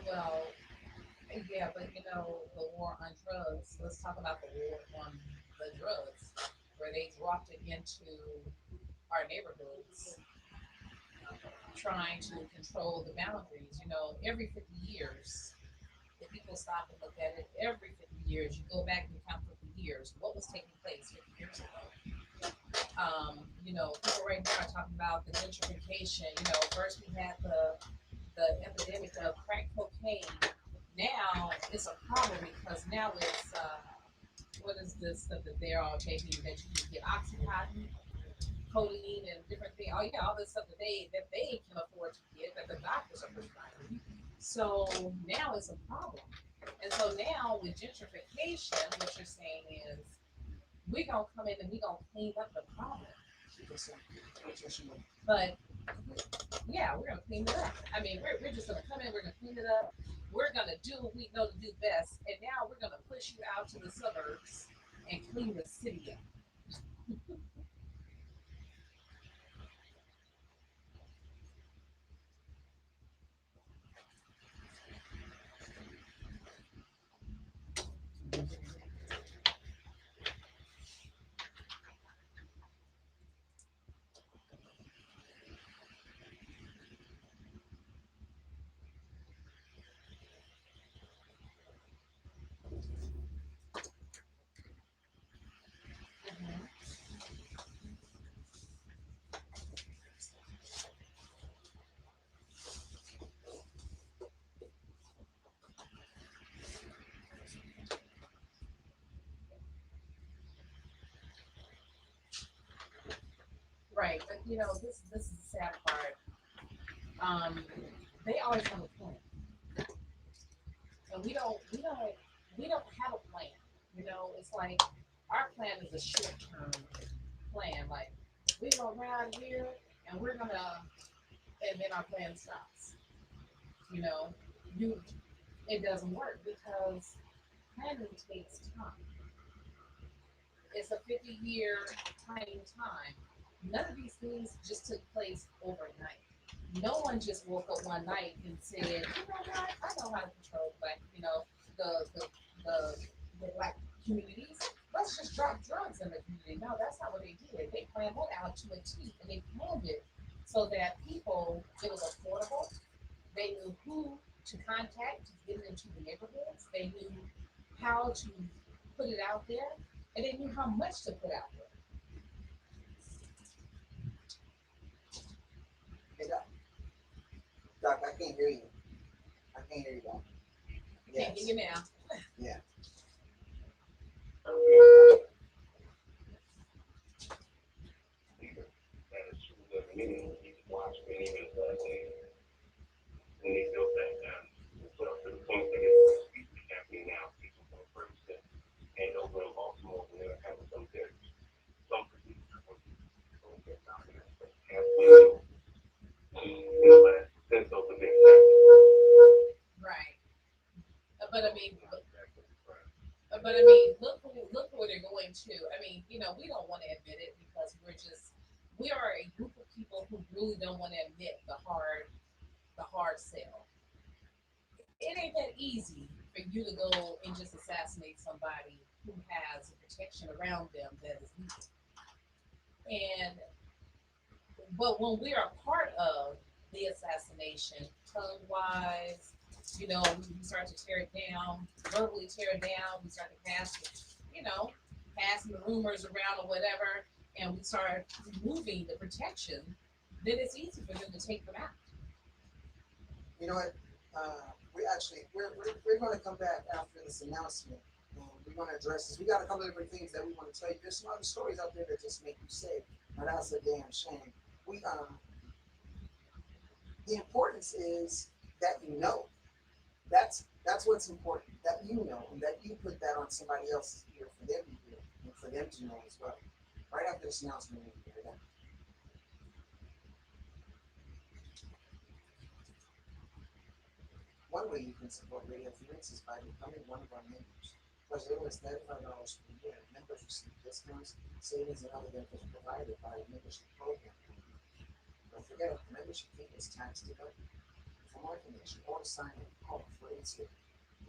Well, yeah, but you know, the war on drugs. Let's talk about the war on the drugs, where they dropped it into our neighborhoods, trying to control the boundaries. You know, every 50 years, if people stop and look at it, every 50 years, you go back and count 50 years, what was taking place 50 years ago? You know, people right now are talking about the gentrification. You know, first we had the epidemic of crack cocaine. Now it's a problem because now it's what is this stuff that they're all taking that you can get oxycontin, codeine, and different things. Oh yeah, all this stuff that they can afford to get that the doctors are prescribing. So now it's a problem. And so now with gentrification, what you're saying is we're gonna come in and we're gonna clean up the problem. But yeah, we're gonna clean it up. I mean, we're just gonna come in, we're gonna clean it up. We're gonna do what we know to do best, and now we're gonna push you out to the suburbs and clean the city up. Right, but you know, this is the sad part. Um, they always have a plan, and we don't have a plan. You know, it's like our plan is a short term plan. Like we go around here, and we're gonna, and then our plan stops. You know, you it doesn't work because planning takes time. It's a 50-year time. None of these things just took place overnight. No one just woke up one night and said, you know what, I know how to control black, you know, the the the, the black communities. Let's just drop drugs in the community. No, that's not what they did. They planned that out to a T, and they planned it so that people, it was affordable. They knew who to contact to get it into the neighborhoods. They knew how to put it out there, and they knew how much to put out there. Hey, Doc, I can't hear you. I can't hear you, Doc. Yes. Can't hear you now. Yeah. When they built that put up to the point that it's happening now, people from Ferguson and over in Baltimore, when they were having some producers going to get down there. In the last since those events happened. Right. But I mean, look where they're going to. I mean, you know, we don't want to admit it because we are a group of people who really don't want to admit the hard sell. It ain't that easy for you to go and just assassinate somebody who has a protection around them that is needed. And but when we are part of the assassination, tongue wise, you know, we start to tear it down, verbally tear it down, we start to passing the rumors around or whatever, and we start removing the protection, then it's easy for them to take them out. You know what? We're going to come back after this announcement. We're going to address this. We got a couple of different things that we want to tell you. There's some other stories out there that just make you say, "Now that's a damn shame." The importance is that you know. That's what's important. That you know, and that you put that on somebody else's ear for them to hear and for them to know as well. Right after this announcement, we'll hear that. One way you can support Radio Phoenix is by becoming one of our members. For as little as $35 per year, members receive discounts, savings, and other benefits provided by a membership program. Don't forget, the membership fee is tax deductible. For more information or to sign in, call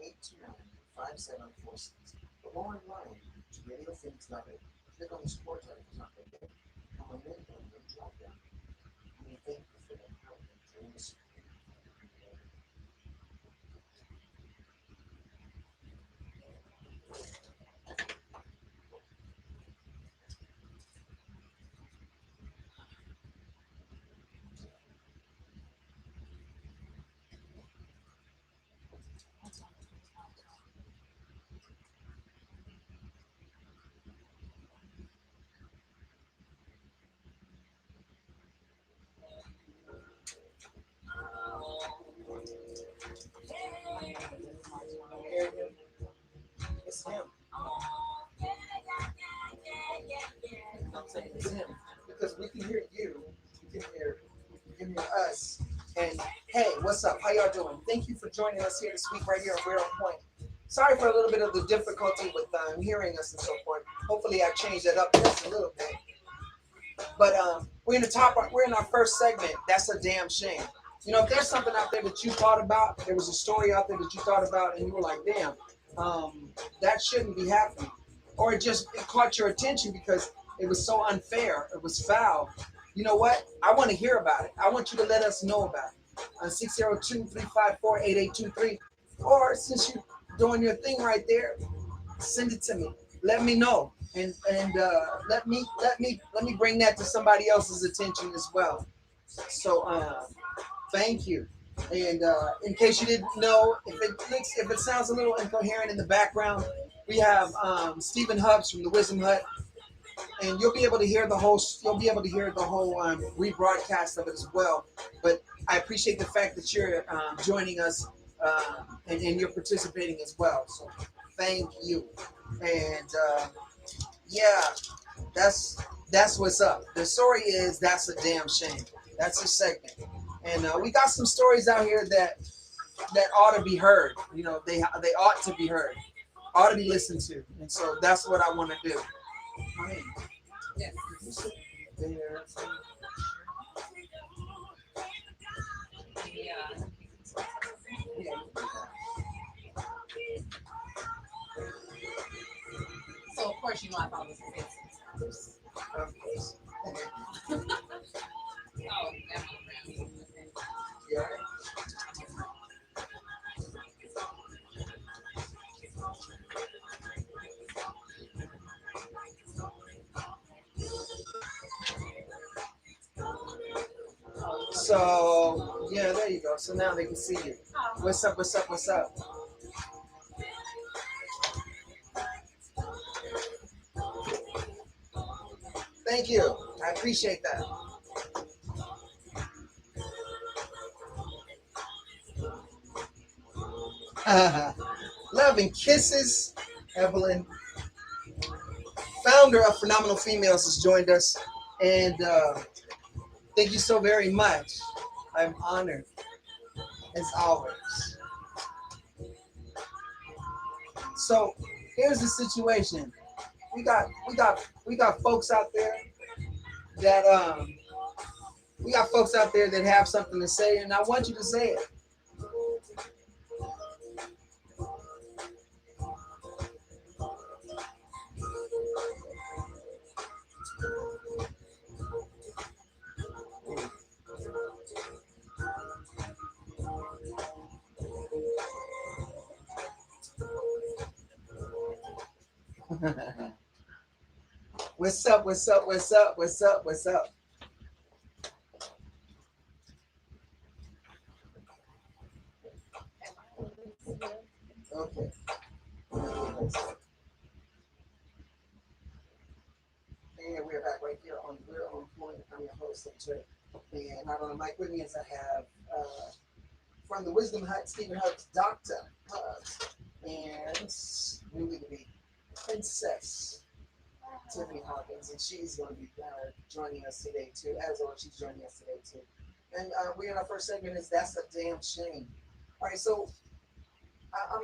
480-829-5746. Or go online to RadioPhoenix.org. Click on the support tab at the top right there. And when you're done, you'll drop down. We thank you for that help and tremendous support. It's him. I'm saying it's him because we can hear you, you can hear us, and hey, what's up? How y'all doing? Thank you for joining us here this week right here on We're on Point. Sorry for a little bit of the difficulty with hearing us and so forth. Hopefully, I changed that up just a little bit. But we're in our first segment. That's a damn shame. You know, if there's something out there that you thought about, there was a story out there that you thought about, and you were like, damn, that shouldn't be happening, or it caught your attention because it was so unfair, it was foul. You know what? I want to hear about it. I want you to let us know about it on 602-354-8823. Or since you're doing your thing right there, send it to me. Let me know, and let me bring that to somebody else's attention as well. So thank you. And in case you didn't know, if it sounds a little incoherent in the background, we have Stephen Hubbs from the Wisdom Hut, and you'll be able to hear the whole rebroadcast of it as well. But I appreciate the fact that you're joining us and you're participating as well. So thank you. And yeah, that's what's up. The story is That's a Damn Shame. That's a segment. And we got some stories out here that ought to be heard. You know, they ought to be heard, ought to be listened to. And so that's what I want to do. Yes. So of course you know I thought it was offensive. Of course. Yeah. So yeah, there you go. So now they can see you. What's up? What's up? What's up? Thank you. I appreciate that. Love and kisses. Evelyn, founder of Phenomenal Females, has joined us, and thank you so very much. I'm honored as always. So here's the situation. We got folks out there that have something to say, and I want you to say it. What's up? What's up? What's up? What's up? What's up? Okay. And we're back right here on We're on Point. I'm your host, and out on the mic with me is I have from the Wisdom Hut, Stephen Hubbs, Dr. Hubbs, and newly to be Princess Tiffany Hawkins, and she's going to be joining us today too. As always, she's joining us today too. And we're in our first segment is That's a Damn Shame. All right, so I'm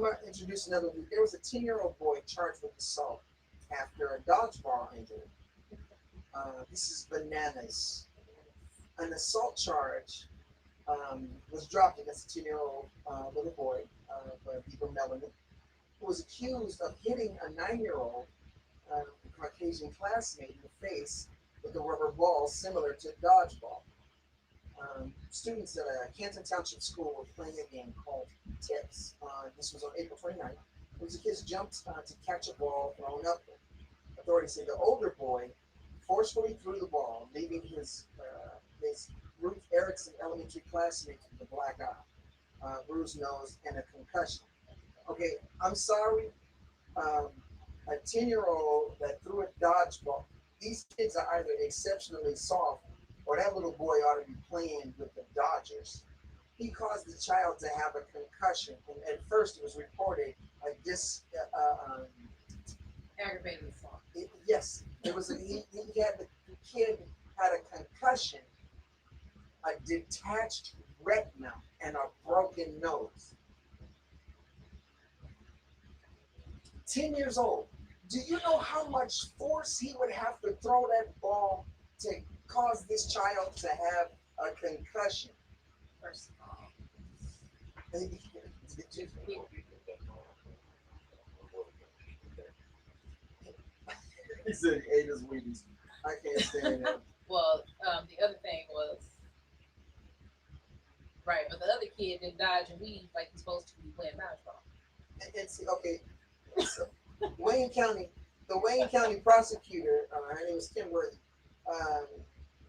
gonna introduce another one. There was a 10-year-old boy charged with assault after a dodgeball injury. This is bananas. An assault charge was dropped against a 10-year-old little boy of deeper melanin, who was accused of hitting a 9-year-old Caucasian classmate in the face with a rubber ball similar to dodgeball. Students at a Canton Township school were playing a game called Tips. This was on April 29th. The kids jumped to catch a ball thrown upward. Authorities say the older boy forcefully threw the ball, leaving his Ruth Erickson elementary classmate with a black eye, bruised nose, and a concussion. Okay, I'm sorry. A 10-year-old that threw a dodgeball. These kids are either exceptionally soft or that little boy ought to be playing with the Dodgers. He caused the child to have a concussion, and at first it was reported like this. Aggravated assault. Yes, it was. The kid had a concussion, a detached retina, and a broken nose. 10 years old. Do you know how much force he would have to throw that ball to cause this child to have a concussion? First of all. He said he ate his Wheaties. I can't stand it. Well, the other thing was, right, but the other kid didn't dodge and weave like he's supposed to be playing dodgeball. It's okay. So, Wayne County, the Wayne County prosecutor, her name is Kim Worthy,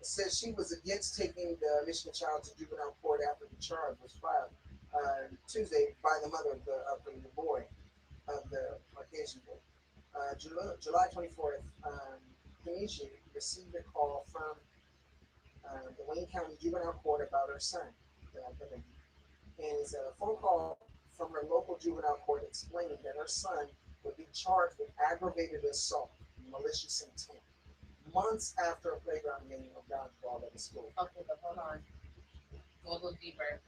says she was against taking the Michigan child to juvenile court after the charge was filed Tuesday by the mother of the boy, of the Caucasian boy. July 24th, Kenisha received a call from the Wayne County Juvenile Court about her son, and it's a phone call from her local juvenile court explaining that her son would be charged with aggravated assault and malicious intent months after a playground game of dodgeball at the school. Okay, but hold on. Go a little deeper.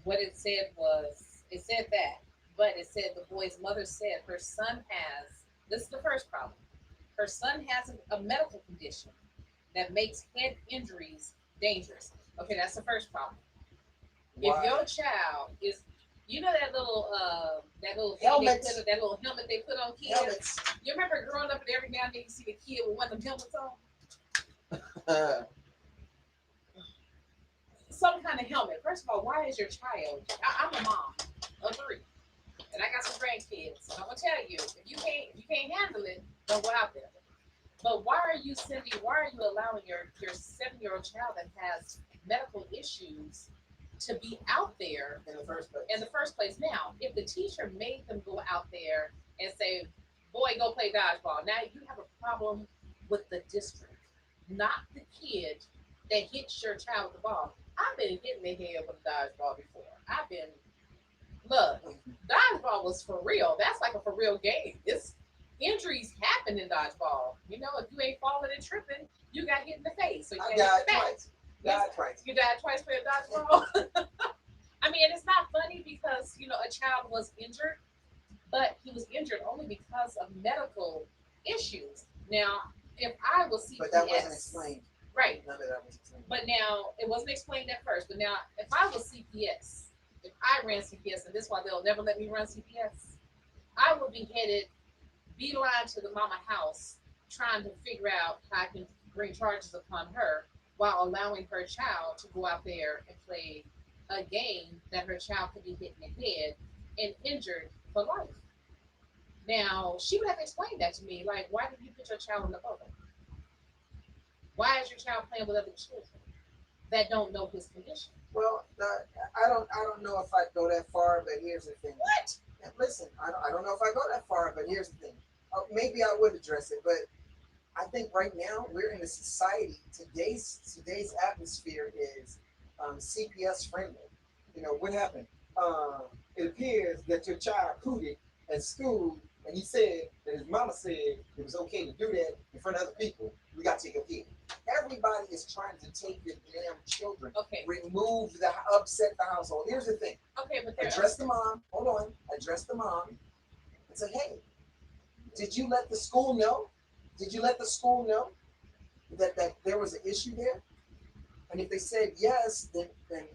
What it said was, it said that, but it said the boy's mother said her son has, this is the first problem, her son has a medical condition that makes head injuries dangerous. Okay, that's the first problem. Why? If your child is, you know that little helmet, that little helmet they put on kids. Helmets. You remember growing up and every now and then you see the kid with one of them helmets on? Some kind of helmet. First of all, why is your child? I'm a mom of 3, and I got some grandkids. And I'm gonna tell you, if you can't handle it, don't go out there. But why are you allowing your 7-year-old child that has medical issues to be out there in the first place? Now, if the teacher made them go out there and say, boy, go play dodgeball, now you have a problem with the district, not the kid that hits your child with the ball. I've been hitting the head with a dodgeball before. Look, dodgeball was for real. That's like a for real game. Injuries happen in dodgeball. You know, if you ain't falling and tripping, you got hit in the face. So I died twice. You died twice playing dodgeball? I mean, it's not funny because, a child was injured, but he was injured only because of medical issues. Now, if I was CPS... But that wasn't explained. Right. None of that was explained. But now, it wasn't explained at first, but now, if I was CPS, if I ran CPS, and this is why they'll never let me run CPS, I would be headed beeline to the mama house trying to figure out how I can bring charges upon her while allowing her child to go out there and play a game that her child could be hit in the head and injured for life. Now, she would have to explain that to me, like, why did you put your child in the bubble? Why is your child playing with other children that don't know his condition? Well, I don't know if I'd go that far, but here's the thing. What? Listen, I don't know if I go that far, but here's the thing. Maybe I would address it, but I think right now we're in a society. Today's atmosphere is CPS friendly. You know what happened? It appears that your child pooted at school, and he said that his mama said it was okay to do that in front of other people. We got to take your kid. Everybody is trying to take your damn children. Okay. Upset the household. Here's the thing. Okay, but address the mom. Hold on. Address the mom and say, hey, did you let the school know? Did you let the school know that there was an issue there? And if they said yes, then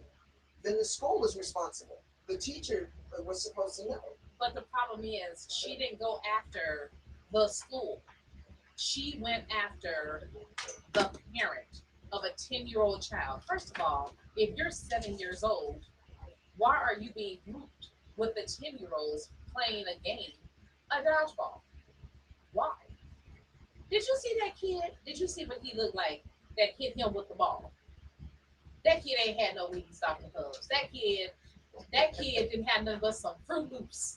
then the school is responsible. The teacher was supposed to know. But the problem is, she didn't go after the school. She went after the parent of a 10-year-old child. First of all, if you're 7 years old, why are you being grouped with the 10-year-olds playing a game, a dodgeball? Why? Did you see that kid? Did you see what he looked like that hit him with the ball? That kid ain't had no weedy stocking hubs. That kid didn't have nothing but some Fruit Loops.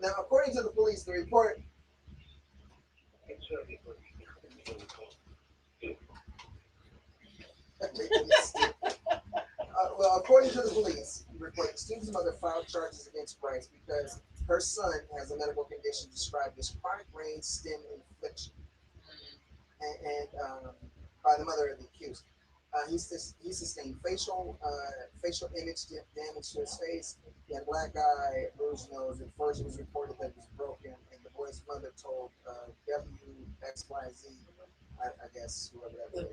Now, according to the police, the report. Well, according to the police report, the student's mother filed charges against Bryce because her son has a medical condition described as chronic brain stem infection, and by the mother of the accused. He sustained facial image damage to his face. He had black eye, bruised nose. At first, it was reported that it was broken, and the boy's mother told WXYZ, I guess whoever that was.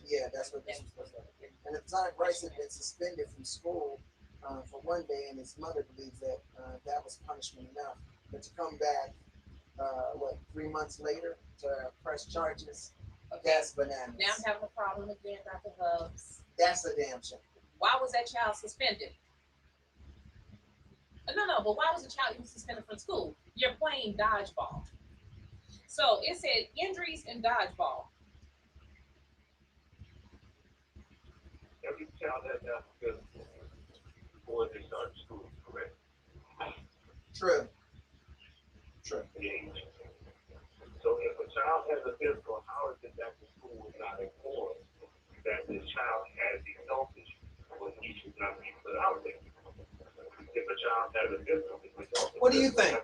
Yeah, that's what this was supposed to be. And at the time, Bryce had been suspended from school for one day, and his mother believes that that was punishment enough. But to come back, 3 months later to press charges, that's bananas. Now I'm having a problem again, Dr. Hubbs. That's a damn shame. Why was that child suspended? No, but why was the child even suspended from school? You're playing dodgeball. So it said injuries in dodgeball. Every child has that before they start school, correct? True. Yeah. So if a child has a physical, how is it that the school is not informed that this child has these health issues when he should not be put out there? If a child has a physical, what do you think?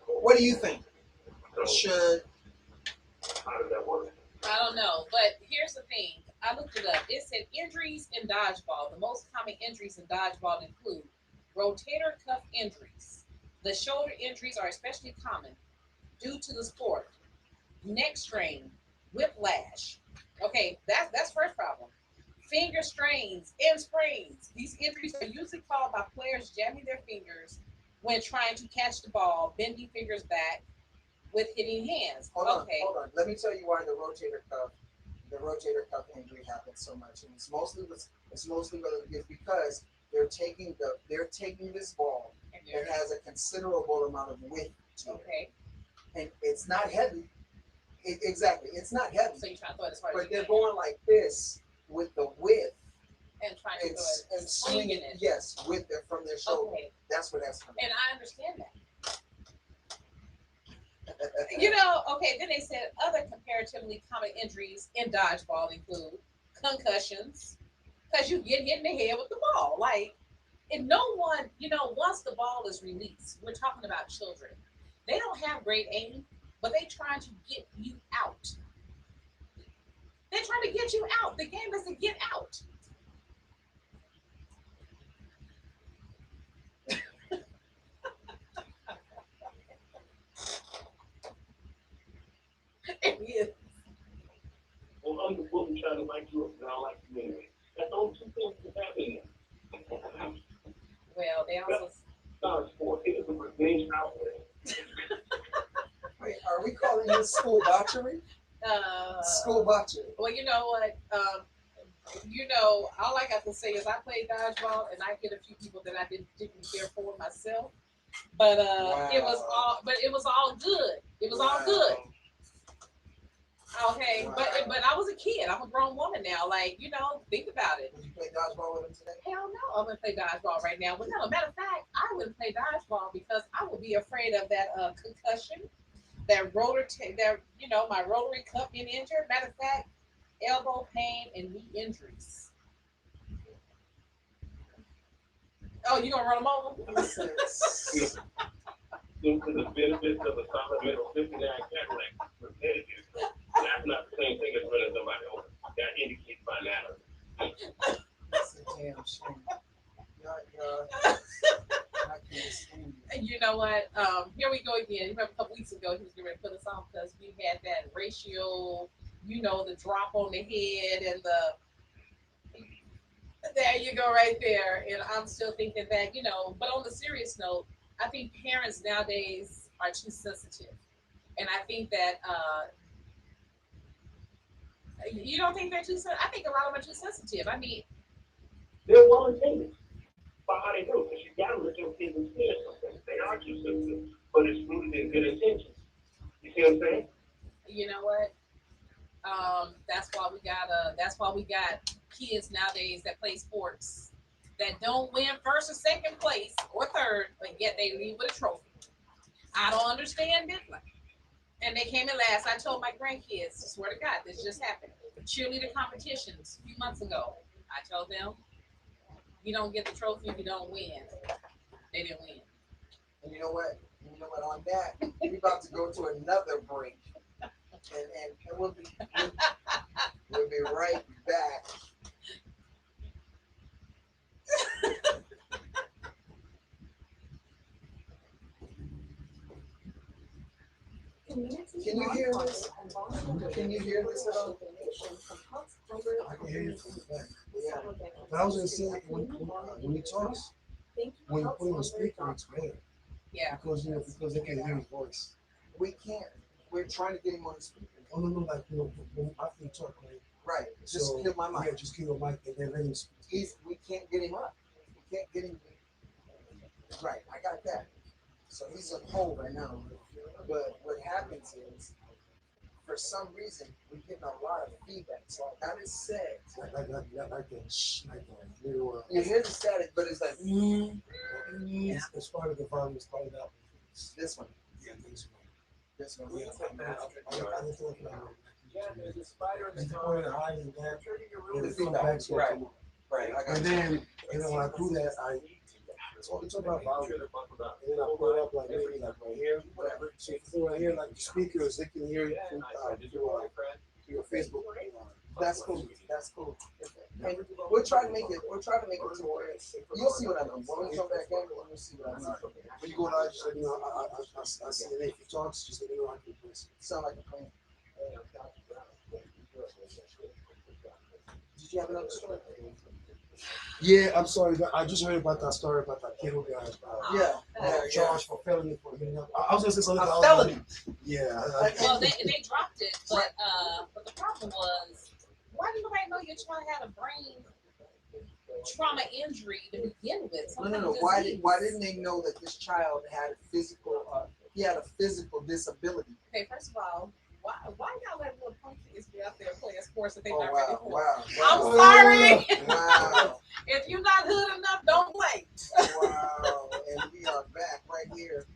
What do you think? Should how does that work? I don't know, but here's the thing. I looked it up. It said injuries in dodgeball. The most common injuries in dodgeball include rotator cuff injuries. The shoulder injuries are especially common due to the sport. Neck strain, whiplash. Okay, that's first problem. Finger strains and sprains. These injuries are usually caused by players jamming their fingers when trying to catch the ball, bending fingers back with hitting hands. Hold on. Let me tell you why the rotator cuff injury happens so much, and it's mostly because they're taking this ball that has a considerable amount of width to it. Okay. And it's not heavy. Exactly, it's not heavy. So you try to throw it as far as but you they're can. going like this with the width And trying to throw it and swinging it. Yes, with it from their shoulder. Okay. That's where that's coming. And I understand that. You know, okay, then they said other comparatively common injuries in dodgeball include concussions, because you get hit in the head with the ball. Like, and no one, once the ball is released, we're talking about children. They don't have great aim, but they're trying to get you out. They're trying to get you out. The game is to get out. Well, I'm the woman trying to like you up, and I like you anyway. That's the only two things that happen. Well, they also. Not sport. It is a revenge outlet. Wait, are we calling this school botchery? School botchery. Well, you know what? All I got to say is I played dodgeball, and I hit a few people that I didn't care for myself. But wow. It was all good. It was all good. Okay, wow. but I was a kid. I'm a grown woman now. Like, think about it. Would you play dodgeball with him today? Hell no, I wouldn't play dodgeball right now. But no, matter of fact, I wouldn't play dodgeball because I would be afraid of that concussion, that my rotary cuff being injured. Matter of fact, elbow pain and knee injuries. Oh, you gonna run them over? Due to the benefits of a supplemental 59 Cadillac repetitive. That's not the same thing as running somebody over. That indicates finality. That's a damn shame. I can't stand it. You know what? Here we go again. You remember a couple weeks ago, he was getting ready to put us on because we had that ratio, the drop on the head and There you go, right there. And I'm still thinking that, but on the serious note, I think parents nowadays are too sensitive. And I think that you don't think they're too sensitive. I think a lot of them are too sensitive. I mean, They're well intended by how they do it, because you got to let your kids experience something. They are too sensitive, but it's rooted in good intentions. You see what I'm saying? you know what? That's why we got kids nowadays that play sports that don't win first or second place or third, but yet they leave with a trophy. I don't understand it. And they came in last. I told my grandkids, swear to God, this just happened. Cheerleader competitions a few months ago. I told them, you don't get the trophy if you don't win. They didn't win. And you know what? On that, we're about to go to another break. And we'll be right back. Can you hear this? Can you hear this at all? I can hear you from the back. Yeah. But I was gonna say when he talks, when you put him on speaker, it's better. Yeah. Because they can hear his voice. We can't. We're trying to get him on the speaker. Oh no, like when after you talk, right? Right. Just kill my mic. Yeah, just kill your mic and then let him speak. We can't get him up. We can't get him. Right. I got that. So he's on hold right now. But what happens is, for some reason, we're getting a lot of feedback. So that is said. Like you hear the static, but it's like. It's part of the volume. It's part of that. This one. Yeah, this one. This one. Yeah, there's a spider in the corner hiding that. The feedback. Right. Right. And then when I do that, it's about volume. And then I put it up like maybe like right here, whatever. So if you right here, like the speakers, they can hear you through your Facebook. That's cool. That's cool. And we'll try to make it. We'll try to make it to where you'll see what I mean. When we come back in, we'll see what I mean. When you go live, just let me know. I see the name. If you talk, just let me know. I can place. Sound like a plan. Did you have another story? Yeah, I'm sorry. I just heard about that story about that kid who got charged for felony for hitting up. I was gonna say something. A felony. Yeah. Well, they dropped it, but the problem was, why didn't nobody know your child had a brain trauma injury to begin with? No. Why didn't they know that this child had a physical? He had a physical disability. Okay, first of all, why y'all let little punk kids be out there playing sports that they Oh, not wow, ready for? wow. I'm sorry. Wow. If you're not hood enough, don't play. Wow. And we are back right here.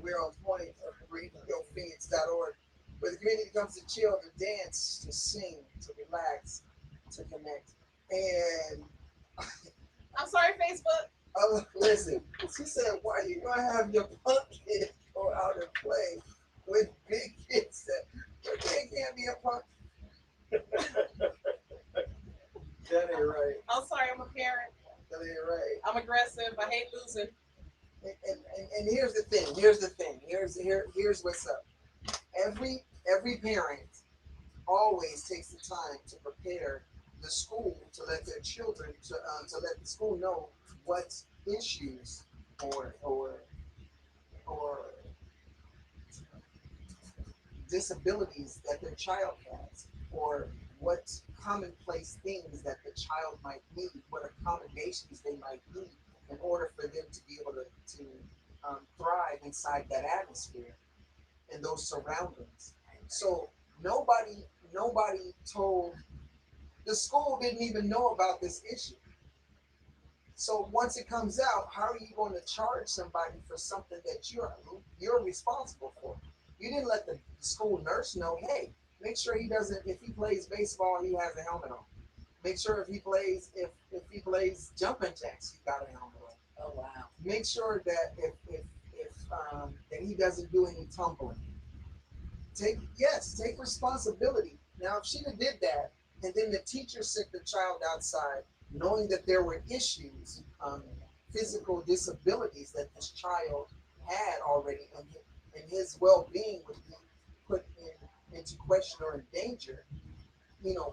We're on point of RadioPhoenix.org, where the community comes to chill, to dance, to sing, to relax, to connect. And I'm sorry, Facebook. Listen, she said, why are you going to have your punk kids go out and play with big kids that they can't be a punk? That ain't right. I'm sorry, I'm a parent. That ain't right. I'm aggressive. I hate losing. And here's the thing. Here's what's up. Every parent always takes the time to prepare the school to let their children to let the school know what issues or disabilities that their child has, or what commonplace things that the child might need, what accommodations they might need in order for them to be able to thrive inside that atmosphere and those surroundings. So nobody told, the school didn't even know about this issue. So once it comes out, how are you going to charge somebody for something that you're responsible for? You didn't let the school nurse know, hey, make sure he doesn't, if he plays baseball, he has a helmet on. Make sure if he plays jumping jacks, he's got a helmet on. Oh wow. Make sure that if that he doesn't do any tumbling. Take responsibility. Now if she did that and then the teacher sent the child outside knowing that there were issues, physical disabilities that this child had already, and his well-being would be put into question or in danger,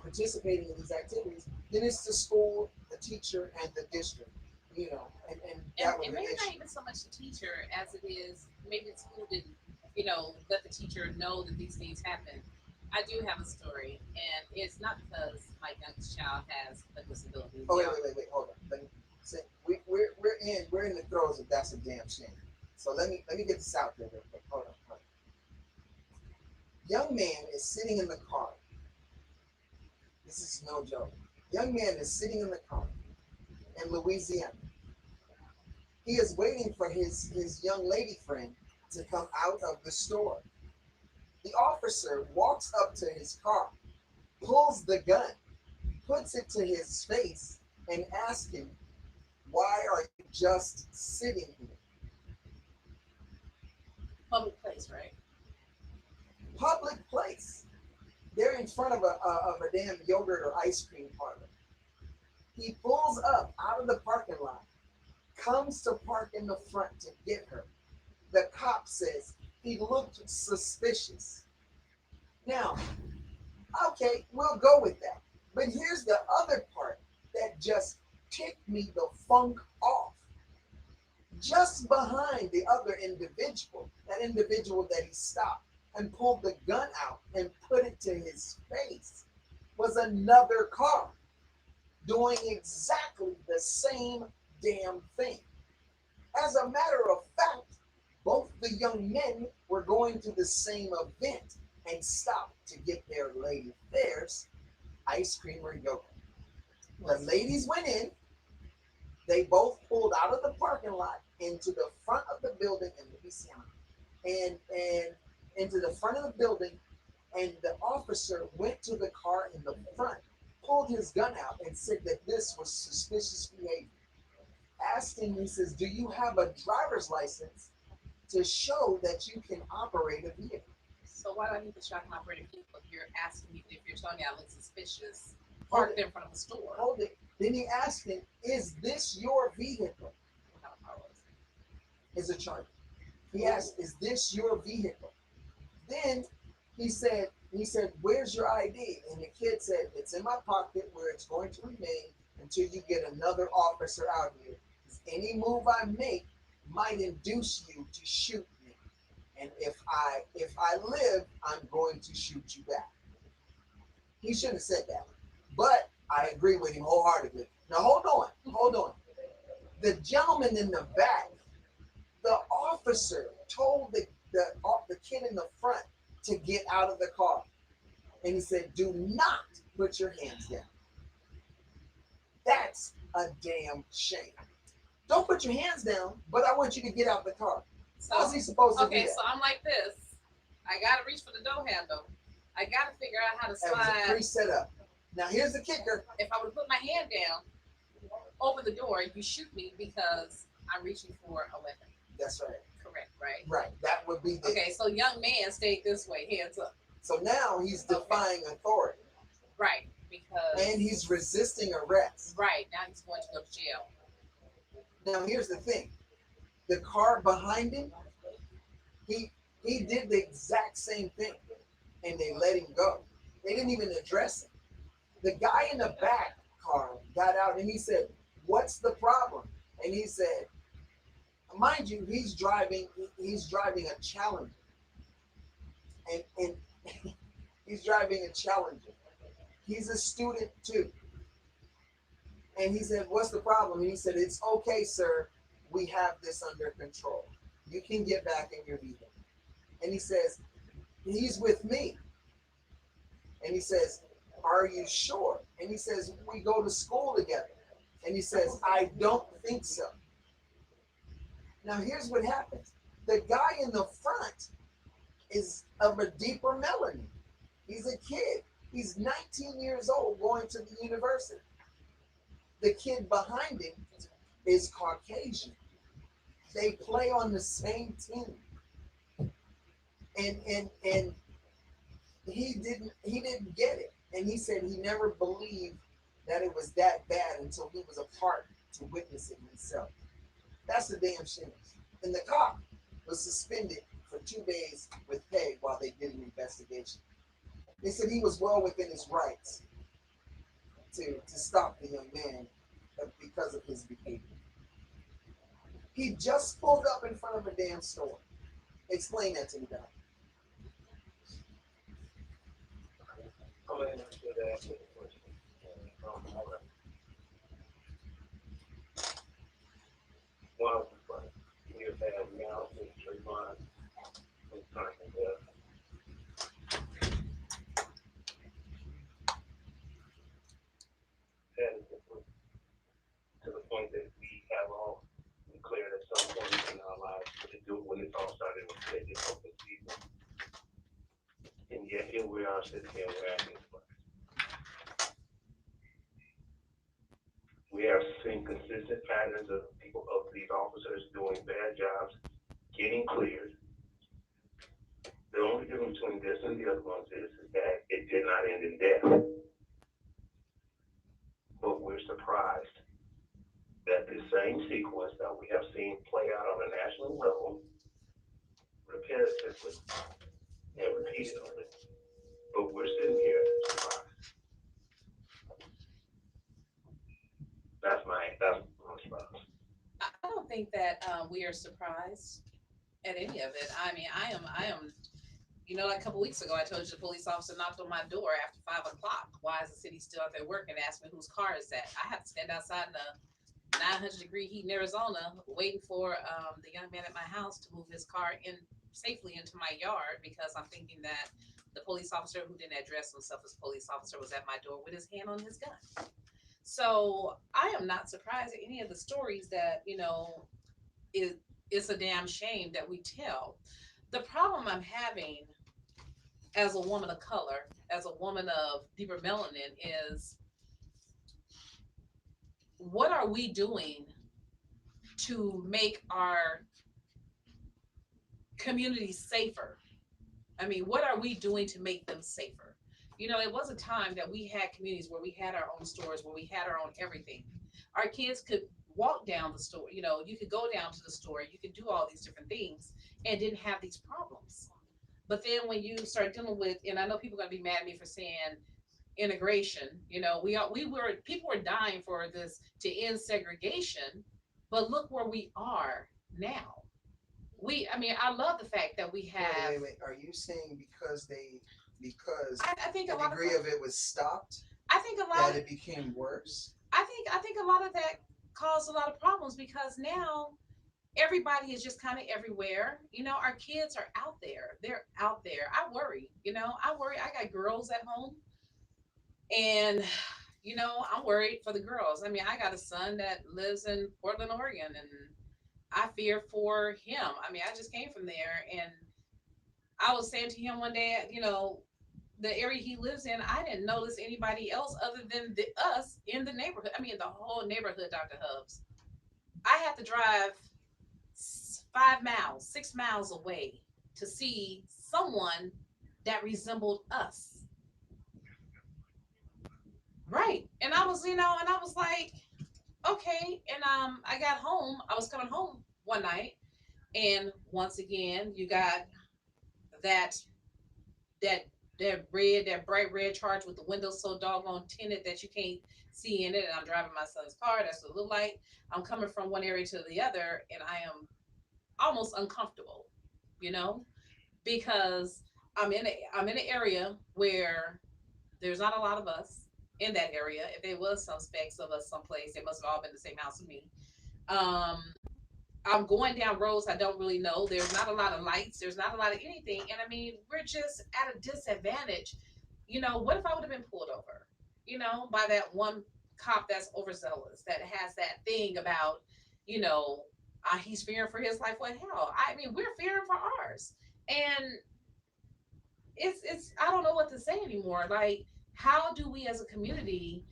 participating in these activities, then it's the school, the teacher and the district, you know, and that was maybe not even so much the teacher as it is maybe the school didn't, let the teacher know that these things happen. I do have a story, and it's not because my youngest child has a disability. Oh wait, hold on. Let me say we're in the throes of that's a damn shame. So let me get this out there real quick. Hold on. Young man is sitting in the car. This is no joke. Young man is sitting in the car in Louisiana. He is waiting for his young lady friend to come out of the store. The officer walks up to his car, pulls the gun, puts it to his face, and asks him, "Why are you just sitting here?" Public place, right? Public place. They're in front of a damn yogurt or ice cream parlor. He pulls up out of the parking lot, comes to park in the front to get her. The cop says he looked suspicious. Now, okay, we'll go with that. But here's the other part that just ticked me the funk off. Just behind the other individual, that individual that he stopped and pulled the gun out and put it to his face, was another car doing exactly the same damn thing. As a matter of fact, both the young men were going to the same event and stopped to get their lady fares, ice cream or yogurt. The ladies went in. They both pulled out of the parking lot into the front of the building in Louisiana, and into the front of the building, and the officer went to the car in the front, pulled his gun out, and said that this was suspicious behavior. Asked him, he says, "Do you have a driver's license to show that you can operate a vehicle?" So why do I need to try to operate a vehicle if you're asking me, if you're telling me I look suspicious, parked in front of the store? Hold it. Then he asked him, "Is this your vehicle?" Is a charger. He asked, "Is this your vehicle?" Then he said, "Where's your ID?" And the kid said, "It's in my pocket where it's going to remain until you get another officer out here. Any move I make might induce you to shoot me. And if I live, I'm going to shoot you back." He shouldn't have said that. But I agree with him wholeheartedly. Now hold on. The gentleman in the back, the officer told the kid in the front to get out of the car. And he said, "Do not put your hands down." That's a damn shame. Don't put your hands down, but I want you to get out the car. So, how's he supposed to do that? Okay, so I'm like this. I got to reach for the door handle. I got to figure out how to slide. That was a pre-setup. Now here's the kicker. If I would put my hand down, open the door, you shoot me because I'm reaching for a weapon. That's right. Correct, right? Right. That would be the... Okay, so young man stayed this way, hands up. So now he's defying authority. Right, because... And he's resisting arrest. Right, now he's going to go to jail. Now here's the thing. The car behind him, he did the exact same thing. And they let him go. They didn't even address him. The guy in the back car got out and he said, "What's the problem?" And he said, mind you, he's driving a Challenger. And he's driving a Challenger. He's a student too. And he said, "What's the problem?" And he said, "It's okay, sir. We have this under control. You can get back in your vehicle." And he says, "He's with me." And he says, "Are you sure?" And he says, "We go to school together." And he says, "I don't think so." Now here's what happens. The guy in the front is of a deeper melanin. He's a kid. He's 19 years old going to the university. The kid behind him is Caucasian. They play on the same team. And he didn't get it. And he said he never believed that it was that bad until he was a part to witness it himself. That's the damn shame. And the cop was suspended for 2 days with pay while they did an investigation. They said he was well within his rights to stop the young man because of his behavior. He just pulled up in front of a damn store. Explain that to me, Doc. I'm going to answer that with a question. One of the first years have now since 3 months was turning death. That is to the point that we have all declared at some point in our lives to do when it all started with this open season. And yet here we are sitting here we're asking for it. We are seeing consistent patterns of people, of these officers doing bad jobs, getting cleared. The only difference between this and the other ones is that it did not end in death. But we're surprised that the same sequence that we have seen play out on a national level repetitively and repeatedly, but we're sitting here surprised. That's my response. I don't think that we are surprised at any of it. I mean, I am. You know, like a couple weeks ago, I told you the police officer knocked on my door after 5 o'clock. Why is the city still out there working? Asked me whose car is that. I have to stand outside in the 900-degree heat in Arizona, waiting for the young man at my house to move his car in safely into my yard because I'm thinking that the police officer who didn't address himself as police officer was at my door with his hand on his gun. So I am not surprised at any of the stories that, you know, it's a damn shame that we tell. The problem I'm having as a woman of color, as a woman of deeper melanin, is what are we doing to make our communities safer? I mean, what are we doing to make them safer? You know, it was a time that we had communities where we had our own stores, where we had our own everything. Our kids could walk down the store, you know, you could go down to the store, you could do all these different things and didn't have these problems. But then when you start dealing with, and I know people are gonna be mad at me for saying integration, you know, people were dying for this to end segregation, but look where we are now. I mean, I love the fact that we have. Wait. Are you saying because I think the a lot degree of it was stopped, I think a lot that of it became worse? I think a lot of that caused a lot of problems because now everybody is just kind of everywhere. You know, our kids are out there. They're out there. I worry, you know, I worry. I got girls at home and you know, I'm worried for the girls. I mean, I got a son that lives in Portland, Oregon, and I fear for him. I mean, I just came from there and I was saying to him one day, you know, the area he lives in, I didn't notice anybody else other than us in the neighborhood. I mean, the whole neighborhood, Dr. Hubbs. I had to drive 5 miles, 6 miles away to see someone that resembled us. Right. And I was, you know, and I was like, okay. And I got home. I was coming home one night, and once again, you got that that that bright red charge with the windows so doggone tinted that you can't see in it. And I'm driving my son's car. That's what it looked like. I'm coming from one area to the other, and I am almost uncomfortable, you know, because I'm in an area where there's not a lot of us in that area. If there was some specks of us someplace, they must have all been the same house as me. Um, I'm going down roads I don't really know. There's not a lot of lights. There's not a lot of anything. And I mean, we're just at a disadvantage. You know, what if I would have been pulled over, you know, by that one cop that's overzealous, that has that thing about, you know, he's fearing for his life. What hell? I mean, we're fearing for ours. And it's I don't know what to say anymore. Like, how do we as a community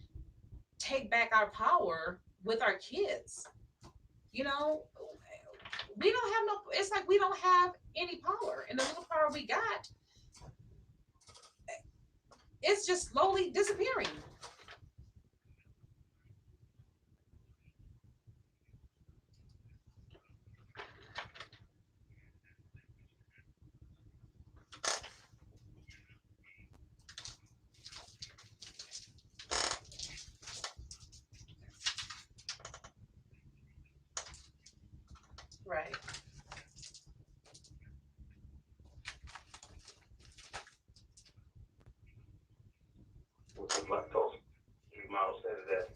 take back our power with our kids? You know, we don't have no, it's like we don't have any power, and the little power we got, it's just slowly disappearing. lactose free model said that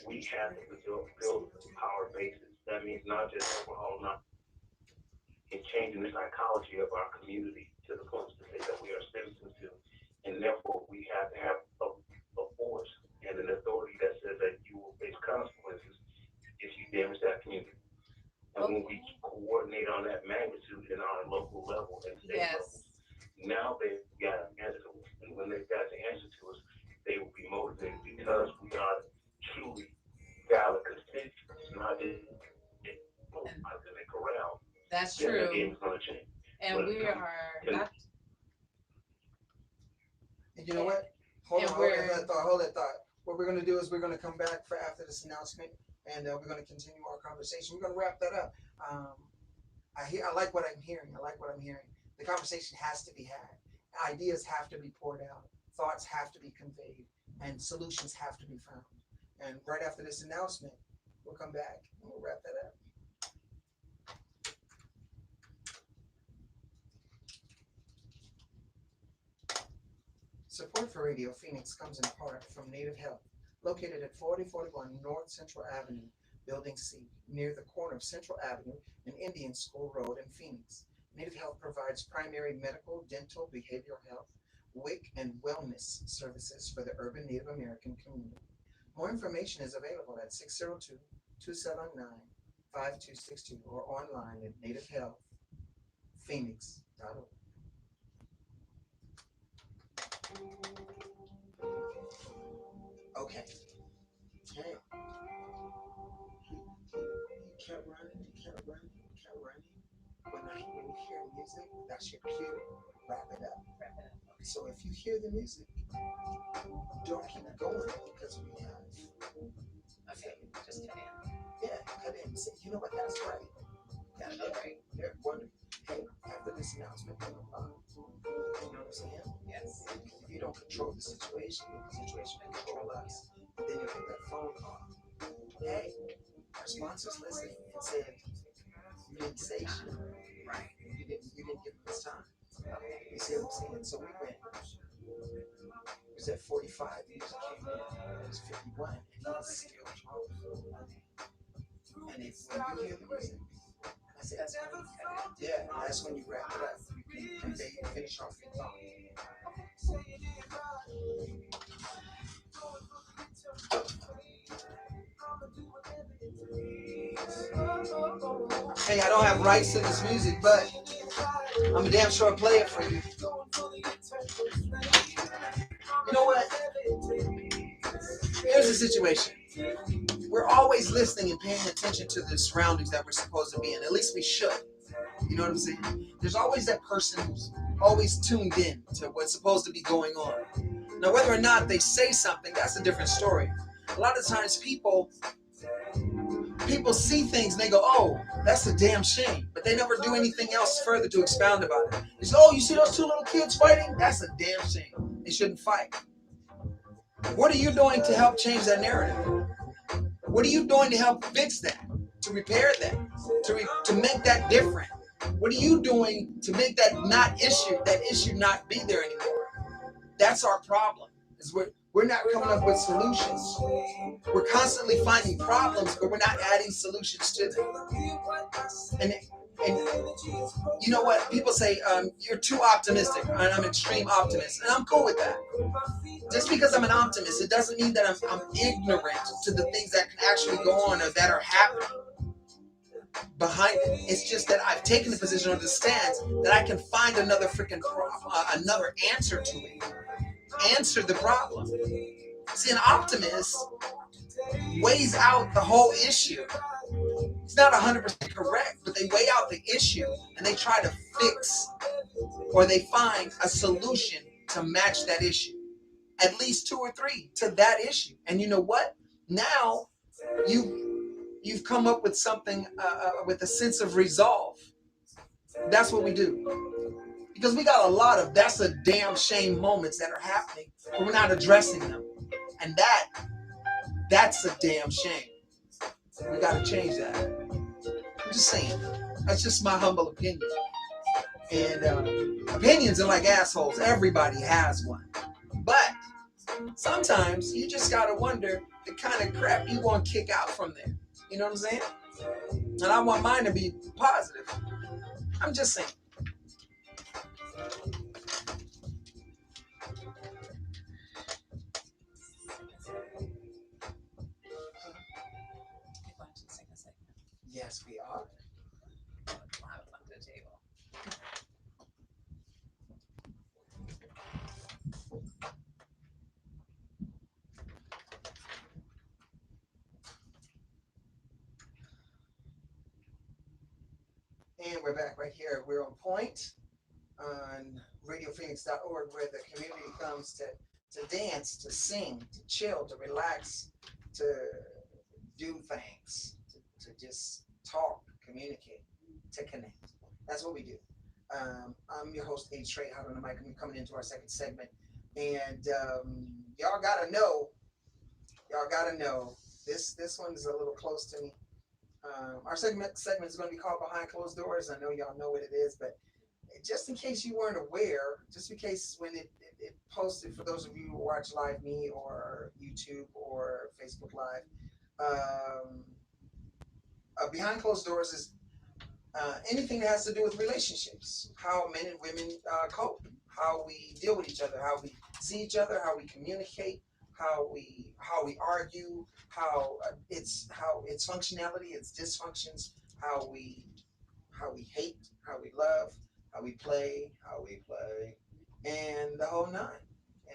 we have to build power bases. That means not just overall, not in changing the psychology of our community to the point to say that we are citizens to, and therefore we have to have a force and an authority that says that you will face consequences if you damage that community. And when we coordinate on that magnitude in our local level and state level, now they've got an answer to us. And when they've got the answer to us, they will be motivated because we are truly valid constituents, not just academic around. That's Then the true. game is going to change. And But we are not. And you know what? Hold that thought. What we're going to do is we're going to come back for after this announcement, and we're going to continue our conversation. We're going to wrap that up. I like what I'm hearing. The conversation has to be had. Ideas have to be poured out. Thoughts have to be conveyed, and solutions have to be found. And right after this announcement, we'll come back and we'll wrap that up. Support for Radio Phoenix comes in part from Native Health, located at 4041 North Central Avenue, Building C, near the corner of Central Avenue and Indian School Road in Phoenix. Native Health provides primary medical, dental, behavioral health, WIC, and wellness services for the urban Native American community. More information is available at 602-279-5262 or online at nativehealthphoenix.org. Okay. Hey. You kept running. When you hear music, that's your cue. Wrap it up. So if you hear the music, don't keep going because we have. Okay, just cut in. Yeah, cut in. Say, you know what? That's right. That's right. They're wonderful. Hey, after this announcement, you know what I'm saying? Yes. If you don't control the situation will control us. Then you'll get that phone call. Hey, our sponsors listened and said, you didn't say shit. Right. You didn't give us time. You see what I'm saying? So we went. It was at 45. The music came in. It was 51. And he was still talking. And if when you hear the music, I said, yeah, that's when you wrap it up. And they finish off your thought. Hey, I don't have rights to this music, but I'm damn sure play it for you. You know what? Here's the situation. We're always listening and paying attention to the surroundings that we're supposed to be in. At least we should. You know what I'm saying? There's always that person who's always tuned in to what's supposed to be going on. Now, whether or not they say something, that's a different story. A lot of times people see things and they go, oh, that's a damn shame. But they never do anything else further to expound about it. They say, oh, you see those two little kids fighting? That's a damn shame. They shouldn't fight. What are you doing to help change that narrative? What are you doing to help fix that? To repair that? To make that different? What are you doing to make that issue not be there anymore? That's our problem. Is we're not coming up with solutions. We're constantly finding problems, but we're not adding solutions to them. And you know what? People say, you're too optimistic, and I'm an extreme optimist, and I'm cool with that. Just because I'm an optimist, it doesn't mean that I'm ignorant to the things that can actually go on or that are happening behind it. It's just that I've taken the position on the stance that I can find another another answer to it. Answer the problem. See, an optimist weighs out the whole issue. It's not 100% correct, but they weigh out the issue and they try to fix or they find a solution to match that issue. At least 2 or 3 to that issue. And you know what? Now you've come up with something with a sense of resolve. That's what we do. Because we got a lot of that's a damn shame moments that are happening, but we're not addressing them. And that's a damn shame. We got to change that. I'm just saying. That's just my humble opinion. And opinions are like assholes. Everybody has one. But sometimes you just gotta wonder the kind of crap you gonna kick out from there. You know what I'm saying? And I want mine to be positive. I'm just saying. Yes, we are. And we're back right here. We're on point on radiophoenix.org, where the community comes to dance, to sing, to chill, to relax, to do things, to just talk, communicate, to connect. That's what we do. I'm your host, H. Trey, out on the mic. I'm coming into our second segment. And y'all gotta know, this one's a little close to me. Our segment is going to be called Behind Closed Doors. I know y'all know what it is, but just in case you weren't aware, just in case when it posted, for those of you who watch Live Me or YouTube or Facebook Live, Behind Closed Doors is anything that has to do with relationships, how men and women cope, how we deal with each other, how we see each other, how we communicate, how we argue, how its functionality, its dysfunctions, how we hate, how we love, how we play, and the whole nine.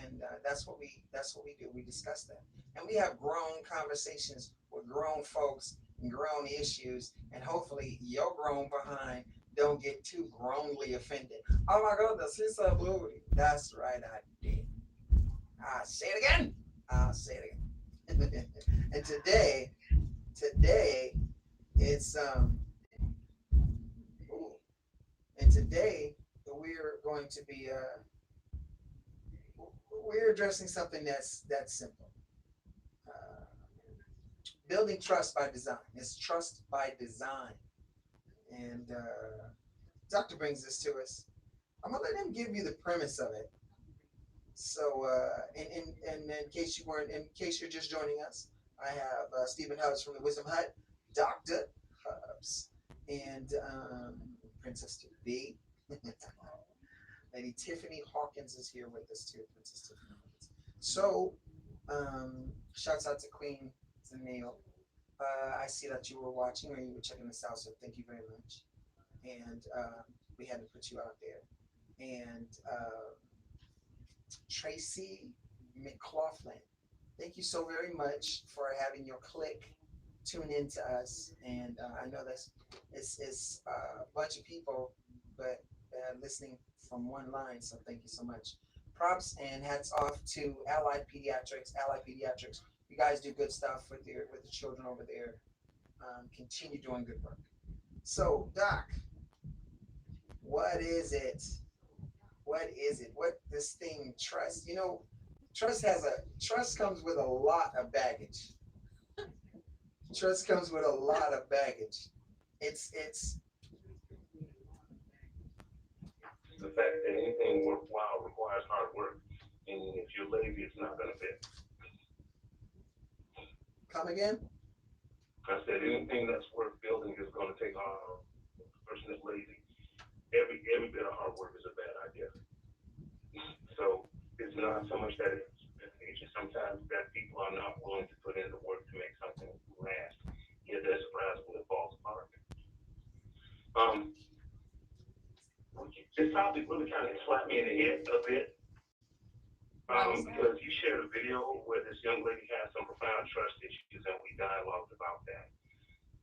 And that's what we do. We discuss that, and we have grown conversations with grown folks and grown issues, and hopefully your grown behind don't get too groanly offended. Oh my goodness, he's so booty. That's right, I did. I'll say it again. And today it's ooh, and today we're going to be we're addressing something that's simple. Building trust by design. It's trust by design. And Doctor brings this to us. I'm gonna let him give you the premise of it. So, in case you're just joining us, I have Stephen Hubbs from the Wisdom Hut, Doctor Hubbs, and Princess to be. Lady Tiffany Hawkins is here with us too. Princess Tiffany Hawkins. So, shouts out to Queen Zanille. I see that you were watching or you were checking this out, so thank you very much. And we had to put you out there. And Tracy McLaughlin, thank you so very much for having your clique tune in to us. And I know that's it's a bunch of people, but listening from one line. So thank you so much. Props and hats off to Allied Pediatrics. You guys do good stuff with the children over there. Continue doing good work. So Doc, what is it? What this thing trust? You know, trust comes with a lot of baggage. Trust comes with a lot of baggage. It's the fact that anything worthwhile requires hard work, and if you're lazy, it's not going to fit. Come again? I said anything that's worth building is going to take a person that's lazy. Every bit of hard work is a bad idea. So it's not so much that it's just sometimes that people are not willing to put in the work to make something last. Yet they're surprised when it falls apart. This topic really kind of slapped me in the head a bit. Because you shared a video where this young lady had some profound trust issues, and we dialogued about that.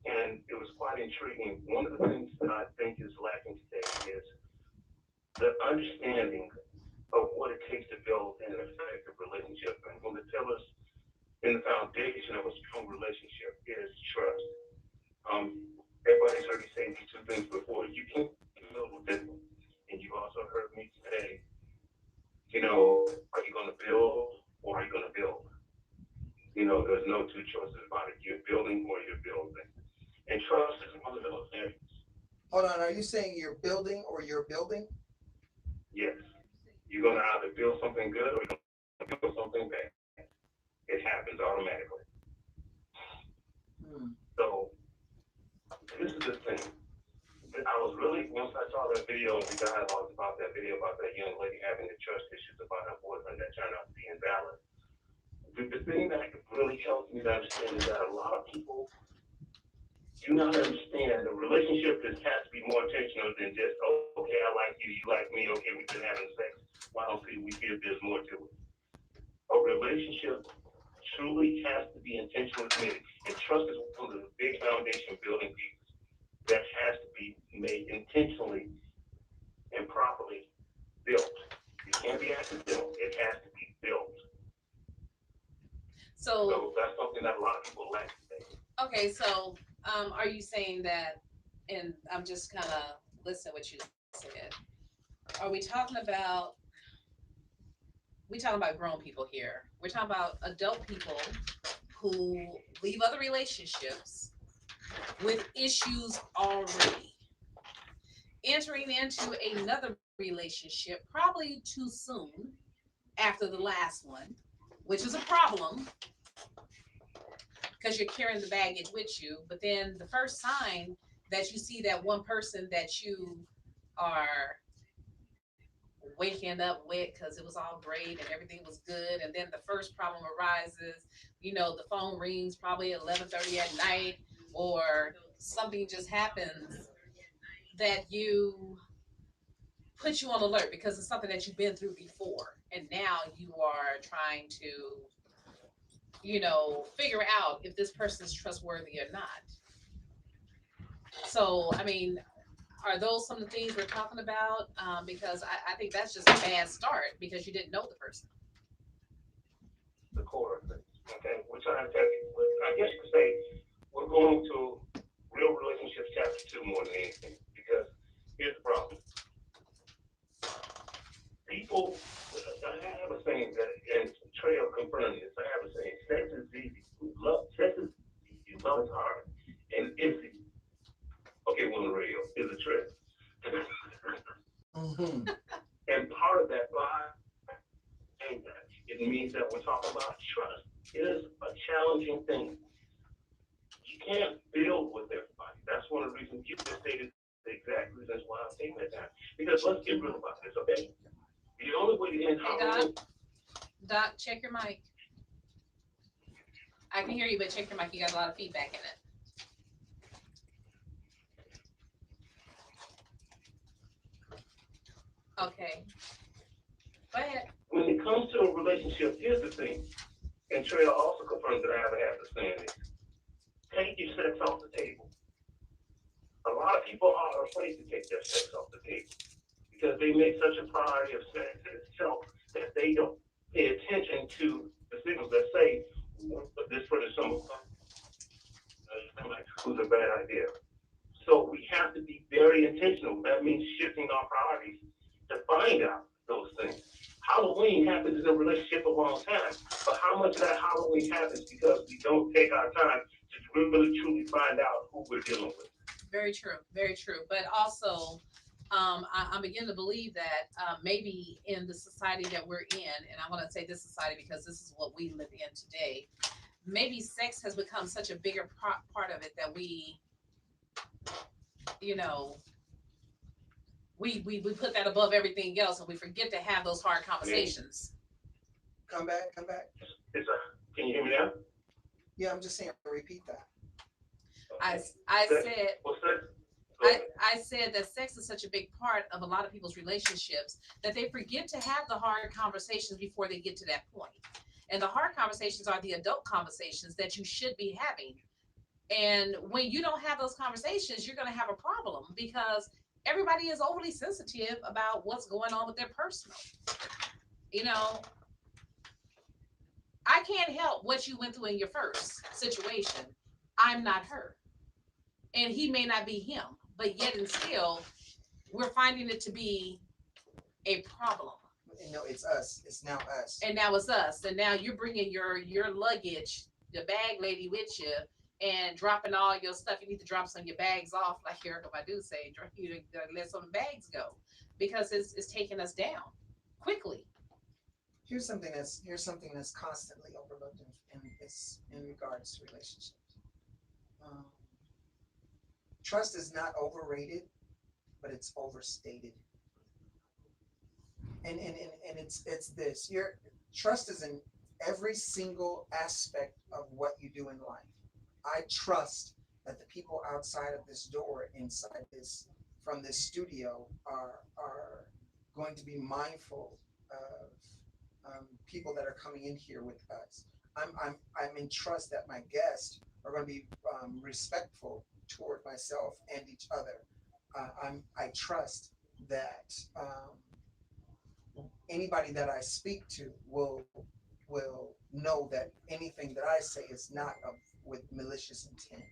And it was quite intriguing. One of the things that I think is lacking today is the understanding of what it takes to build an effective relationship. And when they tell us in the foundation of a strong relationship is trust. Everybody's heard me say these two things before. You can build with it. And you've also heard me say, you know, are you going to build or are you going to build? You know, there's no two choices about it. You're building or you're building. And trust is one of those areas. Hold on, are you saying you're building or you're building? Yes. You're going to either build something good or you're going to feel something bad. It happens automatically. So this is the thing. I was really, once I saw that video, we dialogued about that video about that young lady having the trust issues about her boyfriend that turned out to be invalid. The thing that really helps me to understand is that a lot of people do not understand the relationship has to be more intentional than just, oh, okay, I like you, you like me, okay, we've been having sex. Why don't we feel there's more to it? A relationship truly has to be intentionally committed. And trust is one of the big foundation building pieces that has to be made intentionally and properly built. It can't be accidental. It has to be built. So that's something that a lot of people lack today. Okay, so are you saying that, and I'm just kind of listening to what you said, are we talking about grown people here? We're talking about adult people who leave other relationships with issues already, entering into another relationship probably too soon after the last one, which is a problem because you're carrying the baggage with you. But then the first sign that you see that one person that you are waking up with because it was all great and everything was good, and then the first problem arises, the phone rings probably at 11:30 at night, or something just happens that puts you on alert because it's something that you've been through before, and now you are trying to figure out if this person is trustworthy or not. So I mean, are those some of the things we're talking about? Because I think that's just a bad start because you didn't know the person. The core of it. Okay, we're trying to tell you. I guess you could say we're going to real relationships chapter 2 more than anything. Because here's the problem. People, I have a saying that, and Trey will confirm this. I have a saying: sex is easy. Sex is easy. Love is hard, and it's easy. Okay, well, on the radio is a trip. And part of that it means that we're talking about trust. It is a challenging thing. You can't build with everybody. That's one of the reasons you just stated the exact reasons why I'm taking that time. Because let's get real about this, okay? The only way to end Halloween. Doc, check your mic. I can hear you, but check your mic. You got a lot of feedback in it. Okay. Go ahead. When it comes to a relationship, here's the thing. And Trey also confirms that I haven't had to saying this. Take your sex off the table. A lot of people are afraid to take their sex off the table because they make such a priority of sex itself that they don't pay attention to the signals that say this for the summer. It was a bad idea. So we have to be very intentional. That means shifting our priorities to find out those things. Halloween happens in a relationship a long time, but how much of that Halloween happens because we don't take our time to really truly find out who we're dealing with. Very true, very true. But also, I'm beginning to believe that maybe in the society that we're in, and I want to say this society because this is what we live in today, maybe sex has become such a bigger part of it that we put that above everything else and we forget to have those hard conversations. Come back. Can you hear me now? Yeah, I'm just saying, repeat that. I said that sex is such a big part of a lot of people's relationships that they forget to have the hard conversations before they get to that point. And the hard conversations are the adult conversations that you should be having. And when you don't have those conversations, you're going to have a problem because everybody is overly sensitive about what's going on with their personal. I can't help what you went through in your first situation. I'm not her. And he may not be him. But yet and still, we're finding it to be a problem. No, it's us. It's now us. And now it's us. And now you're bringing your luggage, the bag lady with you, and dropping all your stuff. You need to drop some of your bags off, like Erica Badu say. You let some bags go because it's taking us down quickly. Here's something that's constantly overlooked in regards to relationships. Um, Trust is not overrated, but it's overstated. And it's this. Your trust is in every single aspect of what you do in life. I trust that the people outside of this door, inside this from this studio, are going to be mindful of people that are coming in here with us. I'm in trust that my guests are going to be respectful toward myself and each other. I trust that anybody that I speak to will know that anything that I say is not with malicious intent.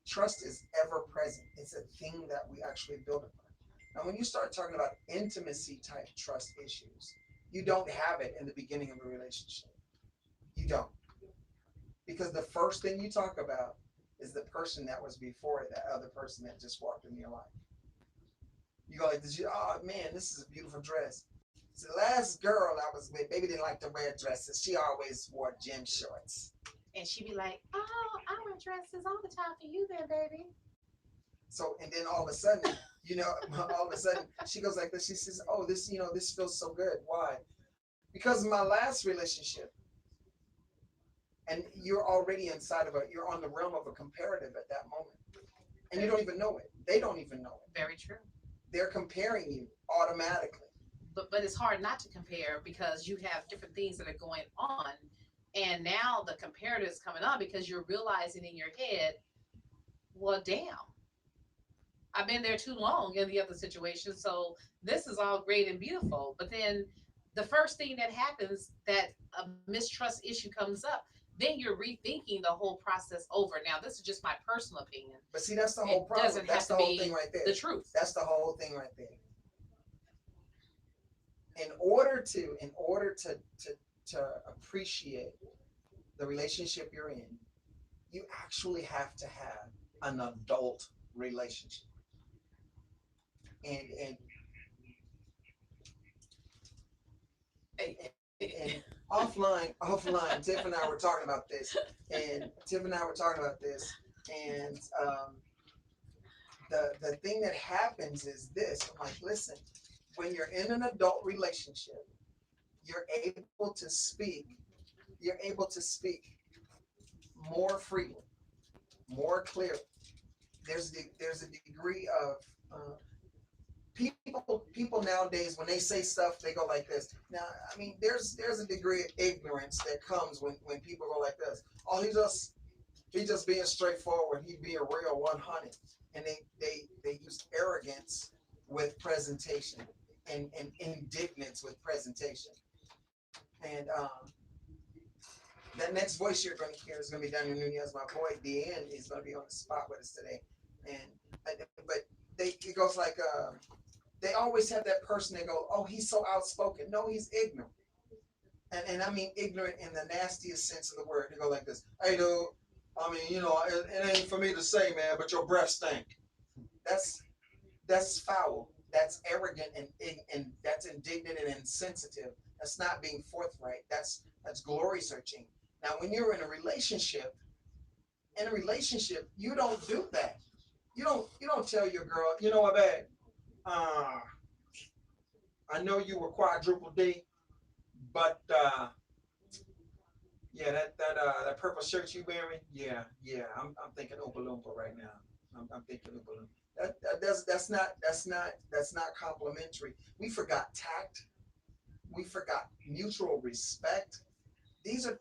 Trust is ever present. It's a thing that we actually build upon. Now, when you start talking about intimacy type trust issues, you don't have it in the beginning of a relationship. You don't. Because the first thing you talk about is the person that was before that other person that just walked in your life. You go like this, oh man, this is a beautiful dress. So the last girl I was with, baby didn't like to wear dresses. She always wore gym shorts. And she'd be like, oh, I wear dresses all the time for you then, baby. So, and then all of a sudden, all of a sudden she goes like this. She says, oh, this feels so good. Why? Because of my last relationship. And you're already inside of you're on the realm of a comparative at that moment. And you don't even know it. They don't even know it. Very true. They're comparing you automatically. But it's hard not to compare because you have different things that are going on. And now the comparative is coming on because you're realizing in your head, well, damn, I've been there too long in the other situation. So this is all great and beautiful. But then the first thing that happens, that a mistrust issue comes up, then you're rethinking the whole process over. Now, this is just my personal opinion. But see, that's the whole problem. That's the whole thing right there. The truth. That's the whole thing right there. In order to appreciate the relationship you're in, you actually have to have an adult relationship. And offline, Tiff and I were talking about this, and the thing that happens is this. I'm like, listen, when you're in an adult relationship, you're able to speak more freely, more clearly. There's a degree of people nowadays, when they say stuff, they go like this. Now, I mean, there's a degree of ignorance that comes when people go like this. Oh, he just being straightforward. He being real 100. And they use arrogance with presentation and indignance with presentation. And that next voice you're going to hear is going to be Daniel Nunez. My boy Deanne is going to be on the spot with us today. But it goes like they always have that person that go, oh, he's so outspoken. No, he's ignorant. And I mean ignorant in the nastiest sense of the word. They go like this. Hey, dude, I mean, it ain't for me to say, man, but your breath stink. That's foul. That's arrogant and that's indignant and insensitive. That's not being forthright. That's glory searching. Now, when you're in a relationship, you don't do that. You don't tell your girl, you know what, babe? I know you were quadruple D, but yeah, that purple shirt you wearing, yeah, I'm thinking Oompa Loompa right now. I'm thinking Oompa Loompa. That's not complimentary. We forgot tact. We forgot mutual respect. These are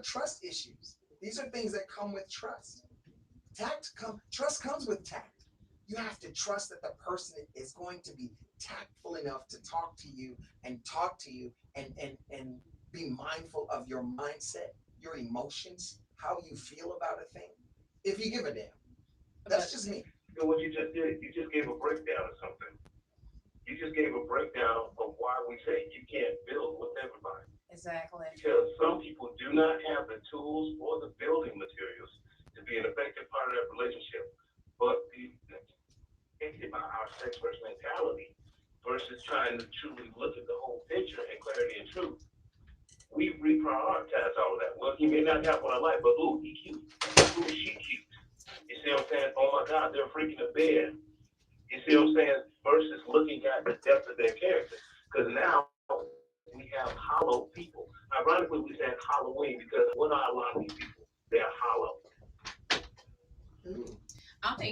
trust issues. These are things that come with trust. Trust comes with tact. You have to trust that the person is going to be tactful enough to talk to you and be mindful of your mindset, your emotions, how you feel about a thing, if you give a damn. That's just me. What you just did, you just gave a breakdown of something. You just gave a breakdown of why we say you can't build with everybody. Exactly. Because some people do not have the tools or the building materials to be an effective part of that relationship, but be affected by our sex first mentality versus trying to truly look at the whole picture and clarity and truth. we reprioritize all of that. Well, he may not have what I like, but ooh, he cute. Ooh, she cute. You see what I'm saying? Oh my God, they're freaking a bed. You see what I'm saying? Versus looking at the depth of their character. Because now we have hollow people. Ironically, we said Halloween because what are a lot of these people? They're hollow. I don't think